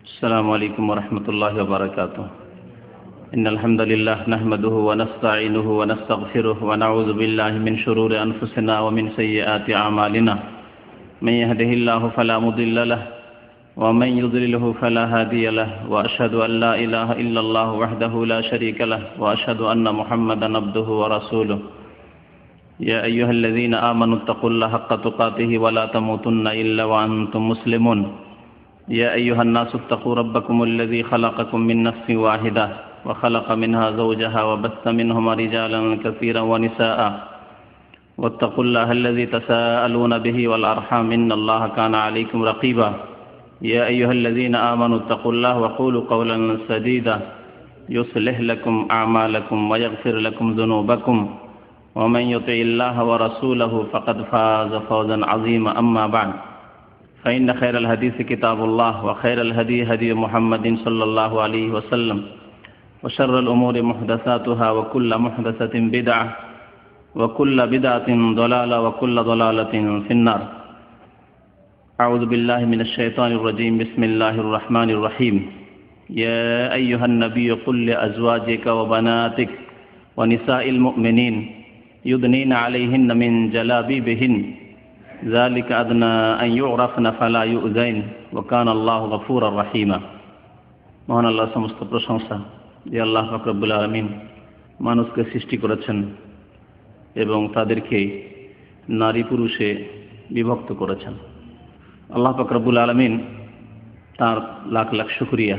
السلام عليكم ورحمة الله وبركاته. إن الحمد لله نحمده ونستعينه ونستغفره ونعوذ بالله من شرور أنفسنا ومن سيئات أعمالنا. من يهده الله فلا مضل له ومن يضلله فلا هادي له، وأشهد أن لا إله إلا الله وحده لا شريك له، وأشهد أن محمدا عبده ورسوله. يا أيها الذين آمنوا اتقوا الله حق تقاته ولا تموتن إلا وأنتم مسلمون. يا أيها الناس اتقوا ربكم الذي خلقكم من نفس واحدة وخلق منها زوجها وبث منهما رجالا كثيرا ونساء، واتقوا الله الذي تساءلون به والأرحام إن الله كان عليكم رقيبا. يا أيها الذين آمنوا اتقوا الله وقولوا قولا سديدا يصلح لكم أعمالكم ويغفر لكم ذنوبكم، ومن يطع الله ورسوله فقد فاز فوزا عظيما. أما بعد، فإن خير الحديث كتاب الله، وخير الهدي هدي محمد صلى الله عليه وسلم، وشر الأمور محدثاتها، وكل محدثة بدعة، وكل بدعة ضلالة، وكل ضلالة في النار. أعوذ بالله من الشيطان الرجيم. بسم الله الرحمن الرحيم. يا أيها النبي قل لأزواجك وبناتك ونساء المؤمنين يدنين عليهن من جلابيبهن ذلك أدنى أن يعرفن فلا يؤذين وكان الله غفورا رحيما. মহান আল্লাহ সমস্ত প্রশংসা যে আল্লাহ পাক রব্বুল আলামিন মানুষকে সৃষ্টি করেছেন এবং তাদেরকে নারী পুরুষে বিভক্ত করেছেন। আল্লাহ পাক রব্বুল আলামিন তার লাখ লাখ শুকরিয়া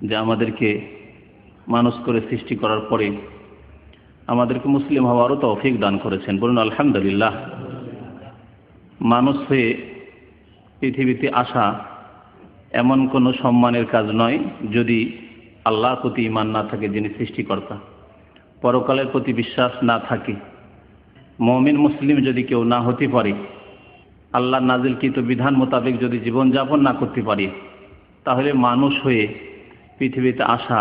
যে আমাদেরকে মানুষ করে সৃষ্টি করার পরে আমাদেরকে মুসলিম হওয়ারও তৌফিক দান করেছেন। বলুন আলহামদুলিল্লাহ। মানুষ হয়ে পৃথিবীতে আসা এমন কোনো সম্মানের কাজ নয় যদি আল্লাহর প্রতি ঈমান না থাকে, যিনি সৃষ্টিকর্তা, পরকালের প্রতি বিশ্বাস না থাকে, মুমিন মুসলিম যদি কেউ না হতে পারে, আল্লাহর নাজিলকৃত বিধান মোতাবেক যদি জীবনযাপন না করতে পারে, তাহলে মানুষ হয়ে পৃথিবীতে আসা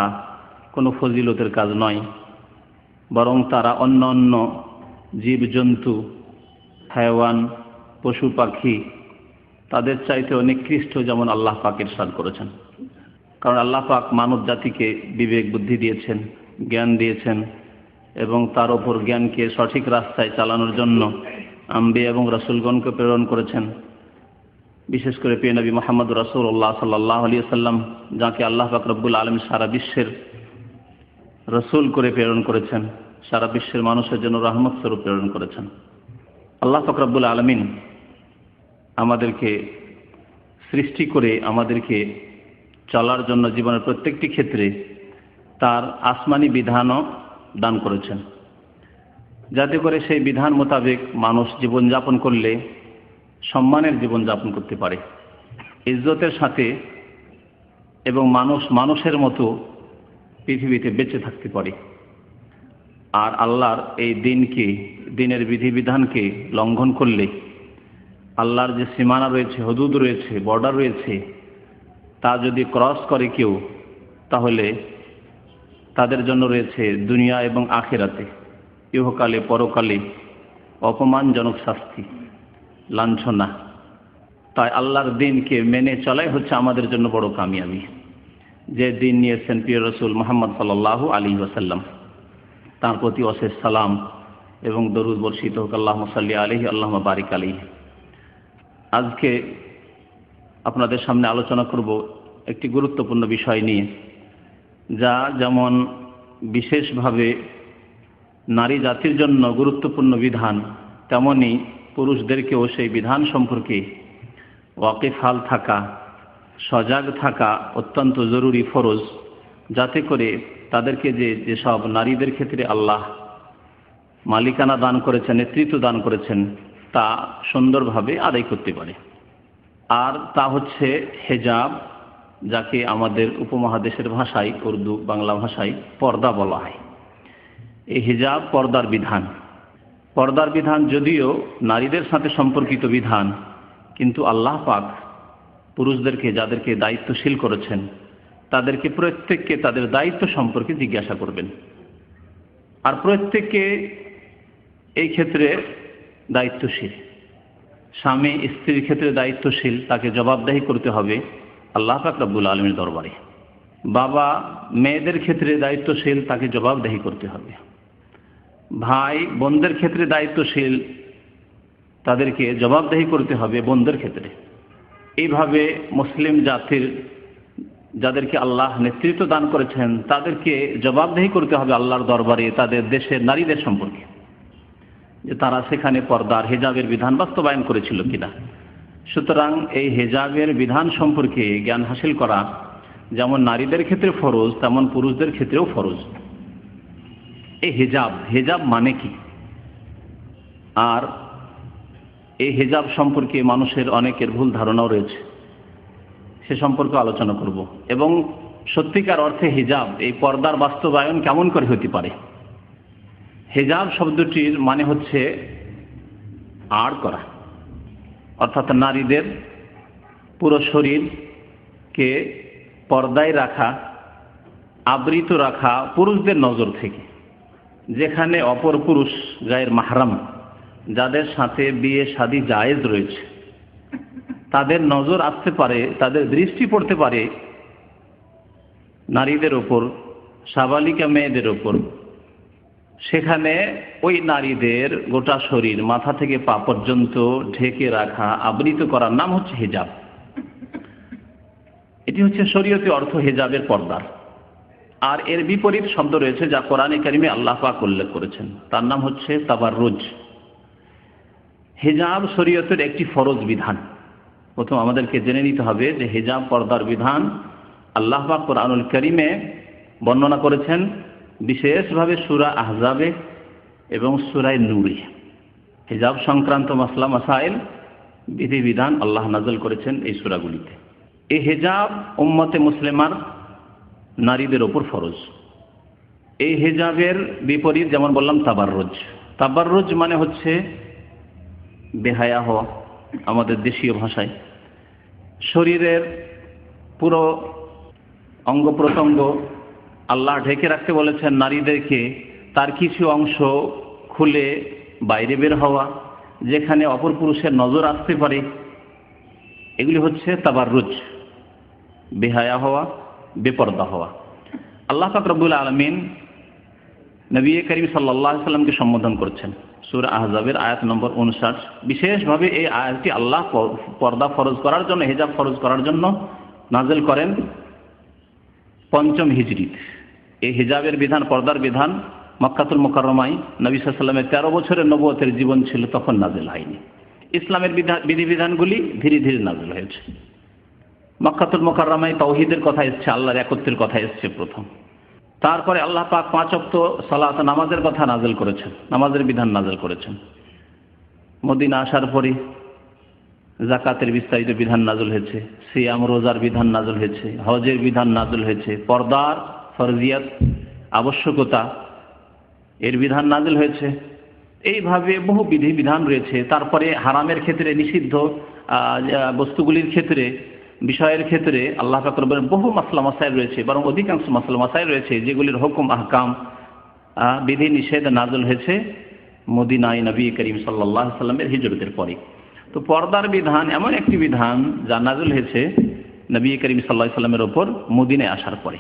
কোনো ফজিলতের কাজ নয়, বরং তারা অন্য অন্য জীবজন্তু, হায়াওয়ান, পশু পাখি তাদের চাইতে নিকৃষ্ট, যেমন আল্লাহ পাক ইরশাদ করেছেন। কারণ আল্লাহ পাক মানব জাতিকে বিবেক বুদ্ধি দিয়েছেন, জ্ঞান দিয়েছেন, এবং তার ওপর জ্ঞানকে সঠিক রাস্তায় চালানোর জন্য আম্বিয়া এবং রাসূলগণকে প্রেরণ করেছেন। বিশেষ করে প্রিয় নবী মুহাম্মদ রাসূলুল্লাহ সাল্লাল্লাহু আলাইহি ওয়াসাল্লাম, যাকে আল্লাহ পাক রব্বুল আলামিন সারা বিশ্বের রাসূল করে প্রেরণ করেছেন, সারা বিশ্বের মানুষের জন্য রহমত স্বরূপ প্রেরণ করেছেন। আল্লাহ পাক রব্বুল আলামিন আমাদেরকে সৃষ্টি করে আমাদেরকে চলার জন্য জীবনের প্রত্যেকটি ক্ষেত্রে তার আসমানি বিধানও দান করেছেন, যাতে করে সেই বিধান মোতাবেক মানুষ জীবনযাপন করলে সম্মানের জীবনযাপন করতে পারে, ইজ্জতের সাথে, এবং মানুষ মানুষের মতো পৃথিবীতে বেঁচে থাকতে পারে। আর আল্লাহর এই দিনের বিধিবিধানকে লঙ্ঘন করলে, আল্লাহর যে সীমানা রয়েছে, হুদুদ রয়েছে, বর্ডার রয়েছে, তা যদি ক্রস করে কেউ, তাহলে তাদের জন্য রয়েছে দুনিয়া এবং আখিরাতে, ইহকালে পরকালে অপমানজনক শাস্তি, লাঞ্ছনা। তাই আল্লাহর দিনকে মেনে চলাই হচ্ছে আমাদের জন্য বড় কামিয়াবি, যে দিন নিয়েছেন প্রিয় রাসূল মুহাম্মদ সাল্লাল্লাহু আলাইহি ওয়াসাল্লাম। তার প্রতি অশেষ সালাম এবং দরুদ বর্ষিত হোক। আল্লাহুম্মা সাল্লি আলাইহি আল্লাহুম্মা বারিক আলাইহি। আজকে আপনাদের সামনে আলোচনা করব একটি গুরুত্বপূর্ণ বিষয় নিয়ে, যা যেমন বিশেষভাবে নারী জাতির জন্য গুরুত্বপূর্ণ বিধান, তেমনি পুরুষদেরকেও সেই বিধান সম্পর্কে ওয়াকিফ হাল থাকা, সজাগ থাকা অত্যন্ত জরুরি, ফরজ, যাতে করে তাদেরকে যেসব নারীদের ক্ষেত্রে আল্লাহ মালিকানা দান করেছেন, নেতৃত্ব দান করেছেন, তা সুন্দরভাবে আদায় করতে পারে। আর তা হচ্ছে হেজাব, যাকে আমাদের উপমহাদেশের ভাষায়, উর্দু বাংলা ভাষায় পর্দা বলা হয়। এই হিজাব পর্দার বিধান। পর্দার বিধান যদিও নারীদের সাথে সম্পর্কিত বিধান, কিন্তু আল্লাহ পাক পুরুষদেরকে, যাদেরকে দায়িত্বশীল করেছেন, তাদেরকে প্রত্যেককে তাদের দায়িত্ব সম্পর্কে জিজ্ঞাসা করবেন। আর প্রত্যেককে এই ক্ষেত্রে দায়িত্বশীল। স্বামী স্ত্রীর ক্ষেত্রে দায়িত্বশীল, তাকে জবাবদিহি করতে হবে। আল্লাহ পাক রব্বুল আলামিনের দরবারে। বাবা মেয়েদের ক্ষেত্রে দায়িত্বশীল, তাকে জবাবদিহি করতে হবে। ভাই বোনদের ক্ষেত্রে দায়িত্বশীল, তাদেরকে জবাবদিহি করতে হবে বোনদের ক্ষেত্রে। এইভাবে মুসলিম জাতির যাদেরকে আল্লাহ নেতৃত্ব দান করেছেন তাদেরকে জবাবদিহি করতে হবে আল্লাহর দরবারে তাদের দেশের নারীদের সম্পর্কে, যে তারা সেখানে পর্দার হিজাবের বিধান বাস্তবায়ন করেছিল কিনা। সুতরাং এই হিজাবের বিধান সম্পর্কে জ্ঞান হাসিল করা যেমন নারীদের ক্ষেত্রে ফরজ তেমন পুরুষদের ক্ষেত্রেও ফরজ। এই হিজাব মানে কি, আর এই হিজাব সম্পর্কে মানুষের অনেকের ভুল ধারণাও রয়েছে, সে সম্পর্কে আলোচনা করব। এবং সত্যিকার অর্থে হিজাব, এই পর্দার বাস্তবায়ন কেমন করে হতে পারে। হিজাব শব্দটির মানে হচ্ছে আড় করা, অর্থাৎ নারীদের পুরো শরীরকে পর্দায় রাখা, আবৃত রাখা পুরুষদের নজর থেকে। যেখানে অপর পুরুষ গায়ের মাহরাম, যাদের সাথে বিয়ে শাদী জায়েজ রয়েছে, তাদের নজর আসতে পারে, তাদের দৃষ্টি পড়তে পারে নারীদের ওপর, সাবালিকা মেয়েদের ওপর, সেখানে ওই নারীদের গোটা শরীর মাথা থেকে পা পর্যন্ত ঢেকে রাখা, আবৃত করার নাম হচ্ছে হিজাব। এটি হচ্ছে শরীয়তি অর্থ হিজাবের পর্দার। আর এর বিপরীত শব্দ রয়েছে যা কোরআনে কারিমে আল্লাহ পাক উল্লেখ করেছেন, তার নাম হচ্ছে তাবাররুজ। হিজাব শরীয়তের একটি ফরজ বিধান। প্রথম আমাদেরকে জেনে নিতে হবে যে হিজাব পর্দার বিধান আল্লাহ পাক কোরআনুল কারিমে বর্ণনা করেছেন বিশেষভাবে সূরা আহজাবে এবং সূরা নূরে। হিজাব সংক্রান্ত মাসলা মাসাইল বিধিবিধান আল্লাহ নাযিল করেছেন এই সূরাগুলিতে। এই হিজাব উম্মতে মুসলিমার নারীদের ওপর ফরজ। এই হিজাবের বিপরীত যেমন বললাম তাবাররুজ। তাবাররুজ মানে হচ্ছে বেহায়া হওয়া, আমাদের দেশীয় ভাষায়। শরীরের পুরো অঙ্গ প্রত্যঙ্গ আল্লাহ ঢেকে রাখতে বলেছেন নারীদেরকে, তার কিছু অংশ খুলে বাইরে বের হওয়া, যেখানে অপর পুরুষের নজর আসতে পারে, এগুলি হচ্ছে তাবাররুজ, বেহায়া হওয়া, বেপর্দা হওয়া। আল্লাহ পাক রব্বুল আলামিন নবী করিম সাল্লাল্লাহু আলাইহি সাল্লামকে সম্বোধন করছেন সূরা আহজাবের আয়াত নম্বর 59। বিশেষভাবে এই আয়াতটি আল্লাহ পর্দা ফরজ করার জন্য, হিজাব ফরজ করার জন্য নাযিল করেন 5ম হিজরিতে। এই হিজাবের বিধান, পর্দার বিধান মক্কাতুল মুকাররমায় নবী সাল্লাল্লাহু আলাইহি সাল্লামের 13 বছরের নবুয়তের জীবন ছিল, তখন নাযিল হয়নি। ইসলামের বিধিবিধানগুলি ধীরে ধীরে নাযিল হয়েছে। মক্কাতুল মুকাররমায় তাওহীদের কথা এসেছে, আল্লাহর একত্বের কথা এসেছে প্রথম। তারপরে আল্লাহ পাক 5 ওয়াক্ত সালাত নামাজের কথা নাযিল করেছেন, নামাজের বিধান নাযিল করেছেন। মদিনা আসার পরে যাকাতের বিস্তারিত বিধান নাযিল হয়েছে, সিয়াম রোজার বিধান নাযিল হয়েছে, হজের বিধান নাযিল হয়েছে, পর্দার ফরজিয়াত আবশ্যকতা এর বিধান নাযিল হয়েছে। এইভাবে বহু বিধিবিধান রয়েছে। তারপরে হারামের ক্ষেত্রে, নিষিদ্ধ বস্তুগুলির ক্ষেত্রে, বিষয়ের ক্ষেত্রে আল্লাহ পাক রব্বুল বহু মাসলা মাসাইল রয়েছে, বরং অধিকাংশ মাসলা মাসাইল রয়েছে যেগুলির হুকুম আহকাম বিধি নিষেধ নাযিল হয়েছে মদিনায় নবী করিম সাল্লাল্লাহু আলাইহি সাল্লামের হিজরতের পরে। তো পর্দার বিধান এমন একটি বিধান যা নাযিল হয়েছে নবী করিম সাল্লাল্লাহু আলাইহি সাল্লামের উপর মদিনায় আসার পরে।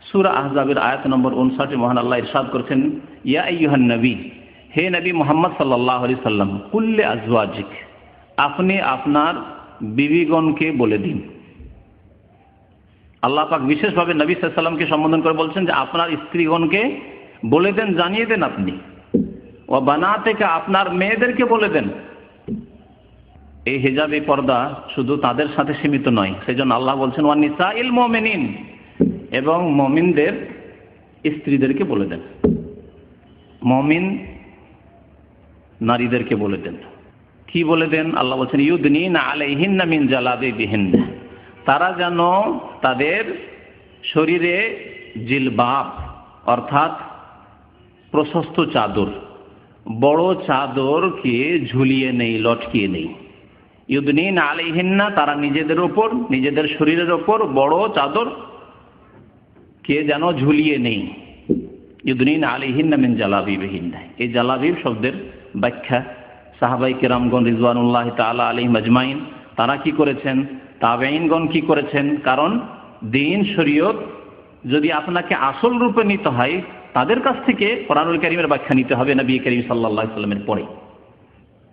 সূরা আহজাবের আয়াত নম্বর 59 মহান আল্লাহ ইরশাদ করেছেন, ইয়া আইয়ুহান নবী, হে নবী মুহাম্মদ সাল্লাল্লাহু আলাইহি সাল্লাম, কুল্লি আজওয়াজিক, আপনি আপনার বিবিগণকে বলে দিন। আল্লাহ পাক বিশেষভাবে নবী সাল্লাল্লাহু আলাইহি সাল্লামকে সম্বোধন করে বলছেন যে আপনার স্ত্রীগণকে বলে দেন, জানিয়ে দেন আপনি। ও বানাতিকা, আপনার মেয়েদেরকে বলে দেন। এই হিজাব, এই পর্দা শুধু তাদের সাথে সীমিত নয়, সেজন্য আল্লাহ বলছেন ওয়া নিসাইল মুমিনিন, এবং মুমিনদের স্ত্রীদেরকে বলে দেন, মুমিন নারীদেরকে বলে দেন। কি বলে দেন? আল্লাহ বলছেন ইউদনিনা আলাইহিন্না মিন জালাবিবিহিন্না, তারা যেন তাদের শরীরে জিলবাব অর্থাৎ প্রশস্ত চাদর, বড় চাদরকে ঝুলিয়ে নেই, লটকিয়ে নেই। ইউদনিনা আলাইহিন্না, তারা নিজেদের ওপর, নিজেদের শরীরের ওপর বড় চাদর কে যেন ঝুলিয়ে নেই। ইউদনিনা আলাইহিন্না মিন জালাবিবিহিন্না, এই জালাবিব শব্দের ব্যাখ্যা সাহাবায়ে কেরামগণ রিজওয়ানুল্লাহি তাআলা আলাইহিম আজমাইন তারা কি করেছেন? তাবেঈনগণ কি করেছেন? কারণ দ্বীন শরীয়ত যদি আপনাকে আসল রূপে নিতে হয়, তাদের কাছ থেকে কোরআনুল কারীমের ব্যাখ্যা নিতে হবে নবী করিম সাল্লাল্লাহু আলাইহি ওয়াসাল্লামের পরে।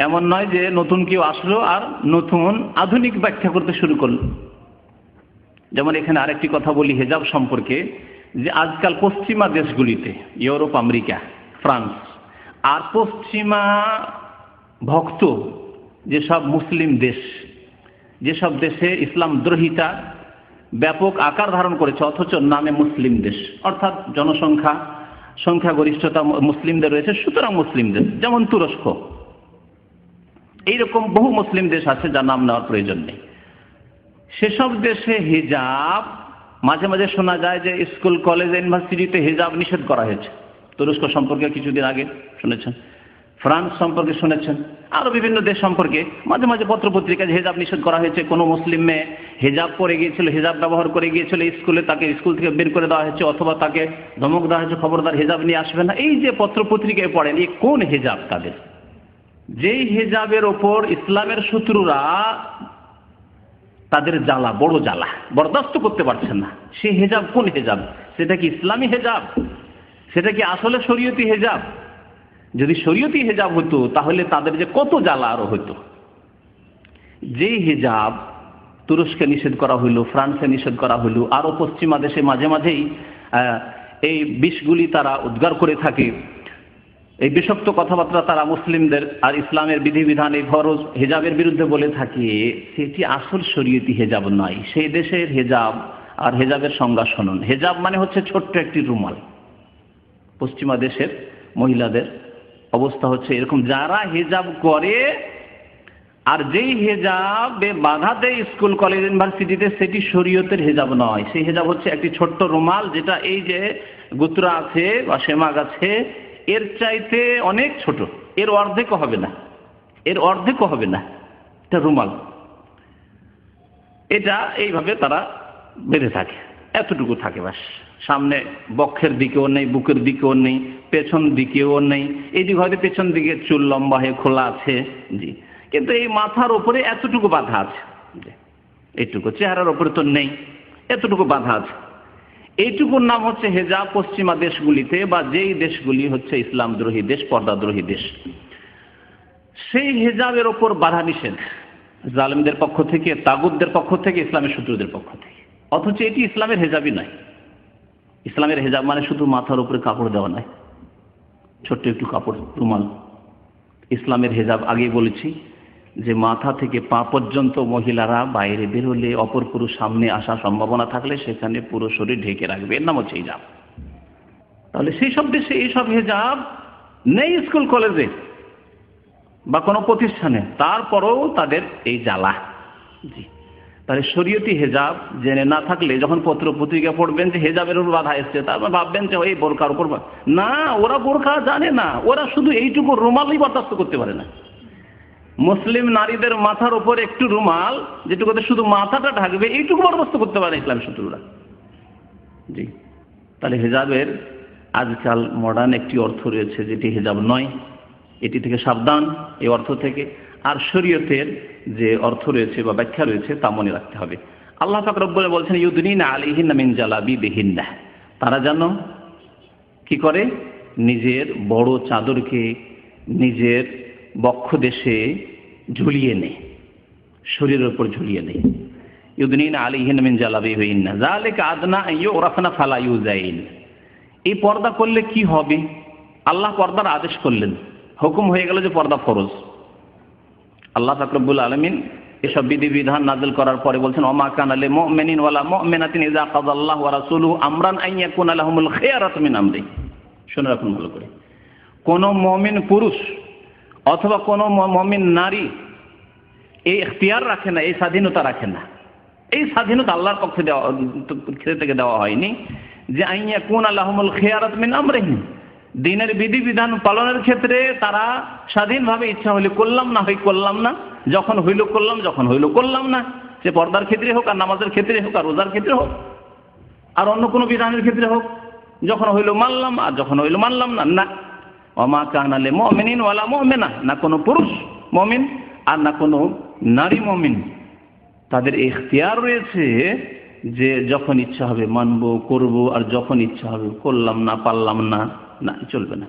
এমন নয় যে নতুন কেউ আসলো আর নতুন আধুনিক ব্যাখ্যা করতে শুরু করল। যেমন এখানে আরেকটি কথা বলি হিজাব সম্পর্কে, যে আজকাল পশ্চিমা দেশগুলিতে, ইউরোপ, আমেরিকা, ফ্রান্স আর পশ্চিমা ভক্ত যেসব মুসলিম দেশ, যেসব দেশে ইসলাম দ্রোহিতা ব্যাপক আকার ধারণ করেছে অথচ নামে মুসলিম দেশ, অর্থাৎ সংখ্যাগরিষ্ঠতা মুসলিমদের রয়েছে, সুতরাং মুসলিম দেশ, যেমন তুরস্ক, এইরকম বহু মুসলিম দেশ আছে যার নাম নেওয়ার প্রয়োজন নেই। সেসব দেশে হিজাব মাঝে মাঝে শোনা যায় যে স্কুল, কলেজ, ইউনিভার্সিটিতে হিজাব নিষেধ করা হয়েছে। তুরস্ক সম্পর্কে কিছুদিন আগে শুনেছেন, ফ্রান্স সম্পর্কে শুনেছেন, আরো বিভিন্ন দেশ সম্পর্কে মাঝে মাঝে পত্রপত্রিকায় হিজাব নিষেধ করা হয়েছে। কোনো মুসলিম মেয়ে হিজাব পরে গিয়েছিল, হিজাব ব্যবহার করে গিয়েছিল স্কুলে, তাকে স্কুল থেকে বের করে দেওয়া হয়েছে, অথবা তাকে ধমক দেওয়া হয়েছে, খবরদার হিজাব নিয়ে আসবে না। এই যে পত্রপত্রিকায় পড়েন, এই কোন হিজাব তাদের? যেই হিজাবের ওপর ইসলামের শত্রুরা তাদের জ্বালা, বড় জ্বালা বরদাস্ত করতে পারছেন না, সেই হিজাব কোন হিজাব? সেটা কি ইসলামী হিজাব? সেটা কি আসলে শরীয়তি হিজাব? যদি শরীয়তি হিজাব হতো তাহলে তাদের যে কত জ্বালা আরো হতো। যেই হিজাব তুরস্কে নিষেধ করা হইল, ফ্রান্সে নিষেধ করা হইল, আরো পশ্চিমা দেশে মাঝে মাঝেই এই বিষগুলি তারা উদ্গার করে থাকে, এই বিষাক্ত কথাবার্তা তারা মুসলিমদের আর ইসলামের বিধিবিধান, এই ফরজ হিজাবের বিরুদ্ধে বলে থাকে, সেটি আসল শরীয়তি হিজাব নয়। সেই দেশের হিজাব আর হিজাবের সংজ্ঞা শুনুন। হিজাব মানে হচ্ছে ছোট্ট একটি রুমাল। পশ্চিমা দেশের মহিলাদের অবস্থা হচ্ছে এরকম, যারা হিজাব করে আর যেই হিজাবে বাধা দেয় স্কুল, কলেজ, ইউনিভার্সিটিতে, সেটি শরীয়তের হিজাব নয়। সেই হিজাব হচ্ছে একটি ছোট্ট রুমাল, যেটা এই যে গুত্রা আছে বা সেমাগ আছে এর চাইতে অনেক ছোট, এর অর্ধেকও হবে না, এর অর্ধেকও হবে না, এটা রুমাল। এটা এইভাবে তারা বেঁধে থাকে, এতটুকু থাকে বাস। সামনে বক্ষের দিকেও নেই, বুকের দিকেও নেই, পেছন দিকেও নেই। এইদিকে হয়তো পেছন দিকে চুল লম্বা হয়ে খোলা আছে, জি, কিন্তু এই মাথার উপরে এতটুকু বাঁধা আছে, এইটুকু চেহারার উপরে তো নেই, এতটুকু বাঁধা আছে। এইটুকুর নাম হচ্ছে হিজাব পশ্চিমা দেশগুলিতে, বা যেই দেশগুলি হচ্ছে ইসলাম দ্রোহী দেশ, পর্দাদ্রোহী দেশ, সেই হিজাবের ওপর বাধা নিষেধ জালেমদের পক্ষ থেকে, তাগুতদের পক্ষ থেকে, ইসলামের শত্রুদের পক্ষ থেকে। অথচ এটি ইসলামের হিজাবই নয়। ইসলামের হিজাব মানে শুধু মাথার উপরে কাপড় দেওয়া নয়, ছোট্ট একটু কাপড়, রুমাল। ইসলামের হিজাব আগেই বলেছি যে মাথা থেকে পা পর্যন্ত মহিলারা বাইরে বেরোলে, অপর পুরুষ সামনে আসার সম্ভাবনা থাকলে সেখানে পুরো শরীর ঢেকে রাখবে, এর নাম হচ্ছে হিজাব। তাহলে সেই সব দেশে এইসব হিজাব নেই স্কুল, কলেজে বা কোনো প্রতিষ্ঠানে, তারপরেও তাদের এই জ্বালা। জি, তাহলে শরীয়তি হিজাব জেনে না থাকলে যখন পত্র পত্রিকা পড়বেন যে হিজাবের উপর বাধা এসছে, তারপর ভাববেন যে ওই বোরকার উপর না, ওরা বোরকা জানে না, ওরা শুধু এইটুকু রুমালই বরদাস্ত করতে পারে না। মুসলিম নারীদের মাথার উপর একটু রুমাল, যেটুকুতে শুধু মাথাটা ঢাকবে, এইটুকু বরদাস্ত করতে পারে ইসলাম শত্রুরা। জি, তাহলে হিজাবের আজকাল মডার্ন একটি অর্থ রয়েছে যেটি হিজাব নয়, এটি থেকে সাবধান, এই অর্থ থেকে। আর শরীয়তের যে অর্থ রয়েছে বা ব্যাখ্যা রয়েছে তা মনে রাখতে হবে। আল্লাহ পাক রব্বুল বলছেন ইউদনিনা আলাইহিন্না মিন জালাবিবিহিন্না, তারা যেন কি করে, নিজের বড় চাদরকে নিজের বক্ষ দেশে ঝুলিয়ে নেয়, শরীরের উপর ঝুলিয়ে নেয়। ইউদনিনা আলাইহিন্না মিন জালাবিবিহিন্না যালিকা আদনা ইউরাফনা ফালা ইউযাইন। এই পর্দা করলে কি হবে? আল্লাহ পর্দার আদেশ করলেন, হুকুম হয়ে গেল যে পর্দা ফরজ। আল্লাহ পাক রব্বুল আলামিন এসব বিধিবিধান নাযিল করার পরে বলছেন ওমা কানা লিল মুমিনিন ওয়ালা মুমিনাতিন ইযা কাযাল্লাহু ওয়া রাসূলুহু আমরান আন ইয়াকুনা লাহুমুল খিয়ারাতু মিন আমরি। শুনে রাখুন ভালো করে, কোন মুমিন পুরুষ অথবা কোন মুমিন নারী এই ইখতিয়ার রাখে না, এই স্বাধীনতা রাখে না। এই স্বাধীনতা আল্লাহর পক্ষ থেকে দেওয়া হয়নি যে আন ইয়াকুনা লাহুমুল খিয়ারাতু মিন আমরিহিম, দিনের বিধিবিধান পালনের ক্ষেত্রে তারা স্বাধীনভাবে ইচ্ছা হইলে করলাম, না হয় করলাম না, যখন হইল করলাম, যখন হইল করলাম না। সে পর্দার ক্ষেত্রে হোক, আর নামাজের ক্ষেত্রে হোক, আর রোজার ক্ষেত্রে হোক, আর অন্য কোনো বিধানের ক্ষেত্রে হোক, যখন হইল মানলাম আর যখন হইল মানলাম না। না, ওমা কানা লিল মুমিনিন ওয়ালা মুমিনা, না কোনো পুরুষ মুমিন আর না কোনো নারী মুমিন তাদের ইখতিয়ার রয়েছে যে যখন ইচ্ছা হবে মানব, করব, আর যখন ইচ্ছা হবে করলাম না, পারলাম না, না, চলবে না।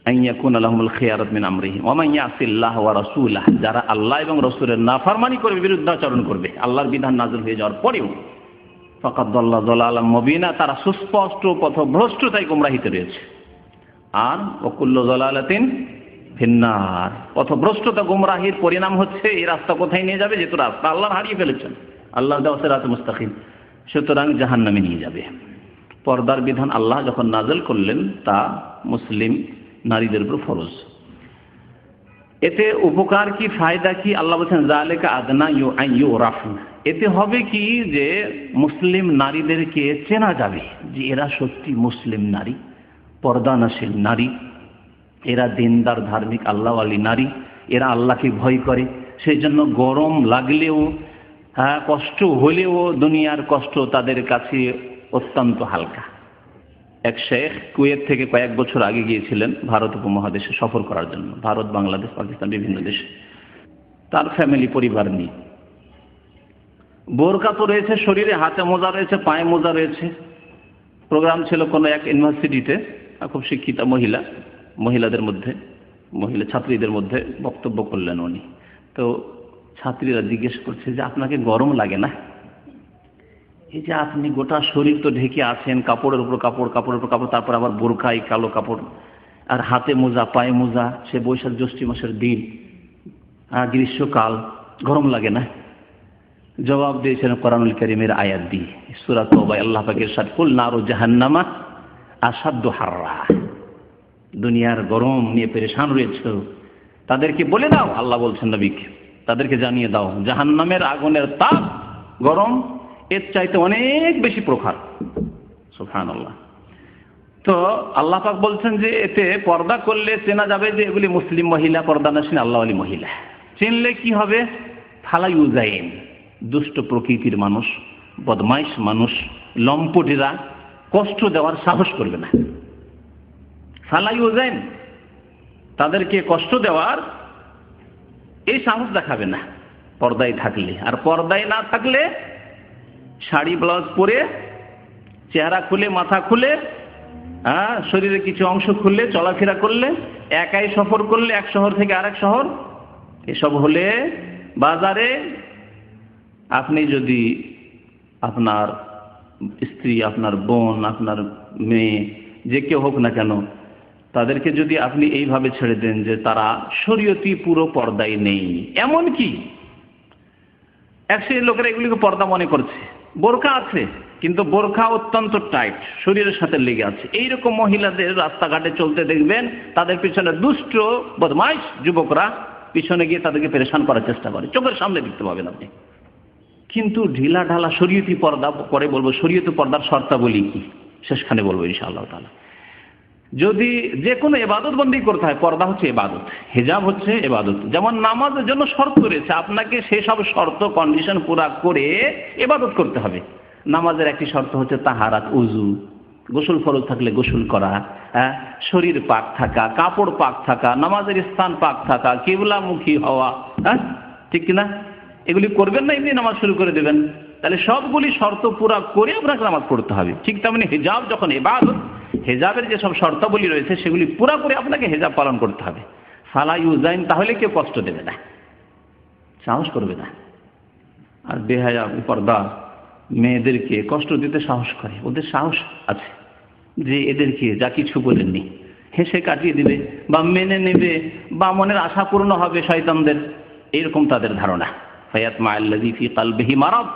আইয়াকুনা লাহুমুল খিয়ারাত মিন আমরিহিম ওয়া মান ইয়াসিল্লাহ ওয়া রাসূলাহু, যারা আল্লাহ এবং রাসূলের নাফরমানি করবে, বিরুদ্ধাচরণ করবে, আল্লাহর বিধান নাযিল হয়ে যাওয়ার পরেও, ফাকাদ দাল্লা দালালাম মুবিনা, তারা সুস্পষ্ট পথভ্রষ্টতায় গোমরাহিতে রয়েছে। আর ওয়া কুল্লু দালালাতিন ফিন্নার, পথভ্রষ্টতা গোমরাহির পরিণাম হচ্ছে এই রাস্তা কোথায় নিয়ে যাবে, যেহেতু রাস্তা আল্লাহর হারিয়ে ফেলেছেন, আল্লাহর দেওয়া সিরাতুল মুস্তাকিম, সুতরাং জাহান্নামে নিয়ে যাবে। পর্দার বিধান আল্লাহ যখন নাযিল করলেন তা মুসলিম নারীদের উপর ফরজ। এতে উপকার কি, ফায়দা কি? আল্লাহ বলছেন যালিকা আদনা ইউরাফনা, এতে হবে কি যে মুসলিম নারীদেরকে চেনা যাবে যে এরা সত্যি মুসলিম নারী, পর্দানশীল নারী, এরা দিনদার ধার্মিক আল্লাহওয়ালী নারী, এরা আল্লাহকে ভয় করে। সেই জন্য গরম লাগলেও, কষ্ট হলেও দুনিয়ার কষ্ট তাদের কাছে অত্যন্ত হালকা। এক শেখ কুয়েত থেকে কয়েক বছর আগে গিয়েছিলেন ভারত উপমহাদেশে সফর করার জন্য, ভারত, বাংলাদেশ, পাকিস্তান, বিভিন্ন দেশে। তার ফ্যামিলি, পরিবার নিয়ে। বোরকা তো রয়েছে শরীরে, হাতে মোজা রয়েছে, পায়ে মোজা রয়েছে। প্রোগ্রাম ছিল কোনো এক ইউনিভার্সিটিতে, খুব শিক্ষিতা মহিলাদের মধ্যে, মহিলা ছাত্রীদের মধ্যে বক্তব্য করলেন উনি। তো ছাত্রীরা জিজ্ঞেস করছে যে আপনাকে গরম লাগে না? এই যে আপনি গোটা শরীর তো ঢেকে আছেন, কাপড়ের উপর কাপড়, কাপড়ের উপর কাপড়, তারপর আবার বোরকাই কালো কাপড়, আর হাতে মোজা, পায়ে মোজা, সে বৈশাখ জ্যৈষ্ঠ মাসের দিন, গ্রীষ্মকাল, গরম লাগে না? জবাব দিয়েছেন কোরআনুল কারীমের আয়াত দিয়ে, সূরা তাওবা, আল্লাহ পাক ইরশাদ, কুল নারু জাহান্নামা আশাদ্দু হাররা। দুনিয়ার গরম নিয়ে পেরেশান রয়েছে, তাদেরকে বলে দাও, আল্লাহ বলছেন নবীকে, তাদেরকে জানিয়ে দাও জাহান্নামের আগুনের তাপ, গরম এর চাইতে অনেক বেশি প্রখর। সুবহানাল্লাহ। তো আল্লাহ পাক বলছেন যে এতে পর্দা করলে চেনা যাবে যে এগুলি মুসলিম মহিলা, পর্দানশীল আল্লাহওয়ালী মহিলা। চিনলে কি হবে? ফালা ইউজাইন, দুষ্ট প্রকৃতির মানুষ, বদমাইশ মানুষ, লম্পটেরা কষ্ট দেওয়ার সাহস করবে না। ফালা ইউজাইন, তাদেরকে কষ্ট দেওয়ার এই সাহস দেখাবে না পর্দায় থাকলে। আর পর্দায় না থাকলে শাড়ি ব্লাউজ পরে, চেহারা খুলে, মাথা খুলে, শরীরে কিছু অংশ খুললে চলাফেরা করলে, একাই সফর করলে এক শহর থেকে আরেক শহর, এসব হলে বাজারে আপনি যদি আপনার স্ত্রী, আপনার বোন, আপনার মেয়ে, যে কেউ হোক না কেন, তাদেরকে যদি আপনি এইভাবে ছেড়ে দেন যে তারা শরীয়তি পুরো পর্দায় নেই, এমন কি এক শ্রেণীর লোকেরা এগুলিকে পর্দা মনে করছে, বোরকা আছে কিন্তু বোরকা অত্যন্ত টাইট, শরীরের সাথে লেগে আছে, এইরকম মহিলাদের রাস্তাঘাটে চলতে দেখবেন, তাদের পিছনে দুষ্ট বদমাইশ যুবকরা পিছনে গিয়ে তাদেরকে পেরেশান করার চেষ্টা করে, চোখের সামনে দেখতে পাবেন আপনি। কিন্তু ঢিলা ঢালা শরীয়তি পর্দা, পরে বলবো শরীয়তি পর্দার শর্তাবলী কি, শেষখানে বলবো ইনশাআল্লাহ তাআলা। যদি যে কোনো ইবাদত বন্দী করতে হয়, পর্দা হচ্ছে ইবাদত, হিজাব হচ্ছে ইবাদত। যেমন নামাজের জন্য শর্ত রয়েছে, আপনাকে সেসব শর্ত কন্ডিশন পুরা করে ইবাদত করতে হবে। নামাজের একটি শর্ত হচ্ছে তাহারাত, উযু, গোসল ফরজ থাকলে গোসল করা, শরীর পাক থাকা, কাপড় পাক থাকা, নামাজের স্থান পাক থাকা, কিবলামুখী হওয়া, ঠিক কিনা? এগুলি করবেন না, এমনি নামাজ শুরু করে দেবেন? তাহলে সবগুলি শর্ত পুরা করে আপনাকে নামাজ পড়তে হবে। ঠিক তেমনি হিজাব যখন ইবাদত, হেজাবের যে সব শর্তাবলী রয়েছে সেগুলি পুরা করে আপনাকে হেজাব পালন করতে হবে। ফালা ইউজাইন, তাহলে কেউ কষ্ট দেবে না, সাহস করবে না। আর বেহায়া পর্দা মেয়েদেরকে কষ্ট দিতে সাহস করে, ওদের সাহস আছে যে এদেরকে যা কিছু বলেননি হেসে কাটিয়ে দিবে বা মেনে নেবে বা মনের আশা পূর্ণ হবে শয়তানদের, এইরকম তাদের ধারণা। ফায়াতমা আল্লাযী ফী কলবিহি মারাদ,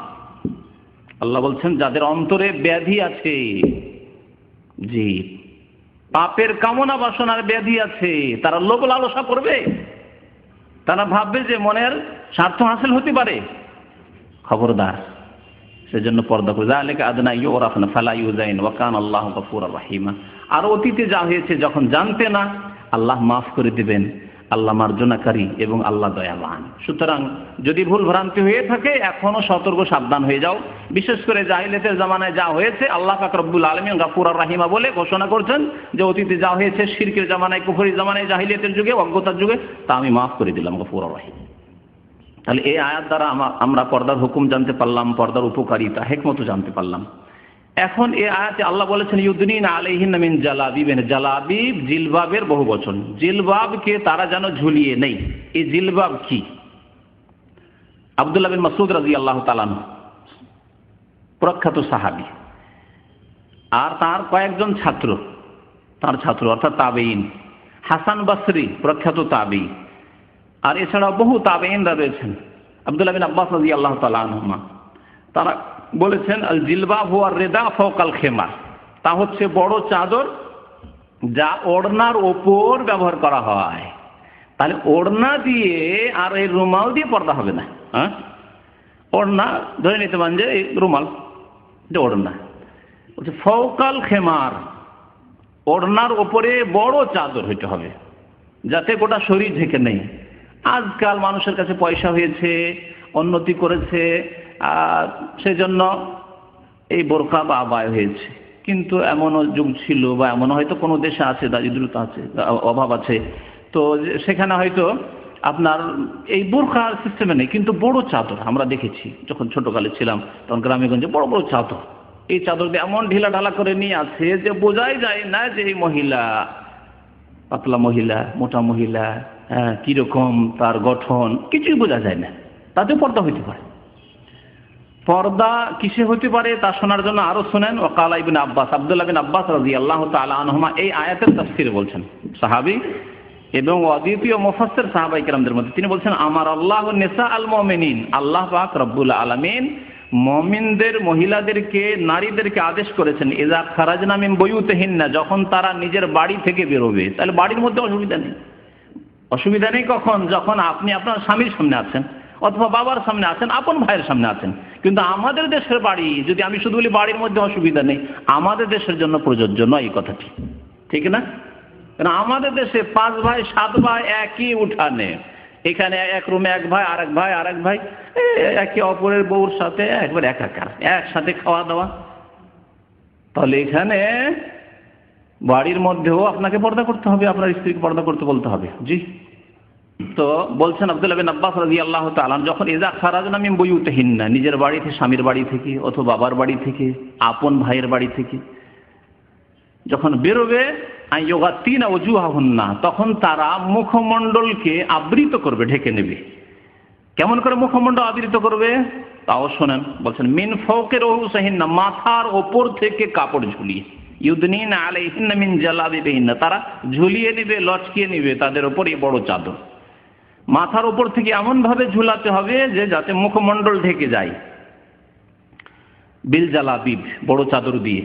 আল্লাহ বলছেন যাদের অন্তরে ব্যাধি আছে, জি, পাপের কামনা বাসনার ব্যাধি আছে, তারা লোভ লালসা করবে, তারা ভাববে যে মনের স্বার্থ হাসিল হতে পারে, খবরদার। সেজন্য পর্দা করে, যালিকা আদনা ইউরাফনা ফালা ইউজাইন ওয়া কানা আল্লাহু গফুরার রহিমা। আর অতীতে যা হয়েছে যখন জানতে না, আল্লাহ মাফ করে দিবেন, আল্লাহ মার্জনাকারী এবং আল্লাহ দয়াবান। সুতরাং যদি ভুল ভ্রান্তি হয়ে থাকে এখনো সতর্ক, সাবধান হয়ে যাও। বিশেষ করে জাহিলিয়াতের জামানায় যা হয়েছে, আল্লাহ পাক রব্বুল আলামিন গফুর আর রহিমা বলে ঘোষণা করছেন যে অতীতে যা হয়েছে শিরকের জামানায়, কুফরি জামানায়, জাহিলিয়াতের যুগে, অজ্ঞতার যুগে, তা আমি মাফ করে দিলাম, গফুর আর রহিম। তাহলে এই আয়াত দ্বারা আমরা পর্দার হুকুম জানতে পারলাম, পর্দার উপকারিতা, হিকমত জানতে পারলাম। এখন এই আয়াতে আল্লাহ বলেছেন ইউদনিনা আলাইহিন্না মিন জালাবিবিন, জালাবিব জিলবাবের বহুবচন, জিলবাবকে তারা যেন ঝুলিয়ে নেই। এই জিলবাব কি? আব্দুল্লাহ বিন মাসউদ রাদিয়াল্লাহু তাআলা আনহু প্রখ্যাত সাহাবী, আর তার কয়েকজন ছাত্র, তার ছাত্র অর্থাৎ তাবেঈন, হাসান বসরি প্রখ্যাত তাবেঈ, আর এছাড়াও বহু তাবেঈনরা রয়েছেন। আব্দুল্লাহ বিন আব্বাস রাদিয়াল্লাহু তাআলা আনহুমা তারা বলেছেন আল জিলবাব হুয়া রিদা ফাওকাল খিমার, তা হচ্ছে বড় চাদর যা ওড়নার ওপর ব্যবহার করা হয়। তাহলে ওড়না দিয়ে আর এই রুমাল দিয়ে পর্দা হবে না। হ্যাঁ, ওড়না ধরে নিতে পারেন যে এই রুমাল, যে ওড়না বলছে ফাওকাল খিমার, ওড়নার ওপরে বড় চাদর হইতে হবে যাতে গোটা শরীর ঢেকে নেই। আজকাল মানুষের কাছে পয়সা হয়েছে, উন্নতি করেছে, সেজন্য এই বোরকা বা আবায় হয়েছে। কিন্তু এমনও যুগ ছিল, বা এমন হয়তো কোনো দেশে আছে দারিদ্রতা আছে, অভাব আছে, তো সেখানে হয়তো আপনার এই বোরকা সিস্টেমে নেই, কিন্তু বড় চাদর আমরা দেখেছি যখন ছোটকালে ছিলাম, তখন গ্রামেগঞ্জে বড় বড় চাদর, এই চাদর দিয়ে এমন ঢিলা ঢালা করে নিয়ে আছে যে বোঝাই যায় না যে এই মহিলা পাতলা মহিলা, মোটা মহিলা, কিরকম তার গঠন, কিছুই বোঝা যায় না। তাতে পর্দা হইতে পারে। পর্দা কিসে হতে পারে তা শোনার জন্য আরো শুনেন ওয়াকালা ইবনে আব্বাস, আব্দুল্লাহ বিন আব্বাস রাদিয়াল্লাহু তাআলা আনহুমা এই আয়াতের তাফসীর বলছেন, সাহাবী এবং অদ্বিতীয় মুফাসসির সাহাবায়ে কেরামদের মধ্যে। তিনি বলছেন আমার আল্লাহু নিসা আল মুমিনিন, আল্লাহ পাক রব্বুল আলামিন মুমিনদের মহিলাদেরকে, নারীদেরকে আদেশ করেছেন ইযা খারাজনা মিন বুয়ুতিহিন্না, যখন তারা নিজের বাড়ি থেকে বেরোবে। তাহলে বাড়ির মধ্যে অসুবিধা নেই। অসুবিধা নেই কখন? যখন আপনি আপনার স্বামীর সামনে আছেন, অথবা বাবার সামনে আছেন, আপন ভাইয়ের সামনে আছেন। কিন্তু আমাদের দেশের বাড়ি, যদি আমি শুধু বলি বাড়ির মধ্যে অসুবিধা নেই, আমাদের দেশের জন্য প্রযোজ্য নয় এই কথাটি, ঠিক না? কারণ আমাদের দেশে 5 ভাই 7 ভাই একই উঠানে, এখানে এক রুমে এক ভাই, আরেক ভাই আরেক ভাই, একে অপরের বউর সাথে একবার একাকার, একসাথে খাওয়া দাওয়া। তাহলে এখানে বাড়ির মধ্যেও আপনাকে পর্দা করতে হবে, আপনার স্ত্রীকে পর্দা করতে বলতে হবে। জি, তো বলছেন আব্দুল্লাহ বিন আব্বাস রাদিয়াল্লাহু তাআলা যখন ইযা খারাজনা মিন বুয়ুতিহিন্না, নিজের বাড়ি থেকে, স্বামীর বাড়ি থেকে অথবা বাবার বাড়ি থেকে, আপন ভাইয়ের বাড়ি থেকে যখন বেরোবে, আইয়ুগাতিনা ওয়াজুহাহুন্না, তখন তারা মুখমণ্ডলকে আবৃত করবে, ঢেকে নেবে। কেমন করে মুখমণ্ডল আবৃত করবে তাও শোনেন। বলছেন মিন ফাওকি রুউসিহিন্না, মাথার ওপর থেকে কাপড় ঝুলিয়ে, ইউদনিনা আলাইহিন্না মিন জালাবিবিহিন্না, তারা ঝুলিয়ে নিবে, লটকিয়ে নিবে তাদের উপর এই বড় চাদর। মাথার উপর থেকে এমন ভাবে ঝুলাতে হবে যে যাতে মুখমণ্ডল ঢেকে যায়, বিল জালাবিব, বড় চাদর দিয়ে।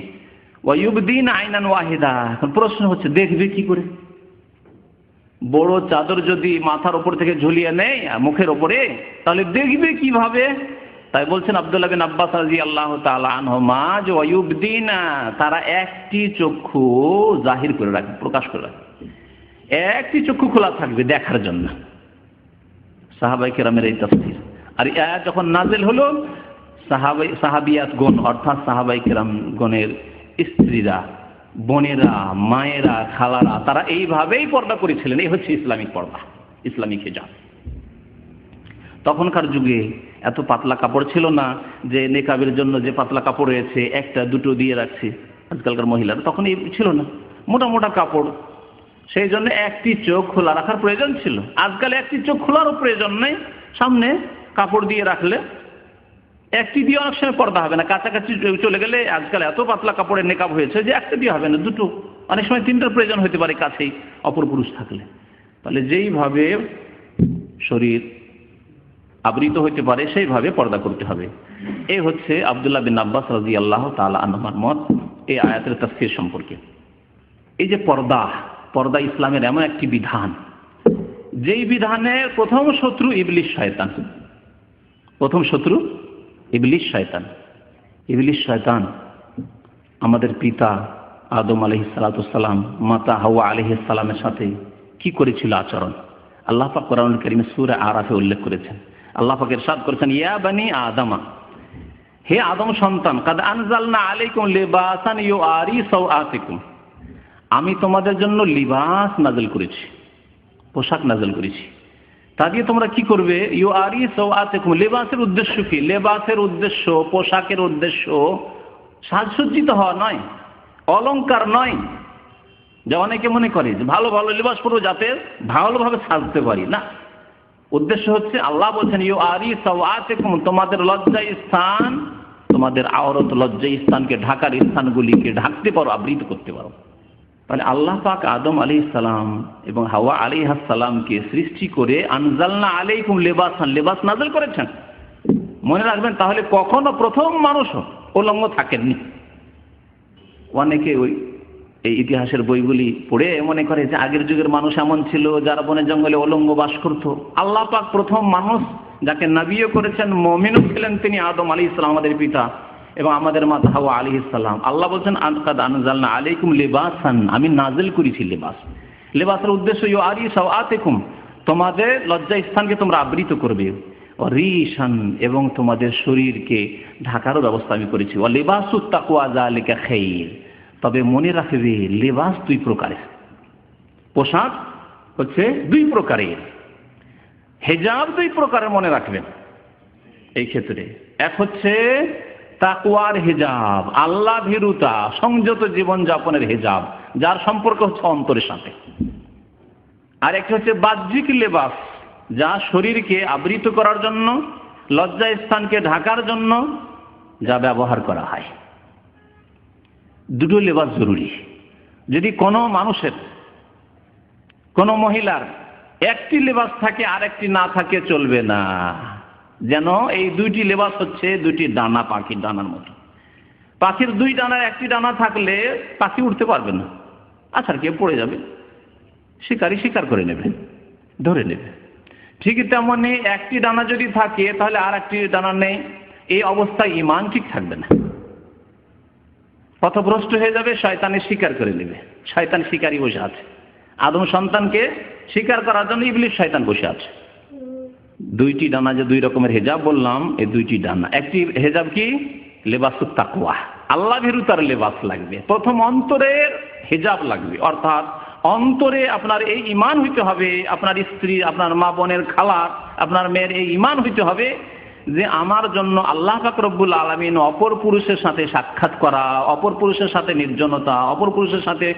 ওয়ায়ুবদিন আইনান ওয়াহিদা, এখন প্রশ্ন হচ্ছে দেখবে কি করে? বড় চাদর যদি মাথার উপর থেকে ঝুলিয়ে নেয় মুখের উপরে, তাহলে দেখবে কিভাবে? তাই বলছেন আব্দুল্লাহ বিন আব্বাস রাদিয়াল্লাহু তাআলা আনহুমা যে ওয়ায়ুবদিনা, তারা একটি চক্ষু জাহির করে রাখবে, প্রকাশ করে রাখবে, একটি চক্ষু খোলা থাকবে দেখার জন্য। সাহাবায়ে কেরামের এই তাফসীর। আর এই আয়াত যখন নাযিল হলো, সাহাবিয়াতগণ অর্থাৎ সাহাবায়ে কেরামগণের স্ত্রীরা, বোনেরা, মায়েরা, খালারা, তারা এইভাবেই পর্দা করেছিলেন। এই হচ্ছে ইসলামিক পর্দা, ইসলামিক হিজাব। তখনকার যুগে এত পাতলা কাপড় ছিল না যে নেকাবের জন্য যে পাতলা কাপড় রয়েছে একটা দুটো দিয়ে রাখছে আজকালকার মহিলারা, তখন এই ছিল না, মোটা মোটা কাপড়, সেই জন্য একটি চোখ খোলা রাখার প্রয়োজন ছিল। আজকাল একটি চোখ খোলারও প্রয়োজন নেই, সামনে কাপড় দিয়ে রাখলে একটি দিয়ে অনেক সময় পর্দা হবে না, কাছাকাছি চলে গেলে আজকাল এত পাতলা কাপড়ের নেকাব হয়েছে যে একটা দিয়ে হবে না, দুটো, অনেক সময় 3টার প্রয়োজন হতে পারে কাছেই অপর পুরুষ থাকলে। তাহলে যেইভাবে শরীর আবৃত হতে পারে সেইভাবে পর্দা করতে হবে। এই হচ্ছে আব্দুল্লাহ বিন আব্বাস রাদিয়াল্লাহু তাআলা আনহুর মত এই আয়াতের তাফসীর সম্পর্কে। এই যে পর্দা, পর্দা ইসলামের এমন একটি বিধান, যেই বিধানের প্রথম শত্রু ইবলিস শয়তান। প্রথম শত্রু ইবলিস শয়তান। ইবলিস শয়তান আমাদের পিতা আদম আলাইহিস সালাতু ওয়াস সালাম, মাতা হাওয়া আলাইহিস সালামের সাথে কি করেছিল আচরণ, আল্লাহ পাক কোরআনুল কারীমে সূরা আরাফে উল্লেখ করেছেন। আল্লাহ পাক ইরশাদ করেছেন ইয়া বানি আদমা, হে আদম সন্তান, কাদ আনজালনা আলাইকুম লিবাসান ইউআরি সাওআতিকুম, আমি তোমাদের জন্য লিবাস নাযিল করেছি, পোশাক নাযিল করেছি। তা দিয়ে তোমরা কি করবে? ইউআরি সাওআতিকুম, লেবাসের উদ্দেশ্য কি? লেবাসের উদ্দেশ্য, পোশাকের উদ্দেশ্য সাজসজ্জিত হওয়া নয়, অলংকার নয়। যা অনেকে মনে করে যে ভালো ভালো লেবাস পরবো যাতে ভালোভাবে সাজতে পারি, না। উদ্দেশ্য হচ্ছে আল্লাহ বলছেন ইউআরি সাওআতিকুম, তোমাদের লজ্জায় স্থান, তোমাদের আওরত লজ্জায় স্থানকে ঢাকার স্থানগুলিকে ঢাকতে পারো, আবৃত করতে পারো। তাহলে আল্লাহ পাক আদম আলাইহিস সালাম এবং হাওয়া আলাইহিস সালামকে সৃষ্টি করে আনজালনা আলাইকুম লিবাসান, লেবাস নাযিল করেছেন। মনে রাখবেন, তাহলে কখনো প্রথম মানুষ উলঙ্গ থাকেননি। অনেকে এই ইতিহাসের বইগুলি পড়ে মনে করে যে আগের যুগের মানুষ এমন ছিল যারা বনে জঙ্গলে উলঙ্গ বাস করত। আল্লাহ পাক প্রথম মানুষ যাকে নবীও করেছেন, মুমিনও ছিলেন, তিনি আদম আলাইহিস সালাম, আমাদের পিতা, এবং আমাদের মাতা হাওয়া আলাইহিস সালাম। আল্লাহ বলছেন আনকাদ আনজালনা আলাইকুম লিবাসান, আমি নাজিল করেছি লেবাস। লেবাসের উদ্দেশ্য ইউআরি সাওআতিকুম, তোমাদের লজ্জা স্থানকে তোমরা আবৃত করবে, রিশান, এবং তোমাদের শরীরকে ঢাকারও ব্যবস্থা আমি করেছি। ওয়া লিবাসুত তাকওয়া যালিকা খাইর, তবে মনে রাখবে লেবাস দুই প্রকারের, পোশাক হচ্ছে দুই প্রকারের, হিজাব দুই প্রকারের, মনে রাখবেন। এই ক্ষেত্রে এক হচ্ছে তাকওয়ার হিজাব, আল্লাহ ভীরুতা, সংযত জীবন যাপনের হিজাব, যার সম্পর্ক হচ্ছে অন্তরের সাথে। আর একটা হচ্ছে বাহ্যিক লেবাস, যা শরীরকে আবৃত করার জন্য, লজ্জা স্থানকে ঢাকার জন্য যা ব্যবহার করা হয়। দুটো লেবাস জরুরি। যদি কোনো মানুষের, কোনো মহিলার একটি লেবাস থাকে আর একটি না থাকে, চলবে না। যেন এই দুইটি লেবাস হচ্ছে দুইটি ডানা, পাখির ডানার মতো। পাখির দুই ডানার একটি ডানা থাকলে পাখি উঠতে পারবে না, আচ্ছা কে পড়ে যাবে, শিকারী শিকার করে নেবে, ধরে নেবে। ঠিক তেমনি একটি ডানা যদি থাকে তাহলে আর একটি ডানা নেই, এই অবস্থায় ঈমান ঠিক থাকবে না, পথভ্রষ্ট হয়ে যাবে, শয়তানের শিকার করে নেবে। শয়তান শিকারী বসে আছে, আদম সন্তানকে শিকার করার জন্য ইবলিস শয়তান বসে আছে। দুইটি ডানা, যে দুই রকমের হেজাব বললাম, এই দুইটি ডানা। একটি হেজাব কি? লেবাসুত তাকওয়া, আল্লাহ ভীরুতার লেবাস লাগবে। প্রথম অন্তরের হেজাব লাগবে, অর্থাৎ অন্তরে আপনার এই ঈমান হইতে হবে, আপনার স্ত্রী, আপনার মা বোনের খালা, আপনার মেয়ের এই ঈমান হইতে হবে যে আমার জন্য আল্লাহ পাক রব্বুল আলামিন অপর পুরুষের সাথে সাক্ষাৎ করা, অপর পুরুষের সাথে নির্জনতা, অপর পুরুষের সাথে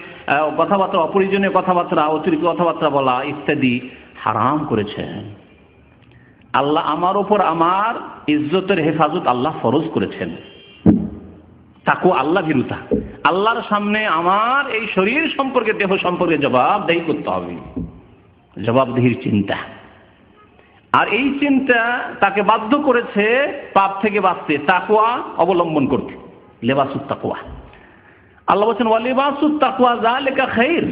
কথাবার্তা, অপ্রয়োজনীয় কথাবার্তা, অতিরিক্ত কথাবার্তা বলা ইত্যাদি হারাম করেছেন। আল্লাহ আমার উপর আমার ইজ্জতের হেফাজত আল্লাহ ফরজ করেছেন। তাকওয়া, আল্লাহ ভীরুতা, আল্লাহর সামনে আমার এই শরীর সম্পর্কে, দেহ সম্পর্কে জবাবদেহি করতে হবে, জবাবদেহির চিন্তা। আর এই চিন্তা তাকে বাধ্য করেছে পাপ থেকে বাঁচতে, তাকওয়া অবলম্বন করতে, লেবাসুত তাকওয়া। আল্লাহ বলেন ওয়া লিবাসুত তাকওয়া যালিকা খাইর,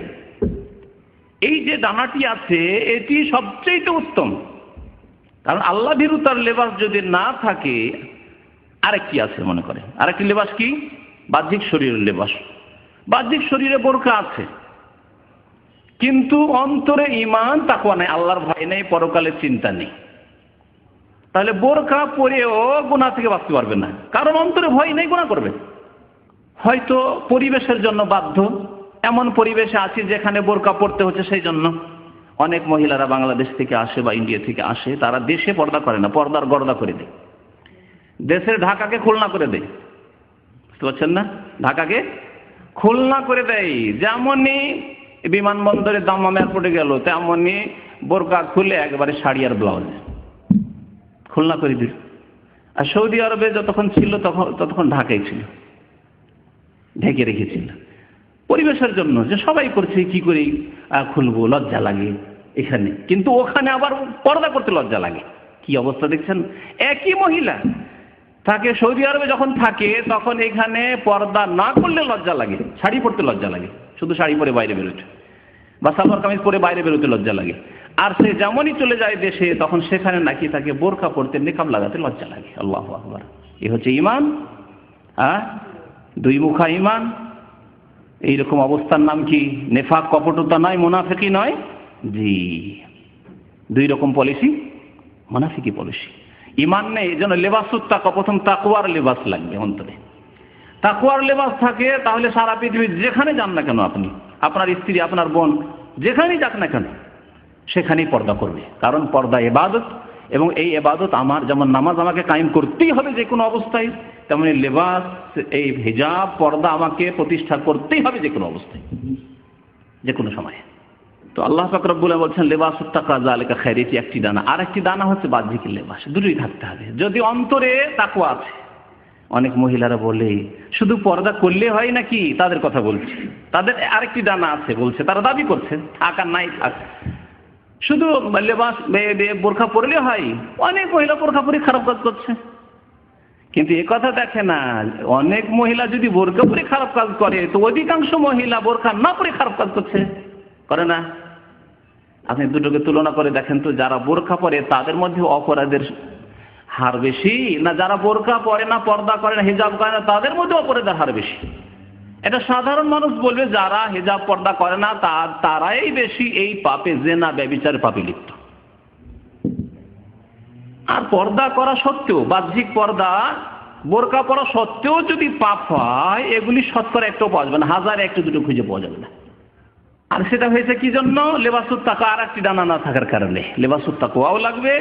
এই যে ডানাটি আছে এটি সবচেয়ে উত্তম। কারণ আল্লাহ ভীরুতার লেবাস যদি না থাকে, আরেকটি আছে, মনে করে আরেকটি লেবাস কি? বাহ্যিক শরীরের লেবাস। বাহ্যিক শরীরে বোরকা আছে, কিন্তু অন্তরে ঈমান তাকওয়া নেই, আল্লাহর ভয় নেই, পরকালের চিন্তা নেই। তাহলে বোরকা পরেও গুনাহ থেকে বাঁচতে পারবে না, কারণ অন্তরে ভয় নেই, গুনাহ করবে। হয়তো পরিবেশের জন্য বাধ্য, এমন পরিবেশে আছি যেখানে বোরকা পড়তে হচ্ছে, সেই জন্য অনেক মহিলারা বাংলাদেশ থেকে আসে বা ইন্ডিয়া থেকে আসে, তারা দেশে পর্দা করে না, পর্দার গর্দা করে দেয়, দেশের ঢাকাকে খুলনা করে দেয়। বুঝতে পারছেন না? ঢাকাকে খুলনা করে দেয়। যেমনই বিমানবন্দরে দাম্মাম এয়ারপোর্টে গেল, তেমনই বোরকা খুলে একেবারে শাড়ি আর ব্লাউজ খুলনা করে দিল। আর সৌদি আরবে যতক্ষণ ছিল ততক্ষণ ঢাকাই ছিল, ঢেকে রেখেছিল পরিবেশের জন্য, যে সবাই করছে, কি করে খুলবো, লজ্জা লাগে এখানে, কিন্তু ওখানে আবার পর্দা করতে লজ্জা লাগে। কি অবস্থা দেখছেন? একই মহিলা থাকে সৌদি আরবে, যখন থাকে তখন এখানে পর্দা না করলে লজ্জা লাগে, শাড়ি পরতে লজ্জা লাগে, শুধু শাড়ি পরে বাইরে বেরোতে, বা সালোয়ার কামিজ পরে বাইরে বেরোতে লজ্জা লাগে। আর সে যেমনই চলে যায় দেশে, তখন সেখানে নাকি তাকে বোরকা পরতে, নিকাব লাগাতে লজ্জা লাগে। আল্লাহু আকবার। এই হচ্ছে ঈমান, দুই মুখা ঈমান। এইরকম অবস্থার নাম কি? নেফাক, কপটতা নয়, মুনাফিকি নয়। জি, দুই রকম পলিসি, মুনাফিকি পলিসি। ঈমান নেই, এই জন্য লেবাসুত তাকওয়া, প্রথম তাকওয়ার লেবাস লাগবে অন্তরে। তাকওয়ার লেবাস থাকে, তাহলে সারা পৃথিবী যেখানে যান না কেন আপনি, আপনার স্ত্রী, আপনার বোন, যেখানেই যাক না কেন, সেখানেই পর্দা করবে। কারণ পর্দা ইবাদত, এবং এই ইবাদত আমার যেমন নামাজ আমাকে কায়েম করতেই হবে যে কোনো অবস্থায়, তেমনি লেবাস, এই হিজাব, পর্দা আমাকে প্রতিষ্ঠা করতেই হবে যে কোনো অবস্থায়, যে কোনো সময়ে। তো আল্লাহ পাক রব্বুল আলামিন বলছেন লিবাসুত তাকওয়া যালিকা খায়র, এটি একটি দানা। আর একটি দানা হচ্ছে বাহ্যিক লেবাস। দুটোই থাকতে হবে। যদি অন্তরে তাকওয়া আছে, অনেক মহিলারা বলে শুধু পর্দা করলে হয় নাকি, তাদের কথা বলছি, তাদের আরেকটি দানা আছে বলছে, তারা দাবি করছে, থাক আর নাই থাক, শুধু লেবাস বোরখা পরলে হয়। অনেক মহিলা বোরখা পরে খারাপ কাজ করছে, কিন্তু এ কথা দেখে না, অনেক মহিলা যদি বোরখা পরে খারাপ কাজ করে তো অধিকাংশ মহিলা বোরখা না পরে খারাপ কাজ করছে, করে না? আপনি দুটোকে তুলনা করে দেখেন তো, যারা বোরখা পরে তাদের মধ্যে অপরাধের হার বেশি, না যারা বোরখা পরে না, পর্দা করে না, হিজাব করে না, তাদের মধ্যে অপরাধের হার বেশি? এটা সাধারণ মানুষ বলবে যারা হিজাব পর্দা করে না তারাই বেশি এই পাপে, জিনা ব্যভিচার পাপে লিপ্ত। আর পর্দা করা সত্ত্বেও, বাহ্যিক পর্দা বোরকা পরা সত্ত্বেও যদি পাপ হয়, এগুলি শতকরা একটাও পাওয়া যাবে না, হাজারে একটা দুটো খুঁজে পাওয়া যাবে না। আর সেটা হয়েছে কি জন্য? লিবাসুত তাকওয়া, আর একটি ডানা না থাকার কারণে। লিবাসুত তাকওয়াও লাগবে,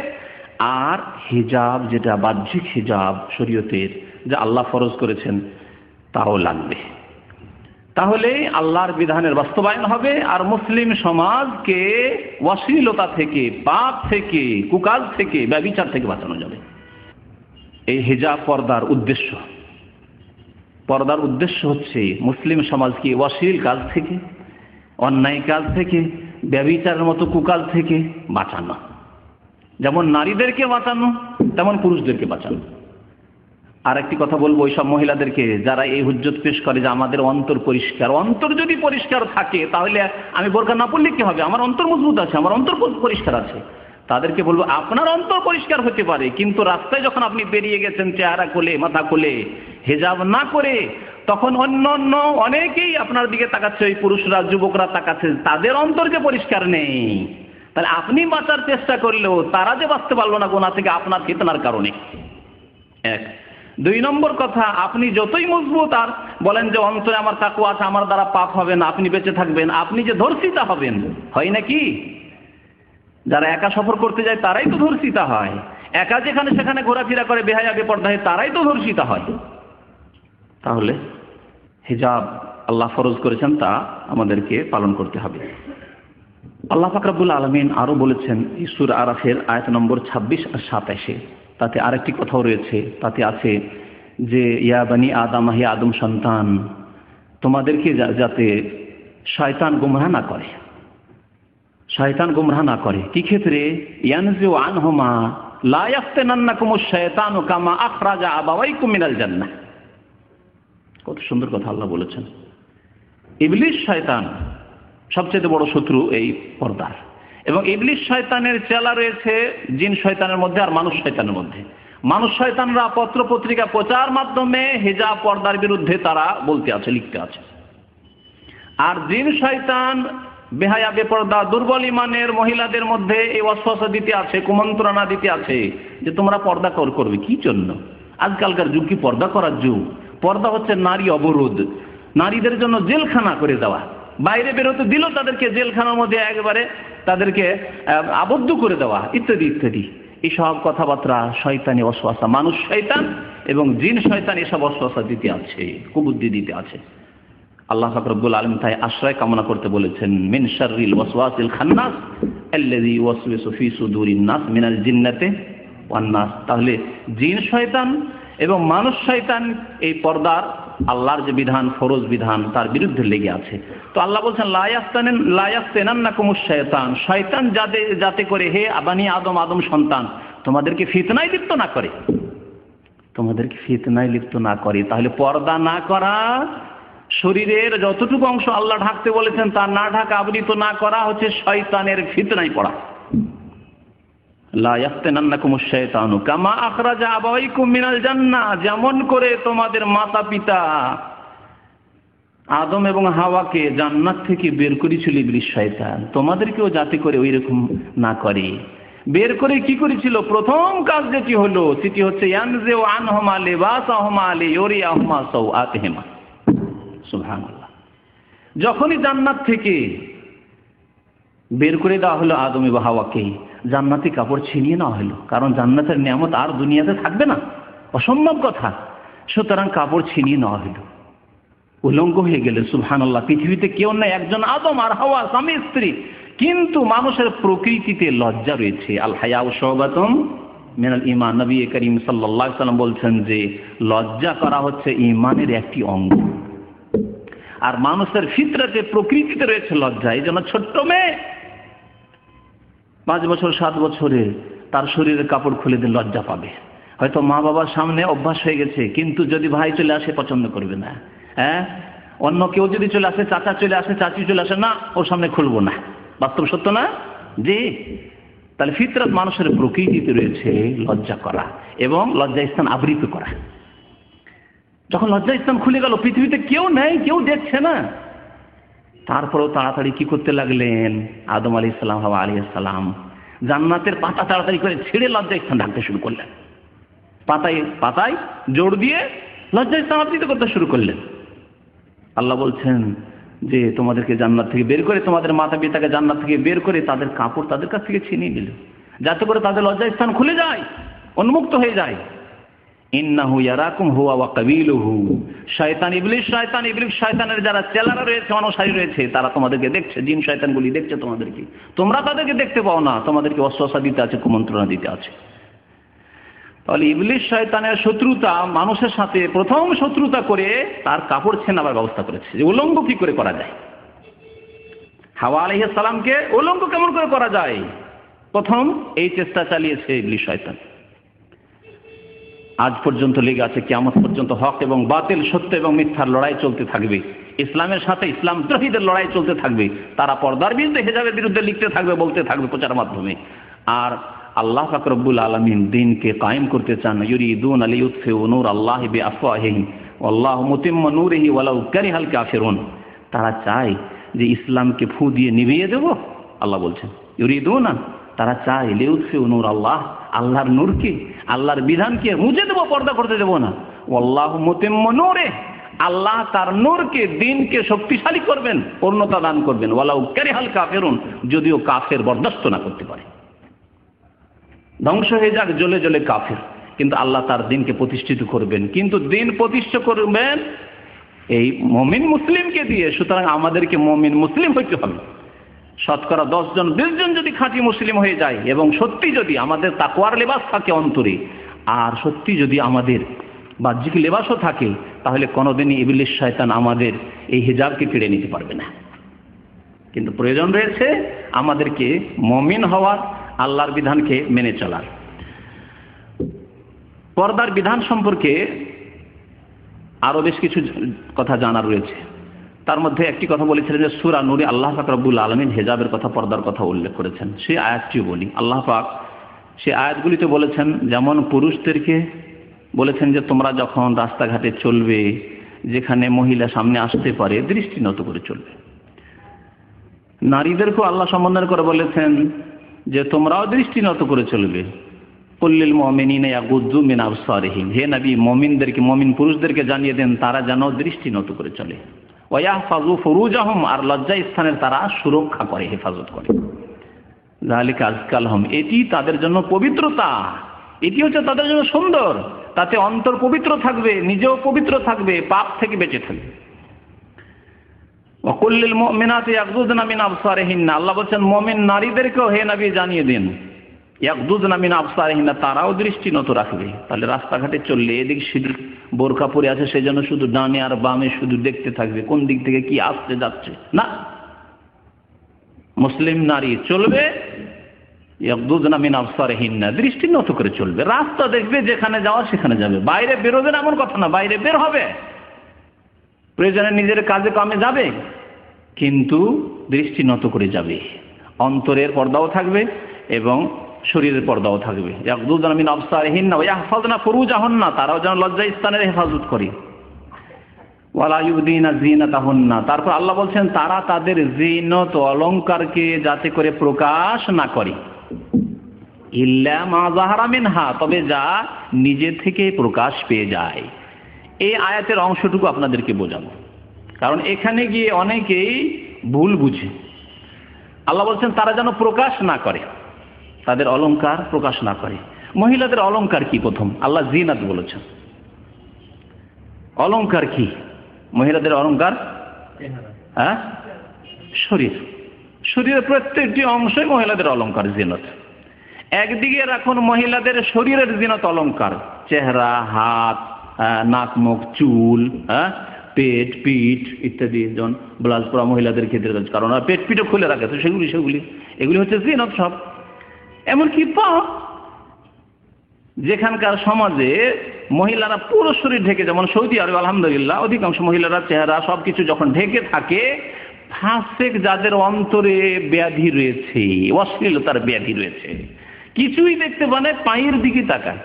আর হিজাব, যেটা বাহ্যিক হিজাব শরীয়তের, যা আল্লাহ ফরজ করেছেন, তাও লাগবে। তাহলে আল্লাহর বিধানের বাস্তবায়ন হবে, আর মুসলিম সমাজকে অশ্লীলতা থেকে, পাপ থেকে, কুকাজ থেকে, ব্যভিচার থেকে বাঁচানো যাবে। এই হিজাব পর্দার উদ্দেশ্য। পর্দার উদ্দেশ্য হচ্ছে মুসলিম সমাজকে অশ্লীল কাজ থেকে, অন্যায় কাজ থেকে, ব্যভিচারের মতো কুকাজ থেকে বাঁচানো। যেমন নারীদেরকে বাঁচানো, তেমন পুরুষদেরকে বাঁচানো। আর একটি কথা বলবো ওই সব মহিলাদেরকে যারা এই হুজ্জত পেশ করে যে আমাদের অন্তর পরিষ্কার। অন্তর যদি পরিষ্কার থাকে তাহলে আমি বোরকা না পড়লে কি হবে? আমার অন্তর মজবুত আছে, আমার অন্তর পরিষ্কার আছে। তাদেরকে বলবো আপনার অন্তর পরিষ্কার হতে পারে, কিন্তু রাস্তায় যখন আপনি বেরিয়ে গেছেন চেহারা খুলে, মাথা খুলে, হিজাব না করে, তখন অন্য অনেকেই আপনার দিকে তাকাচ্ছে, ওই পুরুষরা, যুবকরা তাকাচ্ছে, তাদের অন্তর যে পরিষ্কার নেই। তাহলে আপনি বাঁচার চেষ্টা করলেও তারা যে বাঁচতে পারলো না গুনাহ থেকে, আপনার ফিতনার কারণে। এক। দুই নম্বর কথা, আপনি যতই মজবুত আর বলেন যে অন্তরে আমার তাকওয়া আছে, আমার দ্বারা পাপ হবে না, আপনি বেঁচে থাকবেন, আপনি যে ধর্ষিতা হবেন। হয় নাকি? যারা একা সফর করতে যায় তারাই তো ধর্ষিতা হয়। একা যেখানে সেখানে ঘোরাফেরা করে বেহায়া বেপর্দা হয়, তারাই তো ধর্ষিতা হয়। তাহলে হিজাব আল্লাহ ফরজ করেছেন, তা আমাদেরকে পালন করতে হবে। আল্লাহ পাক রব্বুল আলামিন আরো বলেছেন সূরা আরাফের আয়াত নম্বর 26 আর 27, তাতে আরেকটি কথাও রয়েছে। তাতে আছে যে ইয়া বানি আদম, হে আদম সন্তান, তোমাদেরকে যাতে শয়তান গুমরাহ না করে। শয়তান গুমরাহ না করে কি ক্ষেত্রে? ইয়ানজু আনহুমা লা ইয়াফতানান্নাকুমুশ শায়তানু কামা আখরাজা আবাওয়াইকুম মিনাল জান্নাহ। কত সুন্দর কথা আল্লাহ বলেছেন। ইবলিস শয়তান সবচেয়ে বড় শত্রু এই পর্দার, এবং ইবলিস শয়তানের চেলা রয়েছে জিন শয়তানের মধ্যে আর মানুষ শয়তানের মধ্যে। মানুষ শয়তানরা পত্র পত্রিকা প্রচার মাধ্যমে হিজাব পর্দার বিরুদ্ধে তারা বলতে আছে, লিখতে আছে। আর জিন শয়তান বেহায়া বেপর্দা দুর্বল ইমানের মহিলাদের মধ্যে এই ওয়াসওয়াসা দিতে আছে, কুমন্ত্রণা দিতে আছে যে তোমরা পর্দা করবে। কি জন্য? আজকালকার যুগ কি পর্দা করার যুগ? পর্দা হচ্ছে নারী অবরোধ, নারীদের জন্য জেলখানা করে দেওয়া। বাইরে বেরোতে দিল তাদেরকে জেলখানার মধ্যে একেবারে তাদেরকে আবদ্ধ করে দেওয়া, ইত্যাদি ইত্যাদি। এইসব কথাবার্তা শয়তানি ওয়াসওয়াসা, মানুষ শয়তান এবং জিন শয়তান এসব ওয়াসওয়াসা দিতে আছে, কুবুদ্ধি দিতে আছে। আল্লাহ পাক রব্বুল আলামিন তাই আশ্রয় কামনা করতে বলেছেন, মিন শাররিল ওয়াসওয়াসিল খান্নাস আল্লাযী ইউওয়াসওয়িসু ফি সুদুরিন নাস মিনাল জিন্নাতি ওয়ান নাস। তাহলে জিন শয়তান এবং মানুষ শয়তান এই পর্দার আল্লাহর যে বিধান, ফরজ বিধান, তার বিরুদ্ধে লেগে আছে। তো আল্লাহ বলছেন লা ইয়াফতানান্নাকুমুশ শায়তান, শয়তান যাতে করে হে বানি আদম, আদম সন্তান, তোমাদেরকে ফিতনায় লিপ্ত না করে, তোমাদেরকে ফিতনায় লিপ্ত না করে। তাহলে পর্দা না করা, শরীরের যতটুকু অংশ আল্লাহ ঢাকতে বলেছেন তা না ঢাকা, আবৃত না করা হচ্ছে শয়তানের ফিতনায় পড়া। লা ইয়াফতানান্নাকুমুশ শায়তানু কামা আখরাজা আবাওয়াইকুম মিনাল জান্নাহ, যেমন করে তোমাদের মাতা পিতা আদম এবং হাওয়াকে জান্নাত থেকে বের করেছিল ইবলিস শয়তান, তোমাদেরকেও যাতে করে ওই রকম না করে। বের করে কি করেছিল? প্রথম কাজ যেটি হলো সেটি হচ্ছে ইয়ানজু আনহুমা লিবাসাহুমা লিয়ুরিয়াহুমা সাওআতিহিমা। সুবহানাল্লাহ। যখনই জান্নাত থেকে বের করে দেওয়া হলো আদম এবং হাওয়াকে, জান্নাতি কাপড় ছিনিয়ে নেওয়া হলো, কারণ জান্নাতের নিয়ামত আর দুনিয়াতে থাকবে না, অসম্ভব কথা। সুতরাং কাপড় ছিনিয়ে নেওয়া হলো, উলঙ্গ হয়ে গেলেন। সুবহানাল্লাহ, পৃথিবীতে কেউ নাই, একজন আদম আর হাওয়া, স্বামী স্ত্রী। কিন্তু মানুষের প্রকৃতিতে লজ্জা রয়েছে। আল হায়াউ শুবাতুম মিনাল ঈমান। নবী করিম সাল্লাল্লাহু আলাইহি ওয়াসাল্লাম বলছেন যে লজ্জা করা হচ্ছে ঈমানের একটি অঙ্গ। আর মানুষের ফিতরাতে, প্রকৃতিতে রয়েছে লজ্জা। এই জন্য ছোট্ট মেয়ে 5 বছর 7 বছরে তার শরীরের কাপড় খুলে দিয়ে লজ্জা পাবে। হয়তো মা বাবার সামনে অভ্যাস হয়ে গেছে, কিন্তু যদি ভাই চলে আসে পছন্দ করবে না। হ্যাঁ, অন্য কেউ যদি চলে আসে, চাচা চলে আসে, চাচি চলে আসে, না ওর সামনে খুলবো না। বাস্তব সত্য না? জি। তাহলে ফিতরাত, মানুষের প্রকৃতিতে রয়েছে লজ্জা করা এবং লজ্জা স্থান আবৃত করা। যখন লজ্জা স্থান খুলে গেল, পৃথিবীতে কেউ নেই, কেউ দেখছে না, তারপরেও তাড়াতাড়ি কি করতে লাগলেন? আদম আলাইহিস সালাম, হাওয়া আলাইহিস সালাম জান্নাতের পাতা তাড়াতাড়ি করে ছিঁড়ে লজ্জা স্থান ঢাকতে শুরু করলেন। পাতায় পাতায় জোর দিয়ে লজ্জা স্থান আবৃত করতে শুরু করলেন। আল্লাহ বলছেন যে তোমাদেরকে জান্নাত থেকে বের করে, তোমাদের মাতা পিতাকে জান্নাত থেকে বের করে তাদের কাপড় তাদের কাছ থেকে ছিনিয়ে নিল, যাতে করে তাদের লজ্জা স্থান খুলে যায়, উন্মুক্ত হয়ে যায়। ইন্নাহু ইয়ারাকুম হুয়া ওয়া কাবিলুহু। শয়তান ইবলিস, শয়তানের যারা চেলারা রয়েছে, অনুসারী রয়েছে, তারা তোমাদেরকে দেখছে। জিন শয়তানগুলি দেখছে তোমাদেরকে, তোমরা তাদেরকে দেখতে পাও না। তোমাদেরকে ওয়াসওয়াসা দিতে আছে, কুমন্ত্রণা দিতে আছে। তাহলে ইবলিস শয়তানের শত্রুতা মানুষের সাথে প্রথম শত্রুতা করে তার কাপড় ছেনাবার ব্যবস্থা করেছে, যে উলঙ্গ কি করে করা যায়। হাওয়া আলাইহিস সালামকে উলঙ্গ কেমন করে করা যায়, প্রথম এই চেষ্টা চালিয়েছে ইবলিস শয়তান। আজ পর্যন্ত লেগে আছে, কিয়ামত পর্যন্ত হক এবং বাতিল, সত্য এবং মিথ্যার লড়াই চলতে থাকবে। ইসলামের সাথে ইসলাম দ্রোহীদের লড়াই চলতে থাকবে। তারা পর্দার বিরুদ্ধে, হেজাবের বিরুদ্ধে লিখতে থাকবে, বলতে থাকবে প্রচারের মাধ্যমে। আর আল্লাহ পাক রব্বুল আলামিন দ্বীনকে কায়েম করতে চান। ইউরিদুনা লিইউতফিউ নূর আল্লাহি বিআফওয়াহিহিম ওয়াল্লাহু মুতিম্মু নূরিহি ওয়ালাউ কারিহাল কাফিরুন। তারা চায় যে ইসলামকে ফু দিয়ে নিভিয়ে দেব। আল্লাহ বলছেন ইউরিদুনা, তারা চায় লিইউতফিউ নূর আল্লাহ, আল্লাহর নূরকে, আল্লাহর বিধানকে মুছে দেব, পর্দা করতে দেব না। ওয়াল্লাহু মুতিম্মু নূরিহি, আল্লাহ তার নূরকে, দ্বীনকে শক্তিশালী করবেন, পূর্ণতা দান করবেন। ওয়ালাউ কারিহাল কাফিরুন, যদিও কাফের বরদাস্ত না করতে পারে, ধ্বংস হয়ে যাক, জ্বলে জ্বলে কাফের, কিন্তু আল্লাহ তার দ্বীনকে প্রতিষ্ঠিত করবেন। কিন্তু দ্বীন প্রতিষ্ঠা করবেন এই মুমিন মুসলিমকে দিয়ে। সুতরাং আমাদেরকে মুমিন মুসলিম হইতে হবে। শতকরা 10 জন 20 জন যদি খাঁটি মুসলিম হয়ে যায়, এবং সত্যি যদি আমাদের তাকওয়ার লেবাস থাকে অন্তরে, আর সত্যি যদি আমাদের বাহ্যিক লেবাসও থাকে, তাহলে কোনোদিনই ইবলিস শয়তান আমাদের এই হিজাবকে কেড়ে নিতে পারবে না। কিন্তু প্রয়োজন রয়েছে আমাদেরকে মুমিন হওয়ার, আল্লাহর বিধানকে মেনে চলার। পর্দার বিধান সম্পর্কে আরো বেশ কিছু কথা জানার রয়েছে। তার মধ্যে একটি কথা বলেছিলেন যে সূরা নূরে আল্লাহ পাক রব্বুল আলামিন হিজাবের কথা, পর্দার কথা উল্লেখ করেছেন। সেই আয়াতটিও বলি। আল্লাহ পাক সেই আয়াতগুলিতে বলেছেন, যেমন পুরুষদেরকে বলেছেন যে তোমরা যখন রাস্তাঘাটে চলবে, যেখানে মহিলা সামনে আসতে পারে, দৃষ্টি নত করে চলবে। নারীদেরকেও আল্লাহ সম্বোধন করে বলেছেন যে তোমরাও দৃষ্টি নত করে চলবে। কুল্লিল মুমিনিনা ইয়াগুদ্দু মিন আবসারিহিম, হে নবী মুমিনদেরকে, মুমিন পুরুষদেরকে জানিয়ে দেন তারা যেন দৃষ্টি নত করে চলে। ওয়া ইয়াহফাযু ফুরুজাহুম, আর লজ্জা স্থানের তারা সুরক্ষা করে, হেফাজত করে। যালিকা আযকা লাহুম, এটি তাদের জন্য পবিত্রতা, এটি হচ্ছে তাদের জন্য সুন্দর। তাতে অন্তর পবিত্র থাকবে, নিজেও পবিত্র থাকবে, পাপ থেকে বেঁচে থাকবে। ওয়া কুল্লিল মুমিনাতি ইয়াগুযুদনা মিন আবসারিহিন্না, আল্লাহ বলেন মুমিন নারীদেরকেও হে নবী জানিয়ে দিন, ইয়াগুযুদনা মিন আবসারিহিন্না, তারাও দৃষ্টি নত রাখবে। তাহলে রাস্তাঘাটে চললে এদিক সেদিক বোরকা পরে আছে, সেজন্য শুধু ডানে আর বামে শুধু দেখতে থাকবে, কোন দিক থেকে কি আসতে যাচ্ছে না। মুসলিম নারী চলবে ইয়াগুযুদনা মিন আবসারিহিন্না, দৃষ্টি নত করে চলবে। রাস্তা দেখবে, যেখানে যাওয়া সেখানে যাবে, বাইরে বেরোবে না এমন কথা না, বাইরে বের হবে, প্রয়োজনে নিজের কাজে কামে যাবে, কিন্তু দৃষ্টি নত করে যাবে। অন্তরের পর্দাও থাকবে এবং শরীরের পর্দাও থাকবে। ইয়াগুযুদনা মিন আবসারিহিন্না ওয়া ইয়াহফাযনা ফুরুজাহুন্না, তারাও যেন লজ্জা স্থানের হেফাজত করে। ওয়ালা ইউদিনা যিনাতাহুন্না, তারপর আল্লাহ বলছেন তারা তাদের জিনত অলংকারকে যাতে করে প্রকাশ না করে। ইল্লা মা যাহারা মিনহা, তবে যা নিজে থেকে প্রকাশ পেয়ে যায়। এই আয়াতের অংশটুকু আপনাদেরকে বোঝাবো, কারণ এখানে গিয়ে অনেকেই ভুল বুঝে। আল্লাহ বলছেন তারা যেন প্রকাশ না করে, তাদের অলংকার প্রকাশ না করে। মহিলাদের অলংকার কি? প্রথম আল্লাহ জিনাত বলেছেন। অলংকার কি? মহিলাদের অলংকার হ্যাঁ, শরীরের প্রত্যেকটি অংশই মহিলাদের অলংকার, জিনত। একদিকে রাখুন মহিলাদের শরীরের জিনত অলংকার, চেহারা, হাত, নাক, মুখ, চুল, পেট, পিঠ ইত্যাদি। যেমন ব্লাউজ পরা মহিলাদের ক্ষেত্রে, কারণ পেট পিঠও খুলে রাখে, তো এগুলি হচ্ছে জিনত সব। এমনকি পা, যেখানকার সমাজে মহিলারা পুরো শরীর ঢেকে, যেমন সৌদি আরব আলহামদুলিল্লাহ অধিকাংশ মহিলারা চেহারা সবকিছু যখন ঢেকে থাকে, ফাসেক যাদের অন্তরে ব্যাধি রয়েছে, অশ্লীলতার ব্যাধি রয়েছে, কিছুই দেখতে পায় না, পায়ের দিকে তাকায়,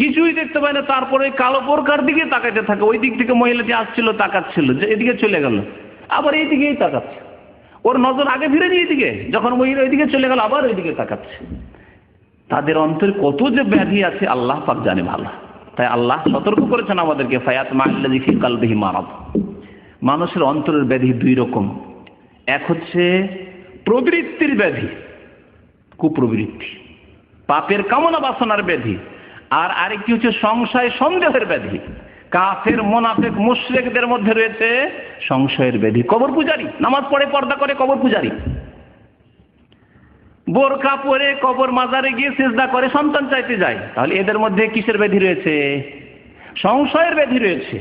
কিছুই দেখতে পায় না, তারপরে কালো বোরকার দিকে তাকাইতে থাকে। ওই দিক থেকে মহিলাটি আসছিল, তাকাচ্ছিল, যে এদিকে চলে গেল, আবার এই দিকেই তাকাচ্ছে, ওর নজর আগে ফিরে দিয়ে এদিকে, যখন মহিলা ওইদিকে চলে গেল আবার ওইদিকে তাকাচ্ছে। তাদের অন্তরে কত যে ব্যাধি আছে আল্লাহ পাক জানে ভালো। তাই আল্লাহ সতর্ক করেছেন আমাদেরকে, ফায়াত মাল্লাযী ফি কলবিহি মারাদ। মানুষের অন্তরের ব্যাধি দুই রকম, এক হচ্ছে প্রবৃত্তির ব্যাধি, কুপ্রবৃত্তি, পাপের কামনা বাসনার ব্যাধি, আর আরেকটি হচ্ছে সংশয় সন্দেহের ব্যাধি। কাফের, মুনাফিক, মুশরিকদের মধ্যে রয়েছে সংশয়ের ব্যাধি। কবর পূজারী, নামাজ পড়ে, পর্দা করে, কবর পূজারী, বোরকা পরে কবর মাজারে গিয়ে সিজদা করে, সন্তান চাইতে যায়, তাহলে এদের মধ্যে কিসের ব্যাধি রয়েছে? সংশয়ের ব্যাধি রয়েছে,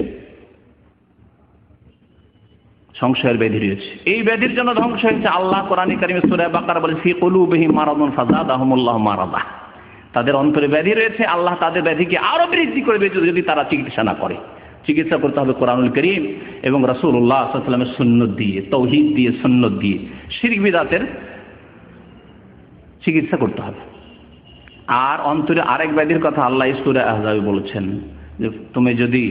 সংশয়ের ব্যাধি রয়েছে। এই ব্যাধির জন্য ধ্বংস হয়েছে। আল্লাহ কোরআনে কারিমে সূরা বাকারা বলে, ফি কুলুবিহিম মারাদুন ফাযাদাহুমুল্লাহু মারাদা। তাদের অন্তরে ব্যাধি রয়েছে, আল্লাহ তাদের ব্যাধিকে আরো বৃদ্ধি করবে যদি তারা চিকিৎসা না করে। চিকিৎসা করতে হবে কোরআনুল কারীম এবং রাসূলুল্লাহ সাল্লাল্লাহু আলাইহি ওয়াসাল্লামের সুন্নাত দিয়ে, তাওহীদ দিয়ে, সুন্নাত দিয়ে। শিরক বিদআতের চিকিৎসা করতে হবে। আর অন্তরে আরেক ব্যাধির কথা আল্লাহ সূরা আহজাবে বলেছেন, যে তুমি যদি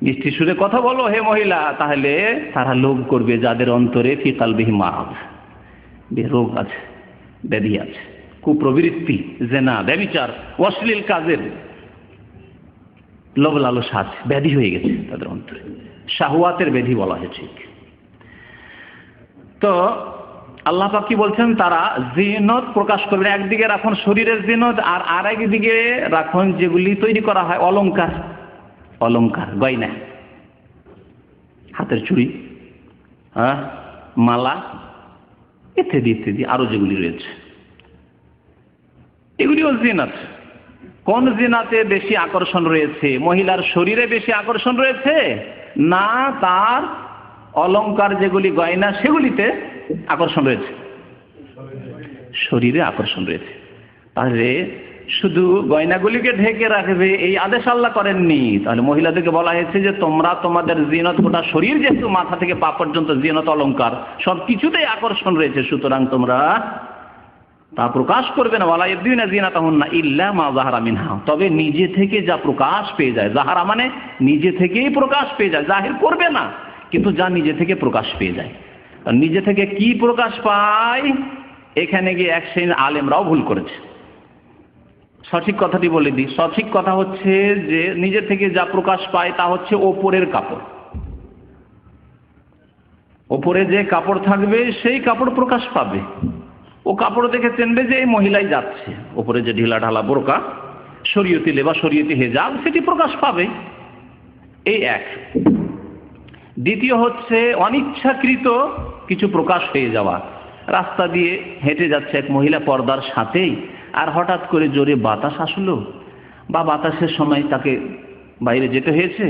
মিষ্টি সুরে কথা বলো হে মহিলা, তাহলে তারা লোভ করবে যাদের অন্তরে ফি কলবিহি মারাদ, রোগ আছে, ব্যাধি আছে, কুপ্রবৃত্তি, জেনা, ব্যভিচার, অশ্লীল কাজের লোভ লালসা আছে, ব্যাধি হয়ে গেছে তাদের অন্তরে, শাহওয়াতের ব্যাধি বলা হয়েছে। তো আল্লাহ পাক কি বলছেন? তারা জিনত প্রকাশ করবে। একদিকে রাখুন শরীরের জিনত, আর আরেকদিকে রাখুন যেগুলি তৈরি করা হয় অলংকার, অলংকার, গয়না, হাতের চুড়ি, মালা ইত্যাদি ইত্যাদি, আরো যেগুলি রয়েছে, এগুলিও জিনাত। কোন জিনাতে বেশি আকর্ষণ রয়েছে? মহিলার শরীরে বেশি আকর্ষণ রয়েছে, না তার অলংকার যেগুলি গয়না সেগুলিতে আকর্ষণ রয়েছে? শরীরে আকর্ষণ রয়েছে। তাহলে শুধু গয়নাগুলিকে ঢেকে রাখবে এই আদেশ আল্লাহ করেননি। তাহলে মহিলাদেরকে বলা হয়েছে যে তোমরা তোমাদের জিনত, গোটা শরীর যেহেতু মাথা থেকে পা পর্যন্ত জিনত অলংকার সব কিছুতেই আকর্ষণ রয়েছে, সুতরাং তোমরা তা প্রকাশ করবে না। ওয়ালা ইয়াবদিনা জিনাতাহুন্না ইল্লা মা যাহারা মিনহা, তবে নিজে থেকে যা প্রকাশ পেয়ে যায়, যাহারা মানে নিজে থেকেই প্রকাশ পেয়ে যায়, জাহির করবে না, কিন্তু যা নিজে থেকে প্রকাশ পেয়ে যায়। আর নিজে থেকে কি প্রকাশ পায়, এখানে গিয়ে এক শ্রেণীর আলেমরাও ভুল করেছে। সঠিক কথাটি বলে দিই, সঠিক কথা হচ্ছে যে নিজে থেকে যা প্রকাশ পায় তা হচ্ছে ওপরের কাপড়। ওপরে যে কাপড় থাকবে সেই কাপড় প্রকাশ পাবে। ও কাপড় দেখে চেনবে যে এই মহিলাই যাচ্ছে। ওপরে যে ঢিলা ঢালা বোরকা, শরীয়তি লেবাস, শরীয়তি হেজাব, সেটি প্রকাশ পাবে। এই এক। দ্বিতীয় হচ্ছে অনিচ্ছাকৃত কিছু প্রকাশ হয়ে যাওয়া। রাস্তা দিয়ে হেঁটে যাচ্ছে এক মহিলা পর্দার সাথেই, আর হঠাৎ করে জোরে বাতাস আসলো, বা বাতাসের সময় তাকে বাইরে যেতে হয়েছে,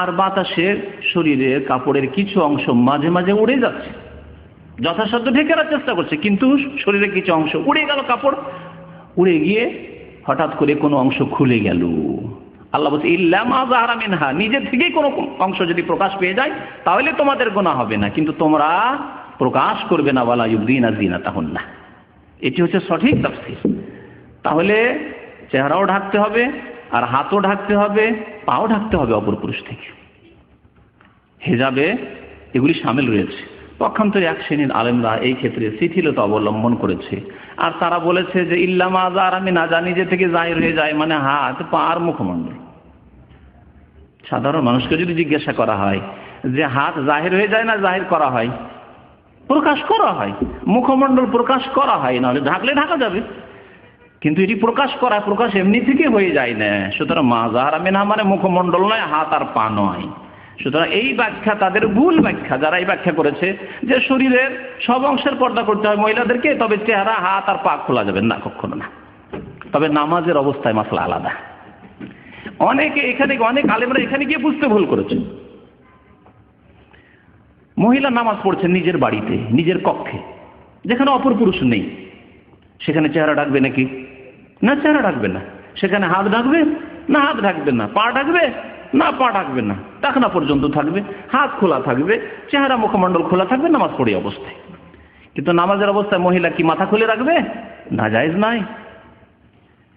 আর বাতাসে শরীরের কাপড়ের কিছু অংশ মাঝে মাঝে উড়ে যাচ্ছে, যথাসাধ্য ঢেকে রাখার চেষ্টা করছে, কিন্তু শরীরের কিছু অংশ উড়ে গেল, কাপড় উড়ে গিয়ে হঠাৎ করে কোনো অংশ খুলে গেল। আল্লাহ বলছে ইল্লা মা যাহারা মিনহা, নিজে থেকেই কোনো অংশ যদি প্রকাশ পেয়ে যায় তাহলে তোমাদের গুনাহ হবে না, কিন্তু তোমরা প্রকাশ করবে না। ওয়ালা ইউবদিনা জিনাতাহুন্না, এটি হচ্ছে সঠিক তাফসীর। তাহলে চেহারাও ঢাকতে হবে, আর হাতও ঢাকতে হবে, পাও ঢাকতে হবে অপর পুরুষ থেকে। হেজাবে এগুলি শামিল রয়েছে। পক্ষান্তরে এক শ্রেণীর আলেমরা এই ক্ষেত্রে শিথিলতা অবলম্বন করেছে, আর তারা বলেছে যে ইল্লা মা যাহারা মিনহা, নিজে থেকে জাহির হয়ে যায়, মানে হাত, পা আর মুখমণ্ডল। সাধারণ মানুষকে যদি জিজ্ঞাসা করা হয় যে হাত জাহির হয়ে যায় না জাহির করা হয়, প্রকাশ করা হয়, মুখমণ্ডল প্রকাশ করা হয়, নাহলে ঢাকলে ঢাকা যাবে, কিন্তু এটি প্রকাশ করা, প্রকাশ এমনি থেকে হয়ে যায় না। সুতরাং মা যাহারা মিনহা মানে মুখমণ্ডল নয়, হাত আর পা নয়। সুতরাং এই ব্যাখ্যা তাদের ভুল ব্যাখ্যা। যারা এই ব্যাখ্যা করেছে যে শরীরের সব অংশের পর্দা করতে হয় মহিলাদেরকে, তবে চেহারা, হাত আর পা খোলা যাবে না, কখনো না। তবে নামাজের অবস্থায় মাসলা আলাদা। অনেকে এখানে, অনেক আলেমরা এখানে গিয়ে বুঝতে ভুল করেছে। মহিলা নামাজ পড়ছেন নিজের বাড়িতে, নিজের কক্ষে, যেখানে অপর পুরুষ নেই, সেখানে চেহারা ঢাকবে নাকি? না, চেহারা ঢাকবে না। সেখানে হাত ঢাকবে না, হাত ঢাকবে না। পা ঢাকবে না, পা ঢাকবে না। টাকনা পর্যন্ত থাকবে, হাত খোলা থাকবে, চেহারা মুখমণ্ডল খোলা থাকবে নামাজ পড়ি অবস্থায়। কিন্তু নামাজের অবস্থায় মহিলা কি মাথা খুলে রাখবে? না, জায়েজ নাই।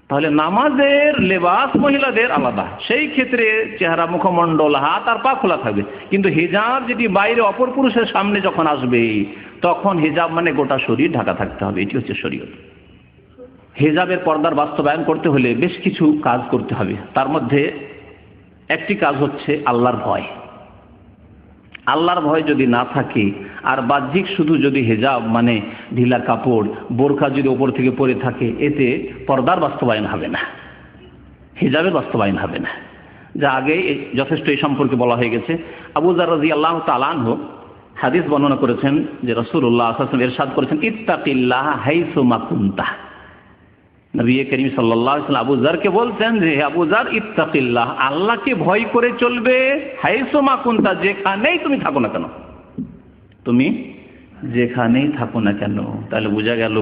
তাহলে নামাজের লেবাস মহিলাদের আলাদা, সেই ক্ষেত্রে চেহারা, মুখমণ্ডল, হাত আর পা খোলা থাকবে। কিন্তু হিজাব যেটি বাইরে অপর পুরুষের সামনে যখন আসবে, তখন হিজাব মানে গোটা শরীর ঢাকা থাকতে হবে। এটি হচ্ছে শরীয়ত। হিজাবের পর্দার বাস্তবায়ন করতে হলে বেশ কিছু কাজ করতে হবে। তার মধ্যে একটি কাজ হচ্ছে আল্লাহর ভয়। আল্লাহর ভয় যদি না থাকে, আর বাহ্যিক শুধু যদি হিজাব মানে ঢিলা কাপড়, বোরকা যদি ওপর থেকে পরে থাকে, এতে পর্দার বাস্তবায়ন হবে না, হিজাবের বাস্তবায়ন হবে না। যা আগে যথেষ্ট এই সম্পর্কে বলা হয়ে গেছে। আবু যার রাদিয়াল্লাহু তাআলা আনহু হাদিস বর্ণনা করেছেন যে রাসূলুল্লাহ সাল্লাল্লাহু আলাইহি ওয়াসাল্লাম ইরশাদ করেছেন, ইত্তাকিল্লাহ হাইসুমা কুনতা। নবী করিম সাল্লাল্লাহু আলাইহি ওয়াসাল্লাম আবু যারকে বলছেন যে হে আবু যার, ইত্তাকিল্লাহ, আল্লাহকে ভয় করে চলবে, হাইসুমা কুনতা, যেখানেই তুমি থাকো না কেন, তুমি যেখানেই থাকো না কেন। তাহলে বোঝা গেল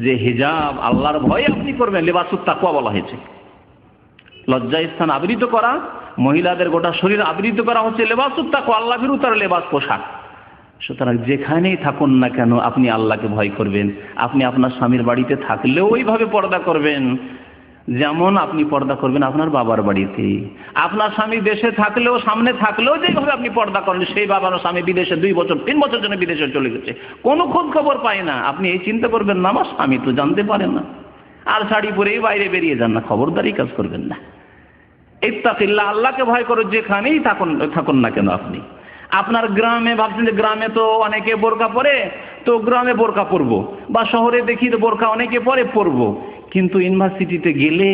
যে হিজাব আল্লাহর ভয়ে আপনি করবেন। লিবাসুত তাকওয়া বলা হয়েছে। লজ্জা স্থান আবৃত করা, মহিলাদের গোটা শরীর আবৃত করা হচ্ছে লিবাসুত তাকওয়া, আল্লাহ ভীরুতার লেবাস, পোশাক। সুতরাং যেখানেই থাকুন না কেন আপনি আল্লাহকে ভয় করবেন। আপনি আপনার স্বামীর বাড়িতে থাকলেও ওইভাবে পর্দা করবেন যেমন আপনি পর্দা করবেন আপনার বাবার বাড়িতে। আপনার স্বামী দেশে থাকলেও, সামনে থাকলেও যেভাবে আপনি পর্দা করেন, সেই বাবার স্বামী বিদেশে 2 বছর 3 বছর জন্য বিদেশে চলে গেছে, কোনো খোঁজ খবর পায় না, আপনি এই চিন্তা করবেন না আমার স্বামী তো জানতে পারে না, আর শাড়ি পরেই বাইরে বেরিয়ে যান না, খবরদারি কাজ করবেন না। ইত্তাকিল্লাহ, আল্লাহকে ভয় করো, যেখানেই থাকুন না কেন আপনি। আপনার গ্রামে ভাবছেন যে গ্রামে তো অনেকে বোরকা পরে, তো গ্রামে বোরকা পরবো, বা শহরে দেখি তো বোরকা অনেকে পরবো। কিন্তু ইউনিভার্সিটিতে গেলে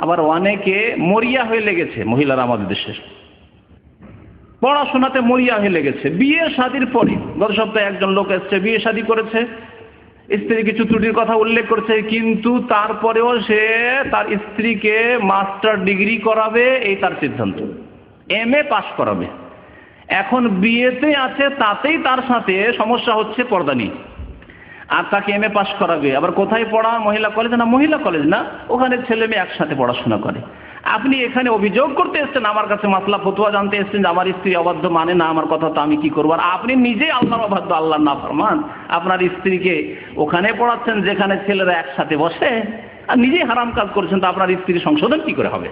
আবার অনেকে মরিয়া হয়ে লেগেছে। মহিলারা আমাদের দেশের পড়াশোনাতে মরিয়া হয়ে লেগেছে। বিয়ে শাদীর পরে, গত সপ্তাহে একজন লোক এসছে, বিয়ে শাদী করেছে, স্ত্রী কিছু ত্রুটির কথা উল্লেখ করছে, কিন্তু তারপরেও সে তার স্ত্রীকে মাস্টার ডিগ্রি করাবে, এই তার সিদ্ধান্ত, MA পাস করাবে। এখন বিয়েতে আছে, তাতেই তার সাথে সমস্যা হচ্ছে পর্দা নিয়ে, আর তাকে MA পাস করাবে। আবার কোথায় পড়া? মহিলা কলেজ না, মহিলা কলেজ না, ওখানে ছেলে মেয়ে একসাথে পড়াশোনা করে। আপনি এখানে অভিযোগ করতে এসছেন, আমার কাছে মাসলা ফতোয়া জানতে এসছেন যে আমার স্ত্রী অবাধ্য, মানে না আমার কথা, তো আমি কি করবো? আর আপনি নিজেই আল্লাহর অবাধ্য, আল্লাহর নাফরমান। আপনার স্ত্রীকে ওখানে পড়াচ্ছেন যেখানে ছেলেরা একসাথে বসে, আর নিজেই হারাম কাজ করছেন, তো আপনার স্ত্রীর সংশোধন কি করে হবে?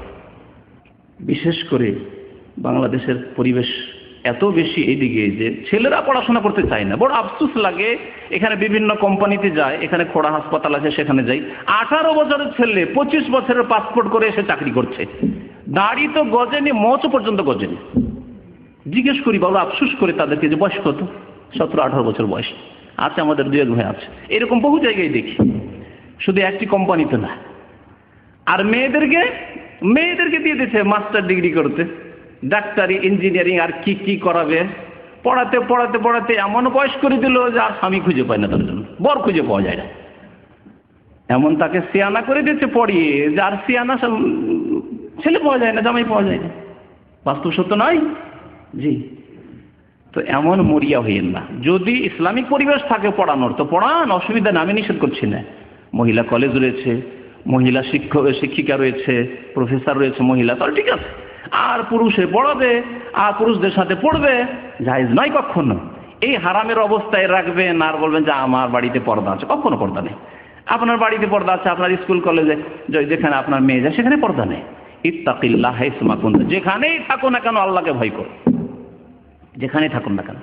বিশেষ করে বাংলাদেশের পরিবেশ এত বেশি এইদিকে যে ছেলেরা পড়াশোনা করতে চায় না। বড় আফসোস লাগে। এখানে বিভিন্ন কোম্পানিতে যায়, এখানে খোড়া হাসপাতাল আছে, সেখানে যাই, 18 বছরের ছেলে 25 বছরের পাসপোর্ট করে এসে চাকরি করছে, দাড়ি তো গজেনি, মোচ পর্যন্ত গজেনি। জিজ্ঞেস করি, বড় আফসোস করে তাদেরকে, যে বয়স কত? 17-18 বছর বয়স আছে। আমাদের 2-1 ভাই আছে, এরকম বহু জায়গায় দেখি, শুধু একটি কোম্পানিতে না। আর মেয়েদেরকে দিয়ে দিচ্ছে মাস্টার ডিগ্রি করতে, ডাক্তারি, ইঞ্জিনিয়ারিং, আর কি কি করাবে। পড়াতে পড়াতে পড়াতে এমন বয়স করে দিল যে আর স্বামী খুঁজে পায় না, তার জন্য বর খুঁজে পাওয়া যায় না। এমন তাকে সিয়ানা করে দিচ্ছে পড়িয়ে, যে আর সিয়ানা ছেলে পাওয়া যায় না, জামাই পাওয়া যায় না। বাস্তব সত্য নয়? জি। তো এমন মরিয়া হইয়েন না। যদি ইসলামিক পরিবেশ থাকে পড়ানোর, তো পড়ান, অসুবিধা না, আমি নিষেধ করছি না। মহিলা কলেজ রয়েছে, মহিলা শিক্ষিকা রয়েছে, প্রফেসর রয়েছে মহিলা, তাহলে ঠিক আছে। আর পুরুষে পড়াবে, আর পুরুষদের সাথে পড়বে, জায়েজ নয় কখনো। এই হারামের অবস্থায় রাখবেন আর বলবেন যে আমার বাড়িতে পর্দা আছে। কখনো পর্দা নেই। আপনার বাড়িতে পর্দা আছে, আপনার স্কুল কলেজে যেখানে আপনার মেয়ে যায় সেখানে পর্দা নেই। ইত্তাকিল্লাহ হাইসুমা কুনতা, যেখানেই থাকুন না কেন আল্লাহকে ভয় করুন। যেখানেই থাকুন না কেন,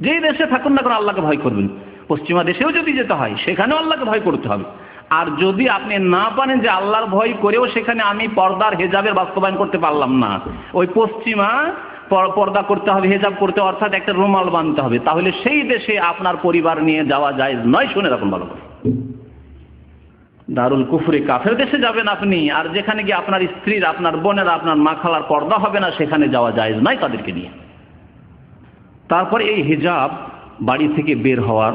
যেই দেশে থাকুন না কেন আল্লাহকে ভয় করবেন। পশ্চিমা দেশেও যদি যেতে হয়, সেখানেও আল্লাহকে ভয় করতে হবে। আর যদি আপনি না পারেন যে আল্লাহর ভয় করেও সেখানে আমি পর্দার, হেজাবের বাস্তবায়ন করতে পারলাম না, ওই পশ্চিমা পর্দা করতে হবে, হেজাব করতে হবে, অর্থাৎ একটা রুমাল বাঁধতে হবে, তাহলে সেই দেশে আপনার পরিবার নিয়ে যাওয়া যায় নয়। শুনে রাখুন ভালো করে, দারুল কুফরে কাফের দেশে যাবেন আপনি, আর যেখানে গিয়ে আপনার স্ত্রীর, আপনার বোনের, আপনার মা খালার পর্দা হবে না, সেখানে যাওয়া যায় নয় তাদেরকে নিয়ে। তারপরে এই হিজাব, বাড়ি থেকে বের হওয়ার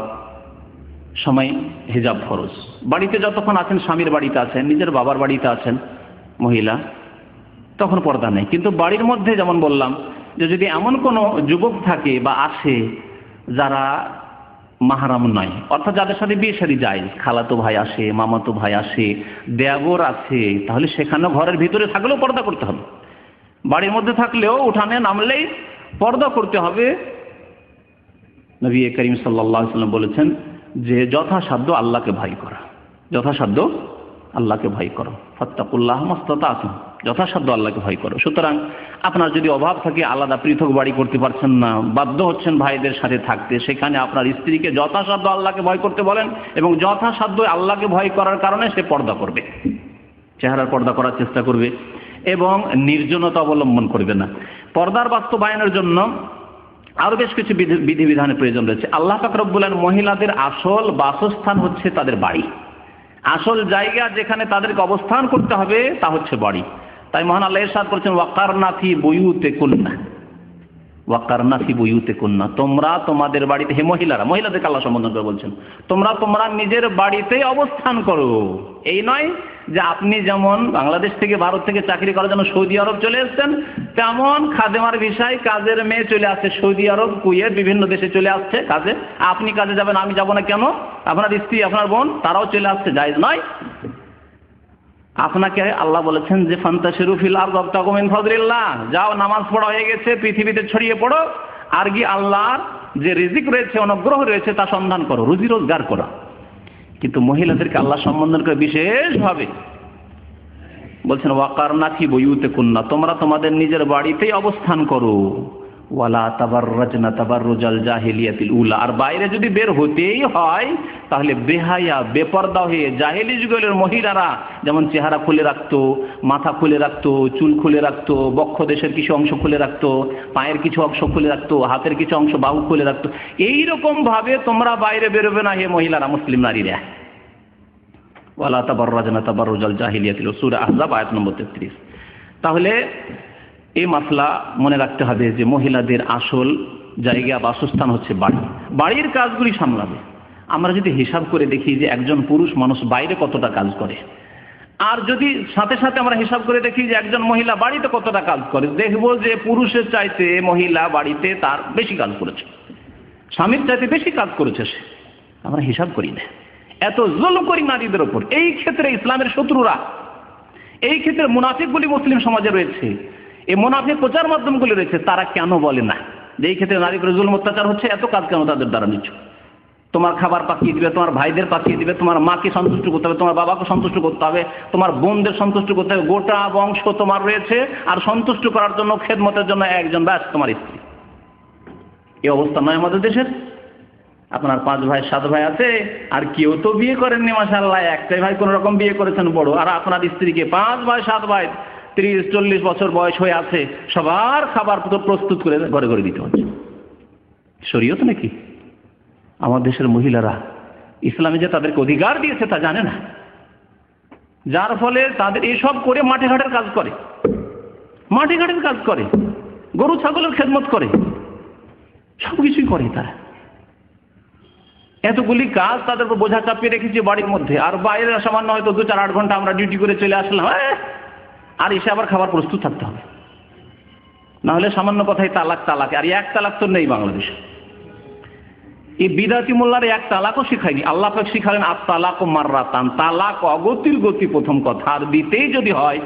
সময় হিজাব ফরজ। বাড়িতে যতক্ষণ আছেন, স্বামীর বাড়িতে আছেন, নিজের বাবার বাড়িতে আছেন মহিলা, তখন পর্দা নেই। কিন্তু বাড়ির মধ্যে যেমন বললাম যে যদি এমন কোনো যুবক থাকে বা আসে যারা মাহরাম নয়, অর্থাৎ যাদের সাথে বিয়ে শাদী যায়, খালাতো ভাই আসে, মামাতো ভাই আসে, দেবর আছে, তাহলে সেখানে ঘরের ভিতরে থাকলেও পর্দা করতে হবে। বাড়ির মধ্যে থাকলেও উঠানে নামলেই পর্দা করতে হবে। নবী করিম সাল্লাল্লাহু আলাইহি ওয়াসাল্লাম বলেছেন যে যথাসাধ্য আল্লাহকে ভয় করা, যথাসাধ্য আল্লাহকে ভয় করো, ফাত্তাকুল্লাহ মাস্তাতাতুম, যথাসাধ্য আল্লাহকে ভয় করো। সুতরাং আপনার যদি অভাব থাকে, আলাদা পৃথক বাড়ি করতে পারছেন না, বাধ্য হচ্ছেন ভাইদের সাথে থাকতে, সেখানে আপনার স্ত্রীকে যথাসাধ্য আল্লাহকে ভয় করতে বলেন, এবং যথাসাধ্য আল্লাহকে ভয় করার কারণে সে পর্দা করবে, চেহারার পর্দা করার চেষ্টা করবে এবং নির্জনতা অবলম্বন করবে না। পর্দার বাস্তবায়নের জন্য আরো বেশ কিছু বিধিবিধানের প্রয়োজন রয়েছে। আল্লাহ পাক রব্বুল আলামিন মহিলাদের আসল বাসস্থান হচ্ছে তাদের বাড়ি, আসল জায়গা যেখানে তাদেরকে অবস্থান করতে হবে তা হচ্ছে বাড়ি। তাই মহান আল্লাহ ইরশাদ করেছেন ওয়াকারনা ফি বুয়ুতিকুন্না, ওয়াকারনা ফি বুয়ুতিকুন্না, তোমরা তোমাদের বাড়িতে, হে মহিলারা, মহিলাদেরকে আল্লাহ সম্বোধন করে বলছেন তোমরা নিজের বাড়িতেই অবস্থান করো। এই নয় যে আপনি যেমন বাংলাদেশ থেকে, ভারত থেকে চাকরি করার জন্য সৌদি আরব চলে এসেছেন, তেমন খাদেমার ভিসায় কাজের মেয়ে চলে আসছে সৌদি আরব, কুয়েত, বিভিন্ন দেশে চলে আসছে কাজে। আপনি কাজে যাবেন, আমি যাব না কেন? আপনার স্ত্রী, আপনার বোন, তারাও চলে আসছে, জায়েজ নয়। আপনাকে আল্লাহ বলেছেন যে ফান্তাশিরু ফিল আরদি ওয়াবতাগু মিন ফাদলিল্লাহ, যাও নামাজ পড়া হয়ে গেছে, পৃথিবীতে ছড়িয়ে পড়ো, আর কি আল্লাহর যে রিজিক রয়েছে, অনুগ্রহ রয়েছে, তা সন্ধান করো, রুজি রোজগার করো। কিন্তু মহিলাদেরকে আল্লাহ সম্বোধন করে বিশেষভাবে বলছেন ওয়াকারনা ফি বুয়ুতিকুন্না, তোমরা তোমাদের নিজের বাড়িতেই অবস্থান করো। ওয়ালা তাবাররাজনা তাবাররুজাল জাহিলিয়াতিল উলা, আর বাইরে যদি বের হতেই হয় তাহলে বেহায়া, বেপর্দা হয়ে জাহেলি যুগের মহিলারা যেমন চেহারা খুলে রাখতো, মাথা খুলে রাখতো, চুল খুলে রাখতো, বক্ষ দেশের কিছু অংশ খুলে রাখতো, পায়ের কিছু অংশ খুলে রাখতো, হাতের কিছু অংশ বাহু খুলে রাখতো, এইরকম ভাবে তোমরা বাইরে বেরোবে না হে মহিলারা, মুসলিম নারীরা। ওয়ালা তাবাররাজনা তাবাররুজাল জাহিলিয়াতিল উলা, সূরা আহজাব আয়াত নম্বর 33। তাহলে এই মাসলা মনে রাখতে হবে যে মহিলাদের আসল জায়গা, বাসস্থান হচ্ছে বাড়ি, বাড়ির কাজগুলি সামলাবে। আমরা যদি হিসাব করে দেখি যে একজন পুরুষ মানুষ বাইরে কতটা কাজ করে, আর যদি সাথে সাথে আমরা হিসাব করে দেখি যে একজন মহিলা বাড়িতে কতটা কাজ করে, দেখবো যে পুরুষের চাইতে মহিলা বাড়িতে তার বেশি কাজ করেছে, স্বামীর চাইতে বেশি কাজ করেছে সে। আমরা হিসাব করি না, এত জুলুম করি নারীদের ওপর। এই ক্ষেত্রে ইসলামের শত্রুরা, এই ক্ষেত্রে মুনাফিকগুলি মুসলিম সমাজে রয়েছে, এই মুনাফিক প্রচার মাধ্যমগুলি রয়েছে, তারা কেন বলে না যে এই ক্ষেত্রে নারীর উপর জুলুম অত্যাচার হচ্ছে, এত কাজ কেন তাদের দ্বারা নিচ্ছ? তোমার খাবার পাঠিয়ে দিবে, তোমার ভাইদের পাঠিয়ে দিবে, তোমার মাকে সন্তুষ্ট করতে হবে, তোমার বাবাকে সন্তুষ্ট করতে হবে, তোমার বোনদের সন্তুষ্ট করতে হবে, গোটা বংশ তোমার রয়েছে, আর সন্তুষ্ট করার জন্য, খেদমতের জন্য একজন, ব্যাস তোমার স্ত্রী। এই অবস্থা নয় আমাদের দেশের। আপনার 5 ভাই 7 ভাই আছে, আর কেউ তো বিয়ে করেননি মাশাআল্লাহ, একটাই ভাই কোন রকম বিয়ে করেছেন বড়, আর আপনার স্ত্রীকে 5 ভাই 7 ভাই 30-40 বছর বয়স হয়ে আছে, সবার খাবার প্রস্তুত করে ঘরে ঘরে দিতে হচ্ছে। শরীয়ত নাকি? আমার দেশের মহিলারা ইসলামে যে তাদেরকে অধিকার দিয়েছে তা জানে না, যার ফলে তাদের এসব করে মাঠে ঘাটের কাজ করে, মাঠে ঘাটের কাজ করে, গরু ছাগলের খেদমত করে, সবকিছুই করে তারা। এতগুলি কাজ তাদের উপর বোঝা চাপিয়ে রেখেছে বাড়ির মধ্যে, আর বাইরে সামান্য হয়তো 2-4-8 ঘন্টা আমরা ডিউটি করে চলে আসলাম, আর এসে আবার খাবার প্রস্তুত থাকতে হবে, না হলে সামান্য কথাই তালাক তালাক, আর 1 তালাক তো নেই বাংলাদেশে। এই বিদাতি মোল্লার 1 তালাকও শিখায়নি। আল্লাহ পাক শিখালেন আত-তালাকু মাররাতান, তালাক অগতির গতি প্রথম কথা, আর দিতেই যদি হয়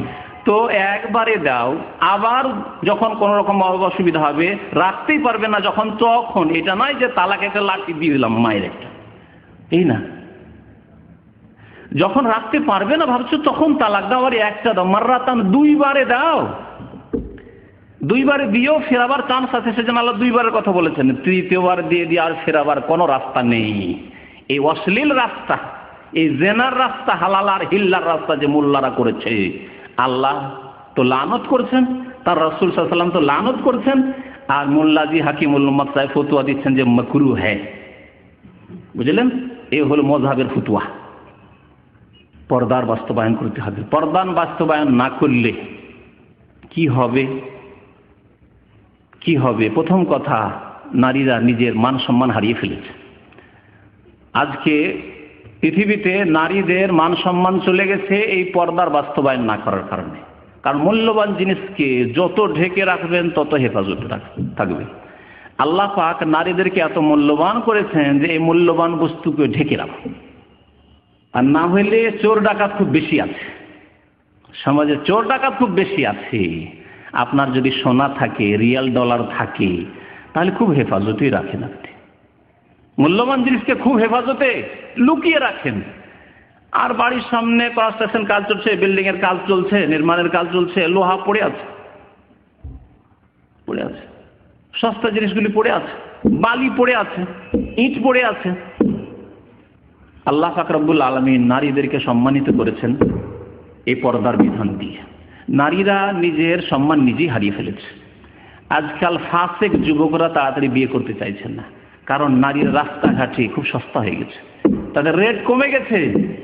তো একবারে দাও, আবার যখন কোন রকম অসুবিধা হবে, রাখতেই পারবে না যখন, তখন। এটা নয় যে তালাক একটা লাঠি দিয়ে দিলাম মায়ের একটা, এই না, যখন রাখতে পারবে না ভাবছো তখন তালাক দাও, আর একটা দাও, মাররাতান 2 বারে দাও, 2 বারে দিও, ফেরাবার চান্স আছে, সেজন্য আল্লাহ 2 বারের কথা বলেছেন। 3য় বার দিয়ে দিয়ে আর ফেরাবার কোনো রাস্তা নেই। এই অশ্লীল রাস্তা, এই জেনার রাস্তা, হালাল আর হিল্লার রাস্তা যে মোল্লারা করেছে, আল্লাহ তো লানত করেছেন, তার রাসূল সাল্লাল্লাহু আলাইহি ওয়াসাল্লাম তো লানত করছেন, আর মোল্লাজি হাকিমুল উম্মাত সাহেব ফতোয়া দিচ্ছেন যে মাকরুহ হ্যায়। বুঝলেন? এই হলো মযহাবের ফতোয়া। পর্দার বাস্তবায়ন করতে হবে। পর্দার বাস্তবায়ন না করলে কি হবে? কি হবে? প্রথম কথা, নারীরা নিজের মান সম্মান হারিয়ে ফেলেছে। আজকে পৃথিবীতে নারীদের মান সম্মান চলে গেছে এই পর্দার বাস্তবায়ন না করার কারণে। কারণ মূল্যবান জিনিসকে যত ঢেকে রাখবেন তত হেফাজতে থাকবে। আল্লাহ পাক নারীদেরকে এত মূল্যবান করেছেন যে এই মূল্যবান বস্তুকে ঢেকে রাখো। আর না হইলে চোর ডাকাত খুব বেশি আছে সমাজে, চোর ডাকাত খুব বেশি আছে। আপনার যদি সোনা থাকে, রিয়াল ডলার থাকে, তাহলে খুব হেফাজতে রাখেন। আপনি মূল্যবান জিনিসকে খুব হেফাজতে লুকিয়ে রাখেন। আর বাড়ির সামনে কনস্ট্রাকশন কাজ চলছে, বিল্ডিং এর কাজ চলছে, নির্মাণের কাজ চলছে, লোহা পড়ে আছে, সস্তা জিনিসগুলি পড়ে আছে, বালি পড়ে আছে, ইট পড়ে আছে। আল্লাহ পাক রব্বুল আলামিন নারীদেরকে সম্মানিত করেছেন এই পর্দার বিধান দিয়ে। নারীরা নিজের সম্মান নিজেই হারিয়ে ফেলেছে। আজকাল ফাসেক যুবকরা তাড়াতাড়ি বিয়ে করতে চাইছেন না, কারণ নারীর রাস্তাঘাটে খুব সস্তা হয়ে গেছে, তাদের রেট কমে গেছে।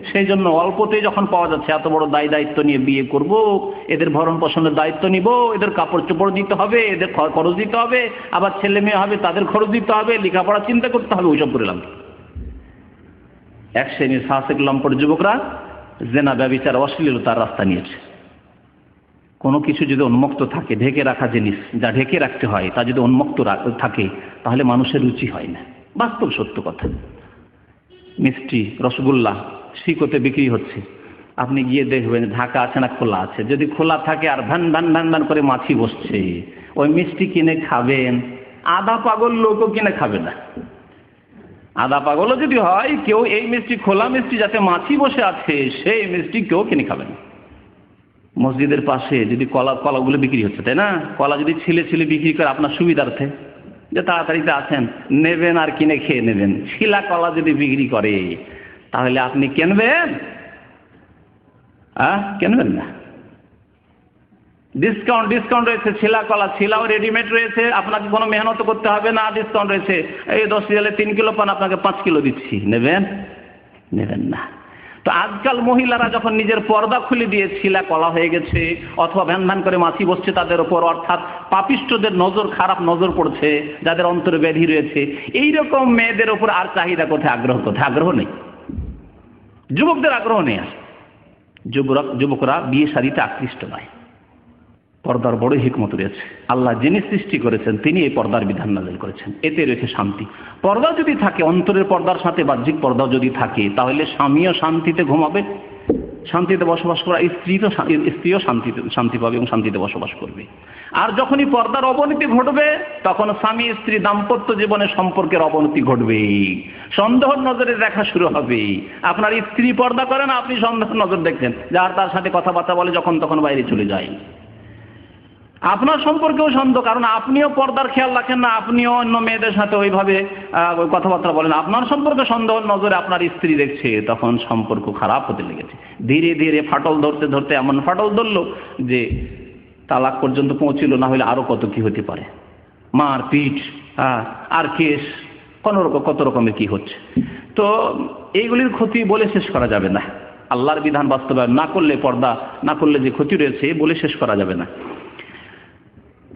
সেই জন্য অল্পতেই যখন পাওয়া যাচ্ছে, এত বড় দায়িত্ব নিয়ে বিয়ে করব, এদের ভরণ পোষণের দায়িত্ব নিব, এদের কাপড় চোপড় দিতে হবে, এদের খরচ দিতে হবে, আবার ছেলে মেয়ে হবে তাদের খরচ দিতে হবে, লেখাপড়া চিন্তা করতে হবে, ওইসব করে লাভ। এক শ্রেণীর ফাসেক লম্পট যুবকরা জেনা, ব্যভিচার, অশ্লীলতার রাস্তা নিয়েছে। কোনো কিছু যদি উন্মুক্ত থাকে, ঢেকে রাখা জিনিস যা ঢেকে রাখতে হয় তা যদি উন্মুক্ত থাকে, তাহলে মানুষের রুচি হয় না। বাস্তব সত্য কথা। মিষ্টি, রসগোল্লা শিকোতে বিক্রি হচ্ছে, আপনি গিয়ে দেখবেন ঢাকা আছে না খোলা আছে। যদি খোলা থাকে আর ভ্যান ভ্যান ভ্যান ভ্যান করে মাছি বসছে, ওই মিষ্টি কিনে খাবেন? আধা পাগল লোকও কিনে খাবে না। আধা পাগলও যদি হয় কেউ, এই মিষ্টি, খোলা মিষ্টি যাতে মাছি বসে আছে, সেই মিষ্টি কেউ কিনে খাবেন। মসজিদের পাশে যদি কলাগুলো বিক্রি হচ্ছে, তাই না? কলা যদি ছিলে ছিলে বিক্রি করে আপনার সুবিধার্থে, যে তাড়াতাড়িতে আছেন, নেবেন আর কিনে খেয়ে নেবেন। ছিলা কলা যদি বিক্রি করে, তাহলে আপনি কিনবেন? কিনবেন না। ডিসকাউন্ট রয়েছে, ছিলা কলা, ছিলাও রেডিমেড রয়েছে, আপনাকে কোনো মেহনত করতে হবে না, ডিসকাউন্ট রয়েছে, এই 10 রিয়ালে 3 কিলো পান, আপনাকে 5 কিলো দিচ্ছি, নেবেন? নেবেন না। তো আজকাল মহিলারা যখন নিজের পর্দা খুলে দিয়ে ছিলা কলা হয়ে গেছে, অথবা ভ্যান ভ্যান করে মাছি বসছে তাদের ওপর, অর্থাৎ পাপিষ্ঠদের নজর, খারাপ নজর পড়ছে, যাদের অন্তরে ব্যাধি রয়েছে, এইরকম মেয়েদের ওপর আর চাহিদা কোথায়, আগ্রহ কোথায়? আগ্রহ নেই, যুবকদের আগ্রহ নেই। আর যুবকরা বিয়ে শাদীতে আকৃষ্ট নয়। পর্দার বড় হিকমত রয়েছে। আল্লাহ যিনি সৃষ্টি করেছেন তিনি এই পর্দার বিধান নাযিল করেছেন, এতে রয়েছে শান্তি। পর্দা যদি থাকে, অন্তরের পর্দার সাথে বাহ্যিক পর্দা যদি থাকে, তাহলে স্বামীও শান্তিতে ঘুমাবে, শান্তিতে বসবাস করা, স্ত্রীও শান্তি পাবে এবং শান্তিতে বসবাস করবে। আর যখনই পর্দার অবনতি ঘটবে, তখন স্বামী স্ত্রী দাম্পত্য জীবনে সম্পর্কের অবনতি ঘটবে, সন্দেহের নজরে দেখা শুরু হবে। আপনার স্ত্রী পর্দা করেন, আপনি সন্দেহের নজর দেখছেন, যার তার সাথে কথাবার্তা বলে, যখন তখন বাইরে চলে যায়। আপনার সম্পর্কেও সন্দেহ, কারণ আপনিও পর্দার খেয়াল রাখেন না, আপনিও অন্য মেয়েদের সাথে ওইভাবে কথাবার্তা বলেন, আপনার সম্পর্কে সন্দেহ নজরে আপনার স্ত্রী দেখছে, তখন সম্পর্ক খারাপ হতে লেগেছে। ধীরে ধীরে ফাটল ধরতে ধরতে এমন ফাটল ধরলো যে তালাক পর্যন্ত পৌঁছিল, না হলে আরো কত কি হতে পারে, মার পিঠ, আর কেস, কত রকমের কি হচ্ছে। তো এইগুলির ক্ষতি বলে শেষ করা যাবে না। আল্লাহর বিধান বাস্তবায়ন না করলে, পর্দা না করলে যে ক্ষতি রয়েছে বলে শেষ করা যাবে না।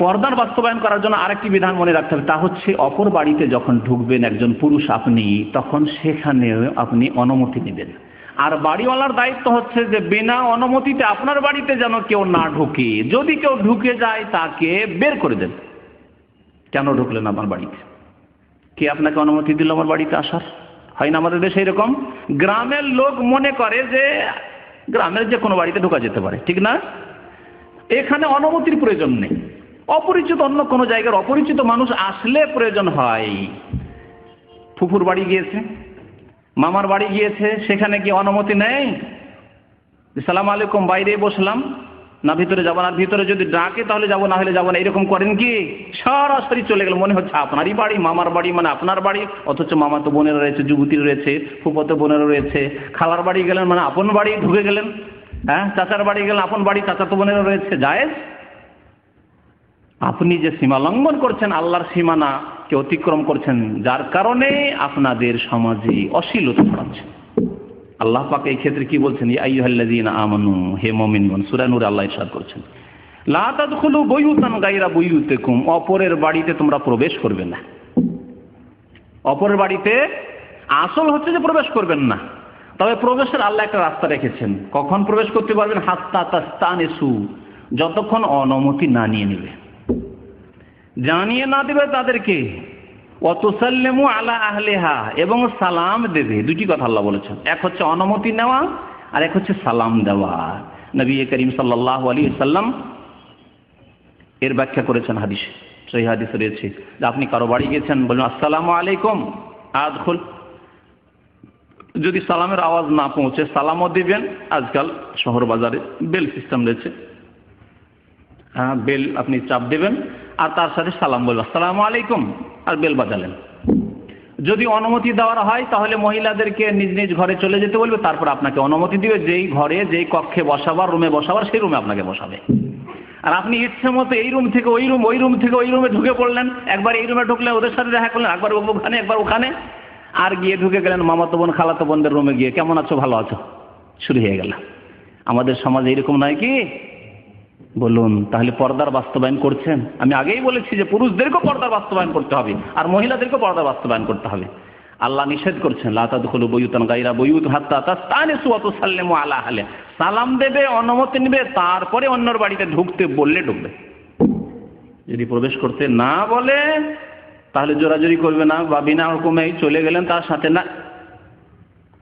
পর্দার বাস্তবায়ন করার জন্য আরেকটি বিধান মনে রাখতে হবে, তা হচ্ছে অপর বাড়িতে যখন ঢুকবেন একজন পুরুষ আপনি, তখন সেখানে আপনি অনুমতি নেবেন। আর বাড়িওয়ালার দায়িত্ব হচ্ছে যে বিনা অনুমতিতে আপনার বাড়িতে যেন কেউ না ঢুকে, যদি কেউ ঢুকে যায় তাকে বের করে দেন। কেন ঢুকলেন আমার বাড়িতে? কে আপনাকে অনুমতি দিল আমার বাড়িতে আসার? হয় না আমাদের দেশে এরকম? গ্রামের লোক মনে করে যে গ্রামের যে কোনো বাড়িতে ঢোকা যেতে পারে, ঠিক না? এখানে অনুমতির প্রয়োজন নেই। অপরিচিত অন্য কোনো জায়গার অপরিচিত মানুষ আসলে প্রয়োজন হয়। ফুফুর বাড়ি গিয়েছে, মামার বাড়ি গিয়েছে, সেখানে কি অনুমতি নেই? সালাম আলাইকুম, বাইরে বসলাম, না ভিতরে যাবো না, ভিতরে যদি ডাকে তাহলে যাবো, না হলে যাবো না, এরকম করেন কি? সরাসরি চলে গেল, মনে হচ্ছে আপনারই বাড়ি, মামার বাড়ি মানে আপনার বাড়ি, অথচ মামা তো বোনেরা রয়েছে, যুবতী রয়েছে, ফুফতো বোনেরা রয়েছে। খালার বাড়ি গেলেন মানে আপন বাড়ি ঢুকে গেলেন, চাচার বাড়ি গেলেন আপন বাড়ি, চাচা তো বোনেরা রয়েছে। জায়েজ? আপনি যে সীমা লঙ্ঘন করছেন, আল্লাহর সীমানাকে অতিক্রম করছেন, যার কারণে আপনাদের সমাজে অশ্লীলতা ছড়াচ্ছে। আল্লাহ পাক এই ক্ষেত্রে কি বলছেন? ইয়া আইয়ুহাল্লাযীনা আমানু, হে মুমিনগণ, সূরা নূরে আল্লাহ ইরশাদ করছেন, লা তাদখুলু বুয়ুতান গায়রা বুয়ুতিকুম, অপরের বাড়িতে তোমরা প্রবেশ করবে না। অপরের বাড়িতে আসল হচ্ছে যে প্রবেশ করবেন না, তবে প্রবেশের আল্লাহ একটা রাস্তা রেখেছেন। কখন প্রবেশ করতে পারবেন? হাত্তা তাস্তানিসু, যতক্ষণ অনুমতি না নিয়ে নেবে, জানিয়ে না দেবে তাদেরকে। ওয়াতুসাল্লিমু আলা আহলিহা, এবং সালাম দেবে। দুটি কথা আল্লাহ বলেছেন, এক হচ্ছে অনুমতি নেওয়া আর এক হচ্ছে সালাম দেওয়া। নবী করিম সাল্লাল্লাহু আলাইহি ওয়াসাল্লাম এর ব্যাখ্যা করেছেন হাদিসে, সেই হাদিসে রয়েছে যে আপনি কারো বাড়ি গেছেন, বলুন আসসালামু আলাইকুম আদখুল। যদি সালামের আওয়াজ না পৌঁছে সালামও দিবেন। আজকাল শহর বাজারে বেল সিস্টেম রয়েছে, হ্যাঁ, বেল আপনি চাপ দেবেন আর তার সাথে সালাম বলবেন, আসসালামু আলাইকুম, আর বেল বাজালেন। যদি অনুমতি দেওয়ার হয় তাহলে মহিলাদেরকে নিজ নিজ ঘরে চলে যেতে বলবে, তারপর আপনাকে অনুমতি দিবে, যেই ঘরে যেই কক্ষে বসাবার, রুমে বসাবার, সেই রুমে আপনাকে বসাবে। আর আপনি ইচ্ছে মতো এই রুম থেকে ওই রুম, ওই রুম থেকে ওই রুমে ঢুকে পড়লেন। একবার এই রুমে ঢুকলেন, ওদের সাথে দেখা করলেন, একবার ওখানে একবার ওখানে, আর গিয়ে ঢুকে গেলেন মামাতো বোন খালাতো বোনদের রুমে গিয়ে, কেমন আছো, ভালো আছো, শুরু হয়ে গেল। আমাদের সমাজে এরকম নয় কি? বলুন, তাহলে পর্দার বাস্তবায়ন করছেন? আমি আগেই বলেছি যে পুরুষদেরকেও পর্দার বাস্তবায়ন করতে হবে আর মহিলাদেরকেও পর্দার বাস্তবায়ন করতে হবে। আল্লাহ নিষেধ করছেন, লা তাদখুলু বুয়ুতান গায়রা বুয়ুত হাত্তা তাস্তানিসু ওয়া তুসাল্লিমু আলা আহলিহা, সালাম দেবে, অনুমতি নেবে, তারপরে অন্যর বাড়িতে ঢুকতে বললে ঢুকবে। যদি প্রবেশ করতে না বলে তাহলে জোরাজুরি করবে না, বা বিনা হুকুমেই চলে গেলেন তার সাথে, না,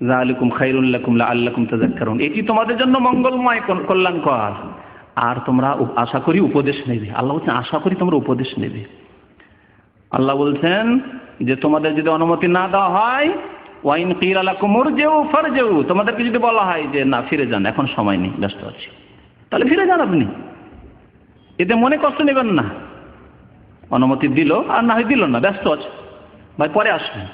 যালিকুম খায়রুল লাকুম লাআল্লাকুম তাযাক্কারুন, এটি তোমাদের জন্য মঙ্গলময়, কল্যাণকর। আর তোমরা আশা করি উপদেশ নেবে। আল্লাহ বলছেন আশা করি তোমরা উপদেশ নেবে। আল্লাহ বলছেন যে তোমাদের যদি অনুমতি না দেওয়া হয়, ওয়াইন কিলা লাকুম উরজিউ ফারজিউ, তোমাদেরকে যদি বলা হয় যে না ফিরে যান, এখন সময় নেই, ব্যস্ত আছি, তাহলে ফিরে যান আপনি। এতে মনে কষ্ট নেবেন না। অনুমতি দিল আর না হয় দিল না, ব্যস্ত আছে ভাই, পরে আসবেন।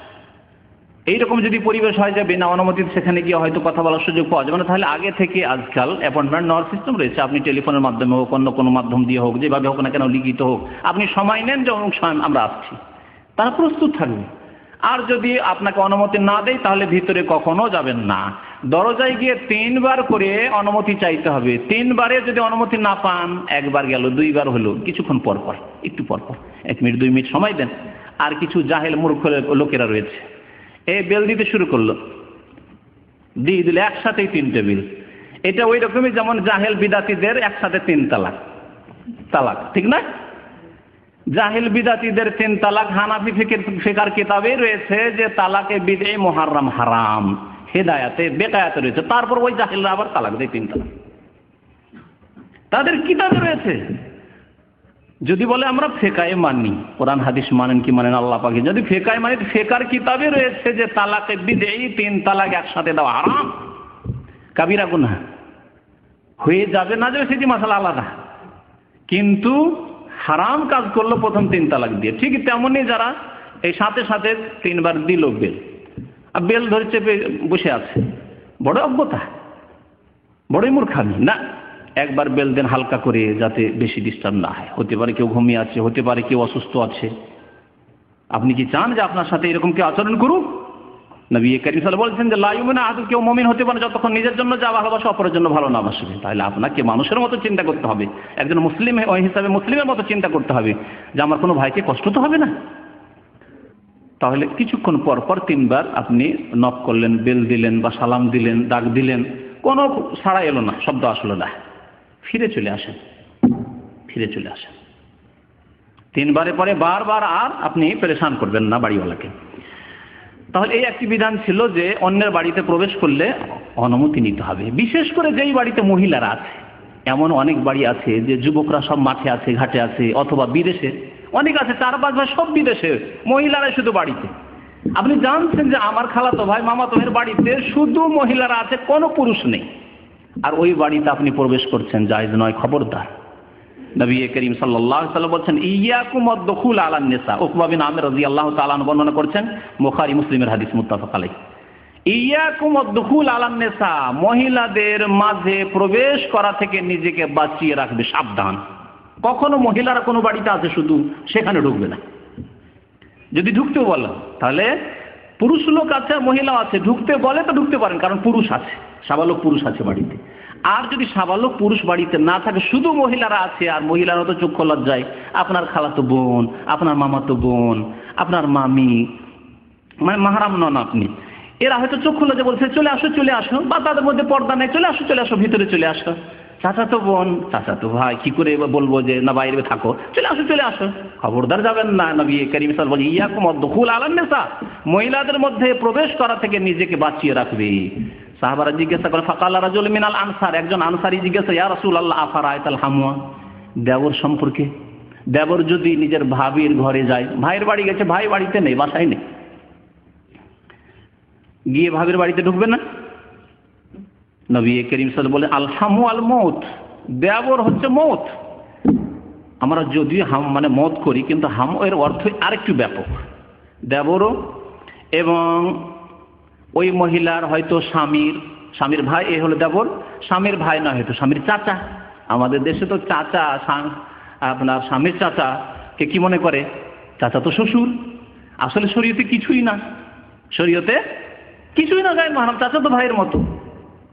এইরকম যদি পরিবেশ হয় যে বিনা অনুমতি সেখানে গিয়ে হয়তো কথা বলার সুযোগ পাওয়া যাবে না, তাহলে আগে থেকে আজকাল অ্যাপয়েন্টমেন্ট নেওয়ার সিস্টেম রয়েছে। আপনি টেলিফোনের মাধ্যমে হোক, অন্য কোনো মাধ্যম দিয়ে হোক, যেভাবে হোক না কেন, লিখিত হোক, আপনি সময় নেন যে অমুক সময় আমরা আসছি, তারা প্রস্তুত থাকবে। আর যদি আপনাকে অনুমতি না দেয় তাহলে ভিতরে কখনো যাবেন না। দরজায় গিয়ে 3 বার করে অনুমতি চাইতে হবে। 3 বারে যদি অনুমতি না পান, একবার গেল, 2 বার হলো, কিছুক্ষণ পর পর, একটু পর পর 1 মিনিট 2 মিনিট সময় দেন। আর কিছু জাহেল মূর্খ লোকেরা রয়েছে, এই বেল দিতে শুরু করলো, দিয়ে দিলে একসাথেই 3টে বেল। এটা ওই রকমই যেমন জাহেল বিদাতিদের একসাথে 3 তালাক, ঠিক না? জাহেল বিদাতিদের 3 তালাক হানাফি ফিকহের কিতাবে রয়েছে যে তালাকে বিদঈ মুহাররাম হারাম, হেদায়াতে বেকায়াতে রয়েছে। তারপর ওই জাহেলরা আবার তালাক দেয় 3 তালাক, তাদের কিতাবে রয়েছে। যদি বলে আমরা ফেকায়ে মানি, কোরআন হাদিস মানেন কি মানেন আল্লাহ পাকে, যদি ফেকায়ে মানি, ফেকার কিতাবে রয়েছে যে তালাকে বিদঈ 3 তালাক একসাথে দেওয়া হারাম, কাবিরা গুনাহ হয়ে যাবে না যাবে সেটি মাসালা আলাদা, কিন্তু হারাম কাজ করলো প্রথম 3 তালাক দিয়ে। ঠিক তেমনই যারা এই সাথে সাথে 3 বার দিল বেল, আর বেল ধরে চেপে বসে আছে, বড় অজ্ঞতা, বড়ই মূর্খামি। না, একবার বেল দেন হালকা করে, যাতে বেশি ডিস্টার্ব না হয়। হতে পারে কেউ ঘুমিয়ে আছে, হতে পারে কেউ অসুস্থ আছে। আপনি কি চান যে আপনার সাথে এরকম কেউ আচরণ করুক? নবী করিম সাল্লাল্লাহু আলাইহি ওয়াসাল্লাম বলেছেন যে লা ইউমিনু আহাদুকুম, কেউ মুমিন হতে পারে যতক্ষণ নিজের জন্য যা ভালোবাসে অপরের জন্য ভালো না বাসবে। তাহলে আপনাকে মানুষের মতো চিন্তা করতে হবে, একজন মুসলিম ওই হিসাবে মুসলিমের মতো চিন্তা করতে হবে যে আমার কোনো ভাইকে কষ্ট তো হবে না। তাহলে কিছুক্ষণ পর পর 3 বার আপনি নক করলেন, বেল দিলেন বা সালাম দিলেন, ডাক দিলেন, কোনো সাড়া এলো না, শব্দ আসলো না, ফিরে চলে আসেন, ফিরে চলে আসেন। 3 বারে পরে বারবার আর আপনি পেরেশান করবেন না বাড়িওয়ালাকে। তাহলে এই একটি বিধান ছিল যে অন্যের বাড়িতে প্রবেশ করলে অনুমতি নিতে হবে। বিশেষ করে যেই বাড়িতে মহিলারা আছে, এমন অনেক বাড়ি আছে যে যুবকরা সব মাঠে আছে, ঘাটে আছে, অথবা বিদেশে অনেক আছে, 4-5 ভাই সব বিদেশে, মহিলারা শুধু বাড়িতে। আপনি জানছেন যে আমার খালাতো ভাই মামাতো ভাইয়ের বাড়িতে শুধু মহিলারা আছে, কোনো পুরুষ নেই, আর ওই বাড়িতে আপনি প্রবেশ করছেন, জায়েজ নয়, খবরদার। নবী করিম সাল্লাল্লাহু আলাইহি ওয়াসাল্লাম বলেছেন ইয়াকুম আদ-দুখুল আলান নিসা। উকবা বিন আমির রাদিয়াল্লাহু তাআলা আনহু বর্ণনা করেছেন, বুখারী মুসলিমের হাদিস, মুত্তাফাক আলাইহি। ইয়াকুম আদ-দুখুল আলান নিসা, মহিলাদের মাঝে প্রবেশ করা থেকে নিজেকে বাঁচিয়ে রাখবে, সাবধান। কখনো মহিলারা কোনো বাড়িতে আছে শুধু সেখানে ঢুকবে না। যদি ঢুকতেও বলো তাহলে পুরুষ লোক আছে আর মহিলা আছে, ঢুকতে বলে তো ঢুকতে পারেন, কারণ পুরুষ আছে, সাবালক পুরুষ আছে বাড়িতে। আর যদি সাবালক পুরুষ বাড়িতে না থাকে, শুধু মহিলারা আছে, আর মহিলারা তো চক্ষু লজ্জায় আপনার খালাতো বোন, আপনার মামাতো বোন, আপনার মামি, মানে মাহারাম নন আপনি, এরা হয়তো চক্ষু লজ্জা বলছে চলে আসো চলে আসো, বা তাদের মধ্যে পর্দা নেই, চলে আসো ভিতরে চলে আসো। চাচাতো বোন, চাচাতো ভাই, কি করে বলবো যে না বাইরে থাকো, চলে আসো, খবরদার যাবেন না। নবী করিম সাল্লাল্লাহু আলাইহি ওয়াসাল্লাম বলেন ইয়াকুম আদ-দুখুল আলান নিসা, মহিলাদের মধ্যে প্রবেশ করা থেকে নিজেকে বাঁচিয়ে রাখবে। সাহাবারা জিজ্ঞাসা করে, ফাকালা রাজুল মিনাল আনসার, একজন আনসারী জিজ্ঞাসা, ইয়া রাসূলুল্লাহ আফারাআইতাল হামওয়া, দেবর সম্পর্কে। দেবর যদি নিজের ভাবির ঘরে যায়, ভাইয়ের বাড়ি গেছে, ভাই বাড়িতে নেই, বাসায় নেই, গিয়ে ভাবির বাড়িতে ঢুকবে না? নবী করিম সাল্লাল্লাহু আলাইহি ওয়াসাল্লাম বলে আল হামু আল মউত, দেবর হচ্ছে মউত। আমরা যদিও হাম মানে মত করি, কিন্তু হাম এর অর্থ আরেকটু ব্যাপক। দেবরও, এবং ওই মহিলার হয়তো স্বামীর ভাই, এ হলো দেবর। স্বামীর ভাই নয়, হয়তো স্বামীর চাচা। আমাদের দেশে তো চাচা, আপনার স্বামীর চাচাকে কি মনে করে? চাচা তো শ্বশুর। আসলে শরীয়তে কিছুই না, শরীয়তে কিছুই না গায়ে মাহারাম, চাচা তো ভাইয়ের মতো।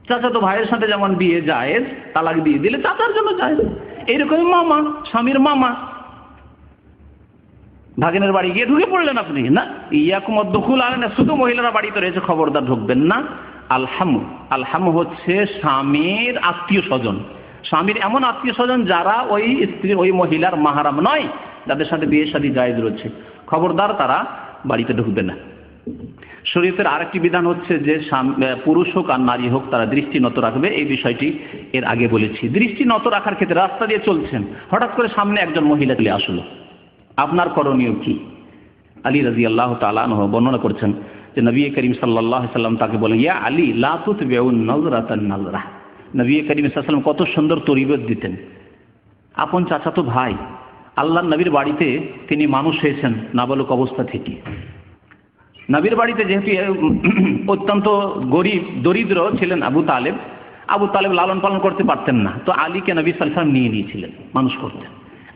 চাচা তো ভাইয়ের সাথে যেমন বিয়ে জায়েজ, তালাক দিয়ে দিলে চাচার জন্য জায়েজ। এইরকমই মামা, স্বামীর মামা, ভাগিনের বাড়ি গিয়ে ঢুকে পড়লেন আপনি, না ইয়াকুম আদ-দুখুল আলান, শুধু মহিলারা বাড়িতে রয়েছে খবরদার ঢুকবেন না। আলহামু হচ্ছে স্বামীর আত্মীয় স্বজন, স্বামীর এমন আত্মীয় স্বজন যারা ওই স্ত্রী, ওই মহিলার মাহারাম নয়, যাদের সাথে বিয়ে শাদী জায়েজ রয়েছে, খবরদার তারা বাড়িতে ঢুকবে না। শরীয়তের আরেকটি বিধান হচ্ছে যে পুরুষ হোক আর নারী হোক তারা দৃষ্টি নত রাখবে। এই বিষয়টি এর আগে বলেছি। দৃষ্টি নত রাখার ক্ষেত্রে রাস্তা দিয়ে চলছেন, হঠাৎ করে সামনে একজন মহিলা চলে আসলো, আপনার করণীয় কি? আলী রাদিয়াল্লাহু তাআলা আনহু বর্ণনা করছেন যে নবী করিম সাল্লাল্লাহু আলাইহি ওয়াসাল্লাম তাকে বলেন, ইয়া আলী লা তুতবিউন নাযরাতান নাযরা। নবী করিম সাল্লাল্লাহু আলাইহি ওয়াসাল্লাম কত সুন্দর তরবিয়ত দিতেন। আপন চাচাতো ভাই, আল্লাহর নবীর বাড়িতে তিনি মানুষ হয়েছেন নাবালক অবস্থা থেকে। নবীর বাড়িতে যেহেতু অত্যন্ত গরিব দরিদ্র ছিলেন আবু তালেব লালন পালন করতে পারতেন না, তো আলীকে নবী সাল্লাল্লাহু আলাইহি ওয়াসাল্লাম নিয়ে নিয়েছিলেন, মানুষ করতেন।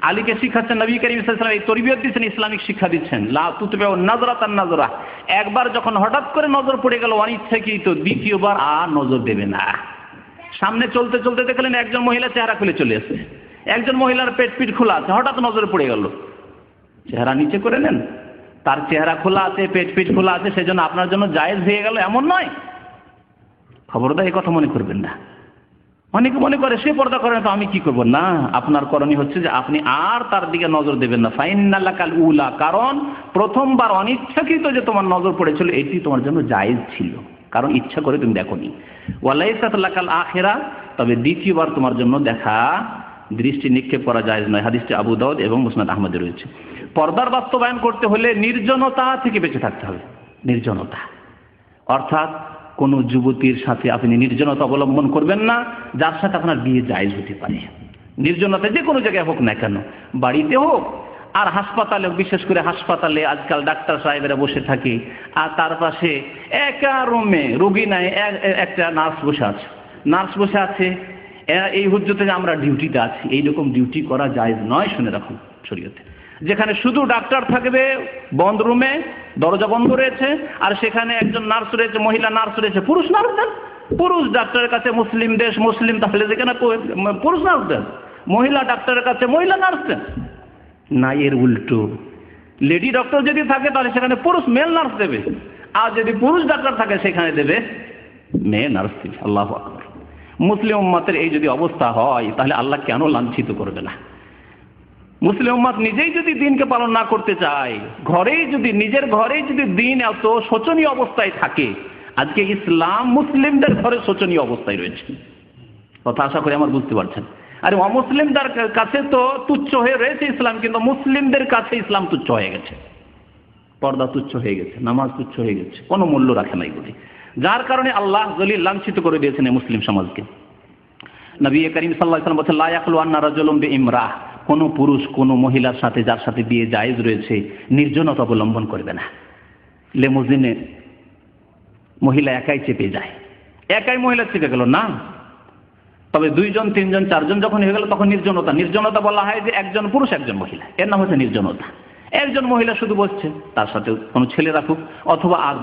আলীকে শিখাচ্ছেন নবী করিম সাল্লাল্লাহু আলাইহি ওয়াসাল্লাম, এই তরবিয়ত দিচ্ছেন, ইসলামিক শিক্ষা দিচ্ছেন। লা তুতবিউ নাযরাতান নাযরা, একবার যখন হঠাৎ করে নজর পড়ে গেল অনিচ্ছাকৃত, দ্বিতীয়বার আর নজর দেবে না। সামনে চলতে চলতে দেখলেন একজন মহিলা চেহারা খুলে চলে এসেছে, একজন মহিলার পেট পিঠ খোলা আছে, হঠাৎ নজরে পড়ে গেল, চেহারা নিচে করে নেন। তার চেহারা খোলা আছে, পেট পিঠ খোলা আছে, সেজন্য আপনার জন্য জায়েজ হয়ে গেল এমন নয়। খবরদার এই কথা মনে করবেন না। অনেকে মনে করে সে পর্দা করে না তো আমি কি করব, না, আপনার করণীয় হচ্ছে যে আপনি আর তার দিকে নজর দেবেন না। ফাইন্নালাকাল উলা, কারণ প্রথমবার অনিচ্ছাকৃত যে তোমার নজর পড়েছিল এটি তোমার জন্য জায়েজ ছিল, কারণ ইচ্ছা করে তুমি দেখোনি। ওয়ালাইসাত লাকাল আখিরা, তবে দ্বিতীয়বার তোমার জন্য দেখা, দৃষ্টি নিক্ষেপ করা জায়েজ নয়। হাদিসটি আবু দাউদ এবং মুসনাদ আহমদে রয়েছে। পর্দার বাস্তবায়ন করতে হলে নির্জনতা থেকে বেঁচে থাকতে হবে। নির্জনতা অর্থাৎ কোন যুবতীর সাথে আপনি নির্জনতা অবলম্বন করবেন না যার সাথে আপনার বিয়ে জায়েজ হতে পারে। নির্জনতা যে কোনো জায়গায় হোক না কেন, বাড়িতে হোক আর হাসপাতালে, বিশেষ করে হাসপাতালে আজকাল ডাক্তার সাহেবেরা বসে থাকে, আর তার পাশে একা রুমে রোগী নাই, একটা নার্স বসে আছে, এই হুজ্জতে যে আমরা ডিউটিতে আছি, এইরকম ডিউটি করা জায়েজ নয়, শুনে রাখুন শরীয়তে। যেখানে শুধু ডাক্তার থাকবে, বন্ধ রুমে, দরজা বন্ধ রয়েছে, আর সেখানে একজন নার্স রয়েছে, মহিলা নার্স রয়েছে, পুরুষ নার্স দেন। পুরুষ ডাক্তারের কাছে, মুসলিম দেশ, মুসলিম, তাহলে যেখানে পুরুষ নার্স দেন, মহিলা ডাক্তারের কাছে মহিলা নার্স দেন। না, এর উল্টো, লেডি ডক্টর যদি থাকে তাহলে সেখানে পুরুষ মেল নার্স দেবে, আর যদি পুরুষ ডাক্তার থাকে সেখানে দেবে মেয়ে নার্স দেবে। আল্লাহু আকবার। মুসলিম উম্মতের এই যদি অবস্থা হয় তাহলে আল্লাহ কেন লাঞ্ছিত করবে না? মুসলিম উম্মত নিজেই যদি দিনকে পালন না করতে চায়, নিজের ঘরেই যদি দিন এত শোচনীয় অবস্থায় থাকে, আজকে ইসলাম মুসলিমদের ঘরে শোচনীয় অবস্থায় রয়েছে। কথা আশা করি আমার বুঝতে পারছেন। আরে অমুসলিমদের কাছে তো তুচ্ছ হয়ে রয়েছে ইসলাম, কিন্তু মুসলিমদের কাছে ইসলাম তুচ্ছ হয়ে গেছে, পর্দা তুচ্ছ হয়ে গেছে, নামাজ তুচ্ছ হয়ে গেছে, কোনো মূল্য রাখে না এগুলি, যার কারণে আল্লাহ জলিল লাঞ্ছিত করে দিয়েছেন এই মুসলিম সমাজকে। নবী করিম সাল্লাল্লাহু আলাইহি ওয়াসাল্লাম বলেছেন, লা ইয়াখলু আন্না রাজুলুম বিইমরাহ, কোন পুরুষ কোন মহিলার সাথে যার সাথে বিয়ে জায়েজ রয়েছে নির্জনতা অবলম্বন করবে না। লেমুজিনে মহিলা একাই চেপে যায়, একাই মহিলা চেপে গেল না, তবে 2 জন 3 জন 4 জন যখন হয়ে গেল তখন নির্জনতা। নির্জনতা বলা হয় যে একজন পুরুষ একজন মহিলা, এর নাম হচ্ছে নির্জনতা। একজন মহিলা শুধু বসছে, তার সাথে কোনো ছেলে রাখুক অথবা আর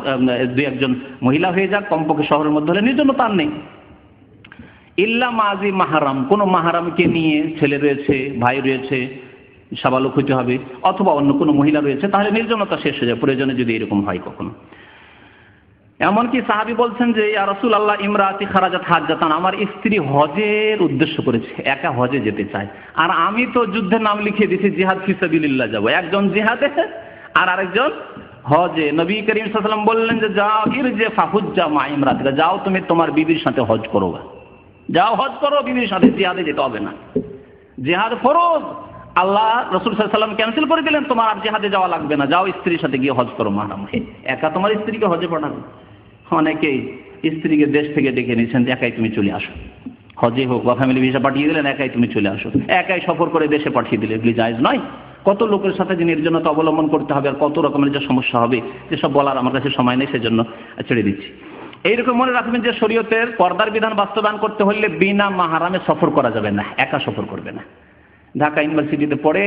2-1 জন মহিলা হয়ে যাক, কমপক্ষে শহরের মধ্যে হলে নির্জনতা আর নেই। ইল্লা মাজি মাহারাম, কোনো মাহারামকে নিয়ে, ছেলে রয়েছে, ভাই রয়েছে, সাবালক হইতে হবে, অথবা অন্য কোনো মহিলা রয়েছে, তাহলে নির্জনতা শেষ হয়ে যায় প্রয়োজনে যদি এরকম হয় কখনো। এমনকি সাহাবী বলছেন যে ইয়া রাসূলুল্লাহ ইমরাতি খারাজাত হাজ্জাতান, আমার স্ত্রী হজের উদ্দেশ্য করেছে, একা হজে যেতে চায়, আর আমি তো যুদ্ধের নাম লিখে দিয়েছি জিহাদ ফি সাবিলিল্লাহ যাব, একজন জিহাদে আর আরেকজন হজে। নবী করিম সাল্লাল্লাহু আলাইহি ওয়াসাল্লাম বললেন যে যাও ইরজি ফাহুজ্জা মা ইমরাতিকা, যাও তুমি তোমার বিবির সাথে হজ করো, যাও হজ করো বিবির সাথে, জিহাদে যেতে হবে না। জিহাদ ফরজ, আল্লাহ রাসূল সাল্লাল্লাহু আলাইহি ওয়াসাল্লাম ক্যান্সেল করে দিলেন, তোমার আর জিহাদে যাওয়া লাগবে না, যাও স্ত্রীর সাথে গিয়ে হজ করো মাহরাম হয়ে। একা তোমার স্ত্রীকে হজে পাঠাবে? অনেকেই স্ত্রীকে দেশ থেকে ডেকে নিয়েছেন যে একাই তুমি চলে আসো, হজে হোক বা ফ্যামিলি ভিসা পাঠিয়ে দিলেন, একাই তুমি চলে আসো, একাই সফর করে দেশে পাঠিয়ে দিলে, এগুলি জায়েজ নয়। কত লোকের সাথে যে নির্জনতা অবলম্বন করতে হবে আর কত রকমের যে সমস্যা হবে, যেসব বলার আমার কাছে সময় নেই, সেজন্য ছেড়ে দিচ্ছি। এইরকম মনে রাখবেন যে শরীয়তের পর্দার বিধান বাস্তবায়ন করতে হলে বিনা মাহারামে সফর করা যাবে না, একা সফর করবে না। ঢাকা ইউনিভার্সিটিতে পড়ে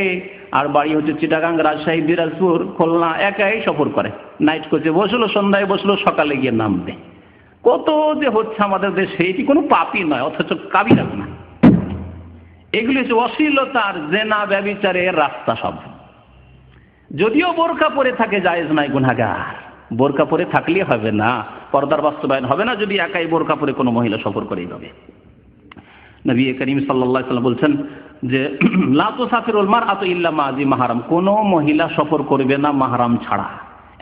আর বাড়ি হচ্ছে চিটাগাং, রাজশাহী, দিনাজপুর, খুলনা, একাই সফর করে, নাইট কোচে বসলো, সন্ধ্যায় বসলো, সকালে গিয়ে নামবে। কত যে হচ্ছে আমাদের দেশে, এটি কোনো পাপই নয়, অথচ কাবিরা না। এগুলি হচ্ছে অশ্লীলতার, জেনা, ব্যভিচারের রাস্তা সব। যদিও বোরকা পরে থাকে জায়েজ নাই, গুনাহগার। বোরকা পরে থাকলে হবে না, পর্দার বাস্তবায়ন হবে না যদি একাই বোরকা পরে কোনো মহিলা সফর করেই হবে। নবী করিম সাল্লাল্লাহু আলাইহি ওয়াসাল্লাম বলছেন যে লা তুসাফিরুল মারআতু ইল্লা মা'জি মাহরাম, কোনো মহিলা সফর করবে না মাহরাম ছাড়া।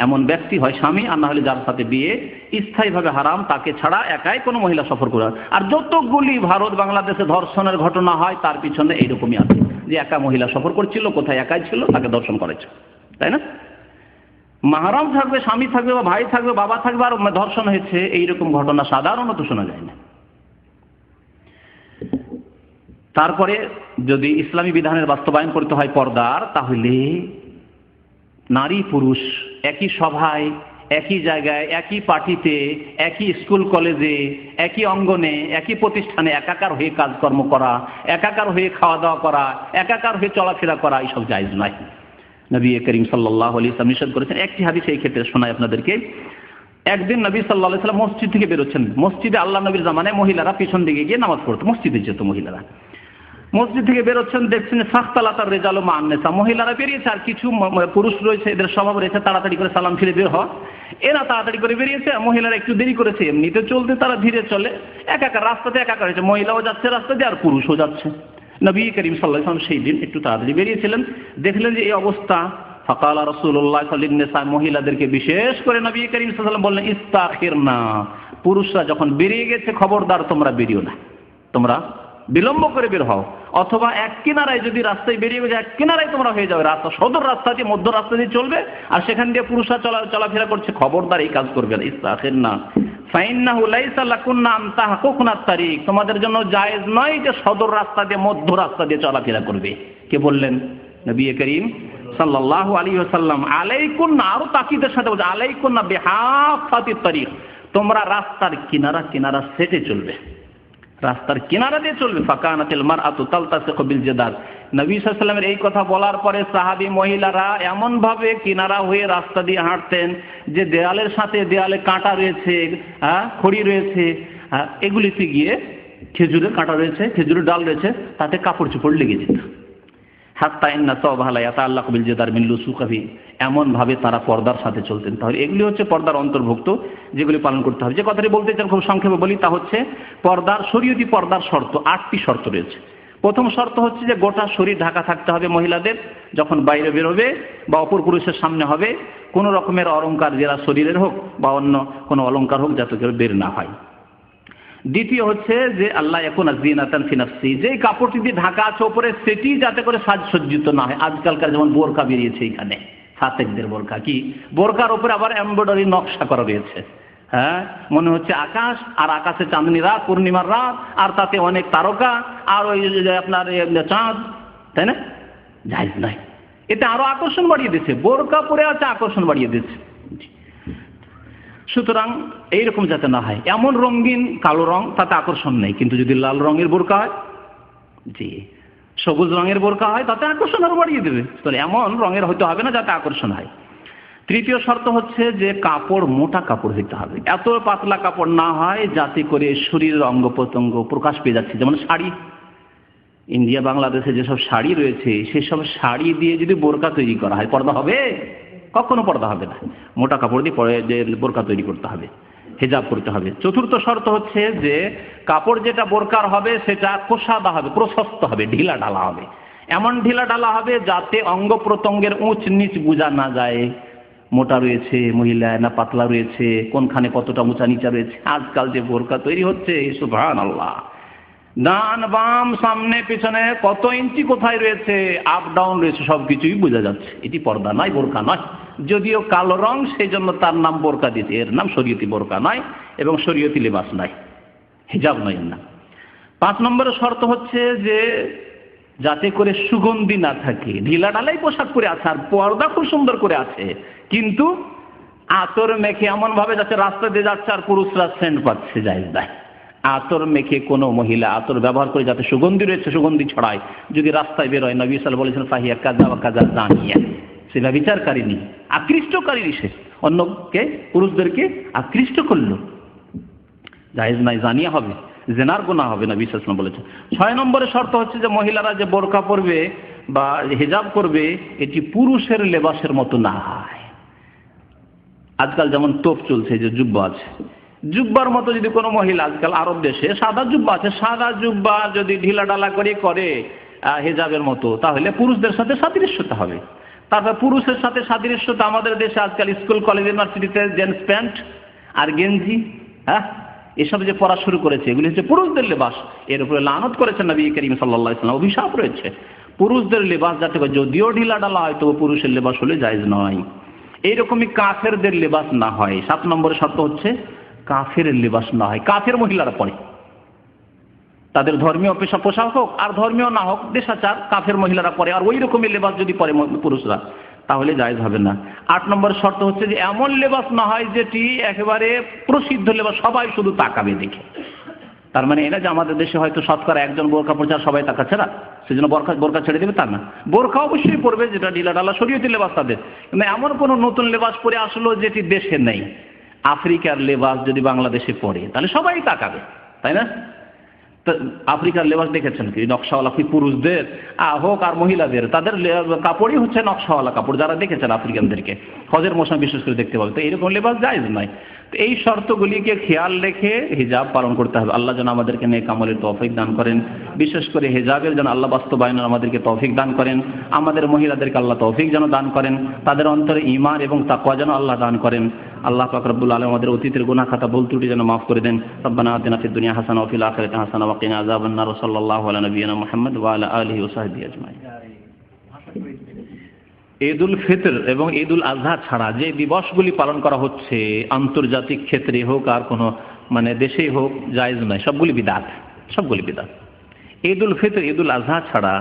এমন ব্যক্তি হয় স্বামী, আর না হলে যার সাথে বিয়ে স্থায়ীভাবে হারাম, তাকে ছাড়া একাই কোনো মহিলা সফর করবে। আর যতগুলি ভারত বাংলাদেশে ধর্ষণের ঘটনা হয় তার পিছনে এইরকমই আছে, যে একা মহিলা সফর করছিল, কোথায় একাই ছিল, তাকে ধর্ষণ করেছে, তাই না? মাহরাম থাকবে, স্বামী থাকবে বা ভাই থাকবে, বাবা থাকবে, আর ধর্ষণ হয়েছে, এইরকম ঘটনা সাধারণত শোনা যায় না। তারপরে যদি ইসলামী বিধানের বাস্তবায়ন করতে হয় পর্দার, তাহলে নারী পুরুষ একই সভায়, একই জায়গায়, একই পার্টিতে, একই স্কুল কলেজে, একই অঙ্গনে, একই প্রতিষ্ঠানে একাকার হয়ে কাজকর্ম করা, একাকার হয়ে খাওয়া দাওয়া করা, একাকার হয়ে চলাফেরা করা, এইসব জায়েজ নয়। নবী করিম সাল্লাল্লাহু আলাইহি ওয়াসাল্লাম নিষেধ করেছেন। একটি হাদিস এই ক্ষেত্রে শোনাই আপনাদেরকে। একদিন নবী সাল্লাল্লাহু আলাইহি ওয়াসাল্লাম মসজিদ থেকে বেরোচ্ছেন। মসজিদে আল্লাহ নবীর জামানায় মহিলারা পিছন দিকে গিয়ে নামাজ পড়তো, মসজিদে যেত মহিলারা। মসজিদ থেকে বেরোচ্ছেন, দেখছেন ফাখতালাতার রিজালু মা'আন নিসা, মহিলারা বেরিয়েছে আর কিছু পুরুষ রয়েছে, এদের স্বভাব রয়েছে তাড়াতাড়ি করে সালাম ফিরে বের হওয়া। এরা তাড়াতাড়ি করে বেরিয়েছে, মহিলারা একটু দেরি করেছে, এমনিতে চলতে তারা ধীরে চলে, একাকার রাস্তাতে একাকার হয়েছে, মহিলাও যাচ্ছে রাস্তা দিয়ে আর পুরুষও যাচ্ছে। নবী করিম সাল্লাল্লাহু আলাইহি ওয়াসাল্লাম সেই দিন একটু তাড়াতাড়ি বেরিয়েছিলেন, দেখলেন যে এই অবস্থা। ফাকালা রাসূলুল্লাহ সাল্লাল্লাহু আলাইহি ওয়াসাল্লাম, মহিলাদেরকে বিশেষ করে নবী করিম সাল্লাল্লাহু আলাইহি ওয়াসাল্লাম বললেন ইস্তাখিরনা, পুরুষরা যখন বেরিয়ে গেছে খবরদার তোমরা বেরিও না, তোমরা বিলম্ব করে বের হও, অথবা এক কিনারায় যদি রাস্তায় বেরিয়ে গেছে এক কিনারায় তোমরা হয়ে যাবে, রাস্তা সদর রাস্তা দিয়ে মধ্য রাস্তা দিয়ে চলবে আর সেখান দিয়ে পুরুষরা চলাফেরা করছে, খবরদার এই কাজ করবে না। ইস্তাখিরনা ফাইন্নাহু লাইসা লাকুন্না আন তাহকুকুনা তারিক, তোমাদের জন্য জায়েজ নয় যে সদর রাস্তা দিয়ে মধ্য রাস্তা দিয়ে চলাফেরা করবে। কে বললেন? নবী করিম সাল্লাল্লাহু আলাইহি ওয়াসাল্লাম। আলাইকুন্না, আরো তাকিদের সাথে বলছে আলাইকুন্না বিহাফাতিত তারিক, তোমরা রাস্তার কিনারা কিনারা সেটে চলবে, রাস্তার কিনারা দিয়ে চলবে। ফাকানাতিল মারআতু তালতাসিকু বিল জিদার, নবী সাল্লাল্লাহু আলাইহি ওয়াসাল্লামের এই কথা বলার পরে সাহাবী মহিলারা এমন ভাবে কিনারা হয়ে রাস্তা দিয়ে হাঁটতেন যে দেয়ালের সাথে দেয়ালে কাঁটা রয়েছে, খড়ি রয়েছে, এগুলিতে গিয়ে খেজুরের কাঁটা রয়েছে, খেজুরের ডাল রয়েছে, তাতে কাপড় চোপড় লেগে যেত। হাত্তা ইন্না সাওবাহা লা ইয়াতাআল্লাকু বিল জিদার মিন লুসুকিহি, এমন ভাবে তারা পর্দার সাথে চলতেন। তাহলে এগুলি হচ্ছে পর্দার অন্তর্ভুক্ত, যেগুলি পালন করতে হবে। যে কথাটি বলতে চান খুব সংক্ষেপে বলি, তা হচ্ছে পর্দার শরীয়তি পর্দার শর্ত 8টি শর্ত রয়েছে। প্রথম শর্ত হচ্ছে যে গোটা শরীর ঢাকা থাকতে হবে মহিলাদের, যখন বাইরে বেরোবে বা অপর পুরুষের সামনে হবে, কোনো রকমের অলংকার, যারা শরীরের হোক বা অন্য কোনো অলংকার হোক, যাতে কেউ বের না হয়। দ্বিতীয় হচ্ছে যে আল্লাহ ইয়াকুনা যিনাতান ফি নাফসি, যে কাপড়টি দিয়ে ঢাকা আছে উপরে সেটি যাতে করে সাজসজ্জিত না হয়। আজকালকার যেমন বোরকা বেরিয়েছে, এখানে ফাতেকদের বোরকা, কি বোরকার উপরে আবার এমব্রয়ডারি নকশা করা রয়েছে, মনে হচ্ছে আকাশ, আর আকাশে চাঁদনি রাত, পূর্ণিমার রাত, আর তাতে অনেক তারকা আর ওই আপনার চাঁদ, তাই না? জায়েজ নাই, এটা আরো আকর্ষণ বাড়িয়ে দিচ্ছে, বোরকা পরে আছে আকর্ষণ বাড়িয়ে দিচ্ছে। সুতরাং এইরকম যাতে না হয়, এমন রঙিন কালো রং তাতে আকর্ষণ নেই, কিন্তু যদি লাল রঙের বোরকা হয়, জি, সবুজ রঙের বোরকা হয়, তাতে আকর্ষণ আরো বাড়িয়ে দেবে। তাহলে এমন রঙের হয়তো হবে না যাতে আকর্ষণ হয়। তৃতীয় শর্ত হচ্ছে যে কাপড় মোটা কাপড় হইতে হবে, এত পাতলা কাপড় না হয় যাতে করে শরীরের অঙ্গ প্রত্যঙ্গ প্রকাশ পেয়ে যাচ্ছে। যেমন শাড়ি, ইন্ডিয়া বাংলাদেশে যেসব শাড়ি রয়েছে সেসব শাড়ি দিয়ে যদি বোরকা তৈরি করা হয়, পর্দা হবে? কখনো পর্দা হবে না। মোটা কাপড় দিয়ে পরে যে বোরকা তৈরি করতে হবে, হিজাব করতে হবে। চতুর্থ শর্ত হচ্ছে যে কাপড় যেটা বোরকার হবে সেটা কোষাদা হবে, প্রশস্ত হবে, ঢিলা ঢালা হবে। এমন ঢিলা ঢালা হবে যাতে অঙ্গ প্রত্যঙ্গের উঁচ নিচ বোঝা না যায়, মোটা রয়েছে মহিলা না পাতলা রয়েছে, কোনখানে কতটা উঁচা নিচা রয়েছে। আজকাল যে বোরকা তৈরি হচ্ছে, সুবহানাল্লাহ, ডান বাম সামনে পিছনে কত ইঞ্চি কোথায় রয়েছে, আপ ডাউন রয়েছে, সবকিছুই বোঝা যাচ্ছে। এটি পর্দা নয়, বোরকা নয়। যদিও কালো রং, সেই জন্য তার নাম বোরকা দিয়েছে, এর নাম শরীয়তি বোরকা নয় এবং শরীয়তি লেবাস নয়, হিজাব নয় না। 5 নম্বরের শর্ত হচ্ছে যে যাতে করে সুগন্ধি না থাকে। ঢিলা ঢালাই পোশাক পরে আছে আর পর্দা খুব সুন্দর করে আছে, কিন্তু আতর মেখে এমন ভাবে যাচ্ছে রাস্তা দিয়ে যাচ্ছে আর পুরুষরা সেন্ট পাচ্ছে, জায়েজ নাই। আতর মেখে কোনো মহিলা আতর ব্যবহার করে যাতে সুগন্ধি রয়েছে সুগন্ধি ছড়ায়, যদি রাস্তায় বেরোয়, নবী সাল্লাল্লাহু আলাইহি ওয়াসাল্লাম ফাহিয়া কাযা ওয়া কাযা জানিয়া, সে ব্যভিচারকারিনী, আকৃষ্টকারী, সে অন্যকে পুরুষদেরকে আকৃষ্ট করলো, জায়েজ নাই, জানিয়া হবে, জেনার গুনাহ হবে, নবী সাল্লাল্লাহু আলাইহি ওয়াসাল্লাম বলেছেন। 6 নম্বরের শর্ত হচ্ছে যে মহিলারা যে বোরকা পরবে বা হিজাব করবে এটি পুরুষের লেবাসের মতো না হয়। আজকাল যেমন তোপ চলছে, যে জুব্বা আছে, জুব্বার মতো যদি কোনো মহিলা, আজকাল আরব দেশে সাদা জুব্বা আছে, সাদা জুব্বা যদি ঢিলা ঢালা করে হিজাবের মতো, তাহলে পুরুষদের সাথে সাদৃশ্যতা হবে। তারপর পুরুষের সাথে সাদৃশ্যতা আমাদের দেশে আজকাল স্কুল কলেজ ইউনিভার্সিটিতে জিন্স প্যান্ট আর গেঞ্জি, এসব যে পড়া শুরু করেছে, এগুলি হচ্ছে পুরুষদের লেবাস। এর উপরে লানত করেছেন নবী করিম সাল্লাল্লাহু আলাইহি ওয়াসাল্লাম, অভিশাপ রয়েছে পুরুষদের লেবাস যাতে যদিও ঢিলা ঢালা হয় তবু পুরুষের লেবাস হলে জায়েজ নয়। এইরকমই কাফেরদের লেবাস না হয়। 7 নম্বরের শর্ত হচ্ছে কাফের লেবাস না হয়, কাফের মহিলারা পরে, তাদের ধর্মীয় পোশাক হোক আর ধর্মীয় না হোক, দেশাচার কাফের মহিলারা পরে, আর ওই রকমই লেবাস যদি পরে পুরুষরা, তাহলে জায়েজ হবে না। 8 নম্বর শর্ত হচ্ছে যে এমন লেবাস না হয় যেটি একেবারে প্রসিদ্ধ লেবাস, সবাই শুধু তাকাবে দেখে। তার মানে এটা যে আমাদের দেশে হয়তো শতকরা একজন বোরকা পরছে আর সবাই তাকাচ্ছে না, সেজন্য বোরকা ছেড়ে দেবে, তা না। বোরকা অবশ্যই পরবে, যেটা ঢিলা ঢালা শরীয়তি লেবাস তাদের, কিন্তু এমন কোন নতুন লেবাস পরে আসলো যেটি দেশে নেই। আফ্রিকার লেবাস যদি বাংলাদেশে পড়ে তাহলে সবাই তাকাবে, তাই না? আফ্রিকার লেবাস দেখেছেন কি, নকশাওয়ালা পুরুষদের হোক আর মহিলাদের, তাদের কাপড়ই হচ্ছে নকশাওয়ালা কাপড়। যারা দেখেছেন আফ্রিকানদেরকে হজের মৌসুমে বিশেষ করে দেখতে পাবে, তো এইরকম লেবাস জায়েজ নয়। তো এই শর্তগুলিকে খেয়াল রেখে হিজাব পালন করতে হবে। আল্লাহ যেন আমাদেরকে নেক আমলের তৌফিক দান করেন, বিশেষ করে হিজাবের যেন আল্লাহ বাস্তবায়নের আমাদেরকে তৌফিক দান করেন। আমাদের মহিলাদেরকে আল্লাহ তৌফিক যেন দান করেন, তাদের অন্তরে ঈমান এবং তাকওয়া যেন আল্লাহ দান করেন। আল্লাহ পাক রব্বুল আলামিন আমাদের অতীতের গুনাহ খাতা ভুল ত্রুটি যেন মাফ করে দেন। রব্বানা আতিনা ফিদ দুনিয়া হাসানাহ ওয়া ফিল আখিরাতি হাসানাহ ওয়া কিনা আযাবান নার। সাল্লাল্লাহু আলা নবিয়িনা মুহাম্মদ ওয়া আলা আলিহি ওয়া সাহবিহি আজমাইন। ঈদুল ফিতর এবং ঈদুল আজহা ছাড়া যে দিবসগুলি পালন করা হচ্ছে, আন্তর্জাতিক ক্ষেত্রে হোক আর কোনো দেশেই হোক, জায়েজ নয়, সবগুলি বিদআত, সবগুলি বিদআত। ঈদুল ফিতর, ঈদুল আজহা ছাড়া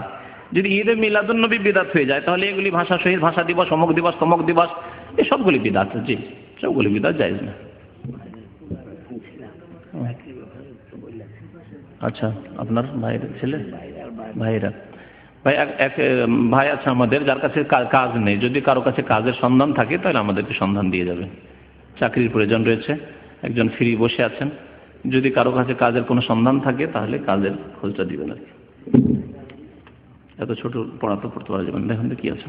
যদি ঈদে মিলাদুন নবী বিদআত হয়ে যায়, তাহলে এগুলি ভাষা শহীদ ভাষা দিবস, অমুক দিবস, তমুক দিবস, এই সবগুলি বিদআত। জি, সবগুলি বিদআত, জায়েজ না। আচ্ছা, আপনার ভাইয়ের ছেলে, ভাইয়েরা, এক ভাই আছে আমাদের যার কাছে কাজ নেই, যদি কারো কাছে কাজের সন্ধান থাকে তাহলে আমাদেরকে সন্ধান দিয়ে যাবে। চাকরির প্রয়োজন রয়েছে, একজন ফ্রি বসে আছেন, যদি কারো কাছে কাজের কোনো সন্ধান থাকে তাহলে কাজের খোঁজটা দিবেন আর কি। এত ছোট পড়া তো পড়তে পারা যাবে না। দেখুন তো কি আছে,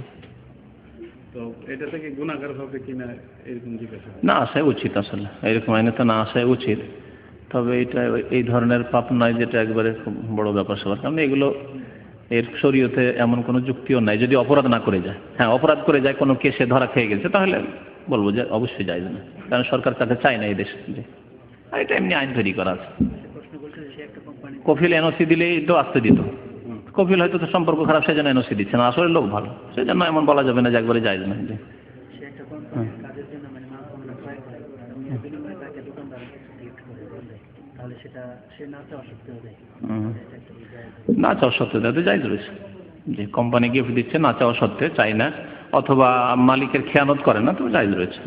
তো এটা থেকে গুনাহগার হবে কিনা এরকম জিজ্ঞাসা না আসাই উচিত, আসলে এরকম আইনে তো না আসাই উচিত। তবে এটা এই ধরনের পাপ নয় যেটা একবারে খুব বড় ব্যাপার সবার, কারণ এগুলো এর শরীয়তে এমন কোনো যুক্তিও নাই। যদি অপরাধ না করে যায়, হ্যাঁ অপরাধ করে যায়, কোনো কেসে ধরা খেয়ে গেছে, তাহলে বলবো যে অবশ্যই জায়েজ না, কারণ সরকার তাকে চায় না এই দেশে। আর এটা এমনি আইন তৈরি করা আছে। কফিল এনওসি দিলেই তো আসতে দিত, কফিল হয়তো তো সম্পর্ক খারাপ সেজন্য এনওসি দিচ্ছে না, আসলে লোক ভালো, সেজন্য এমন বলা যাবে না যে একবারে জায়েজ না। না চাওয়া সত্ত্বে তাতে জায়েজ রয়েছে, যে কোম্পানি গিফট দিচ্ছে না চাওয়া সত্ত্বে, চাই না, অথবা মালিকের খেয়ানত করে না, তো জায়েজ রয়েছে।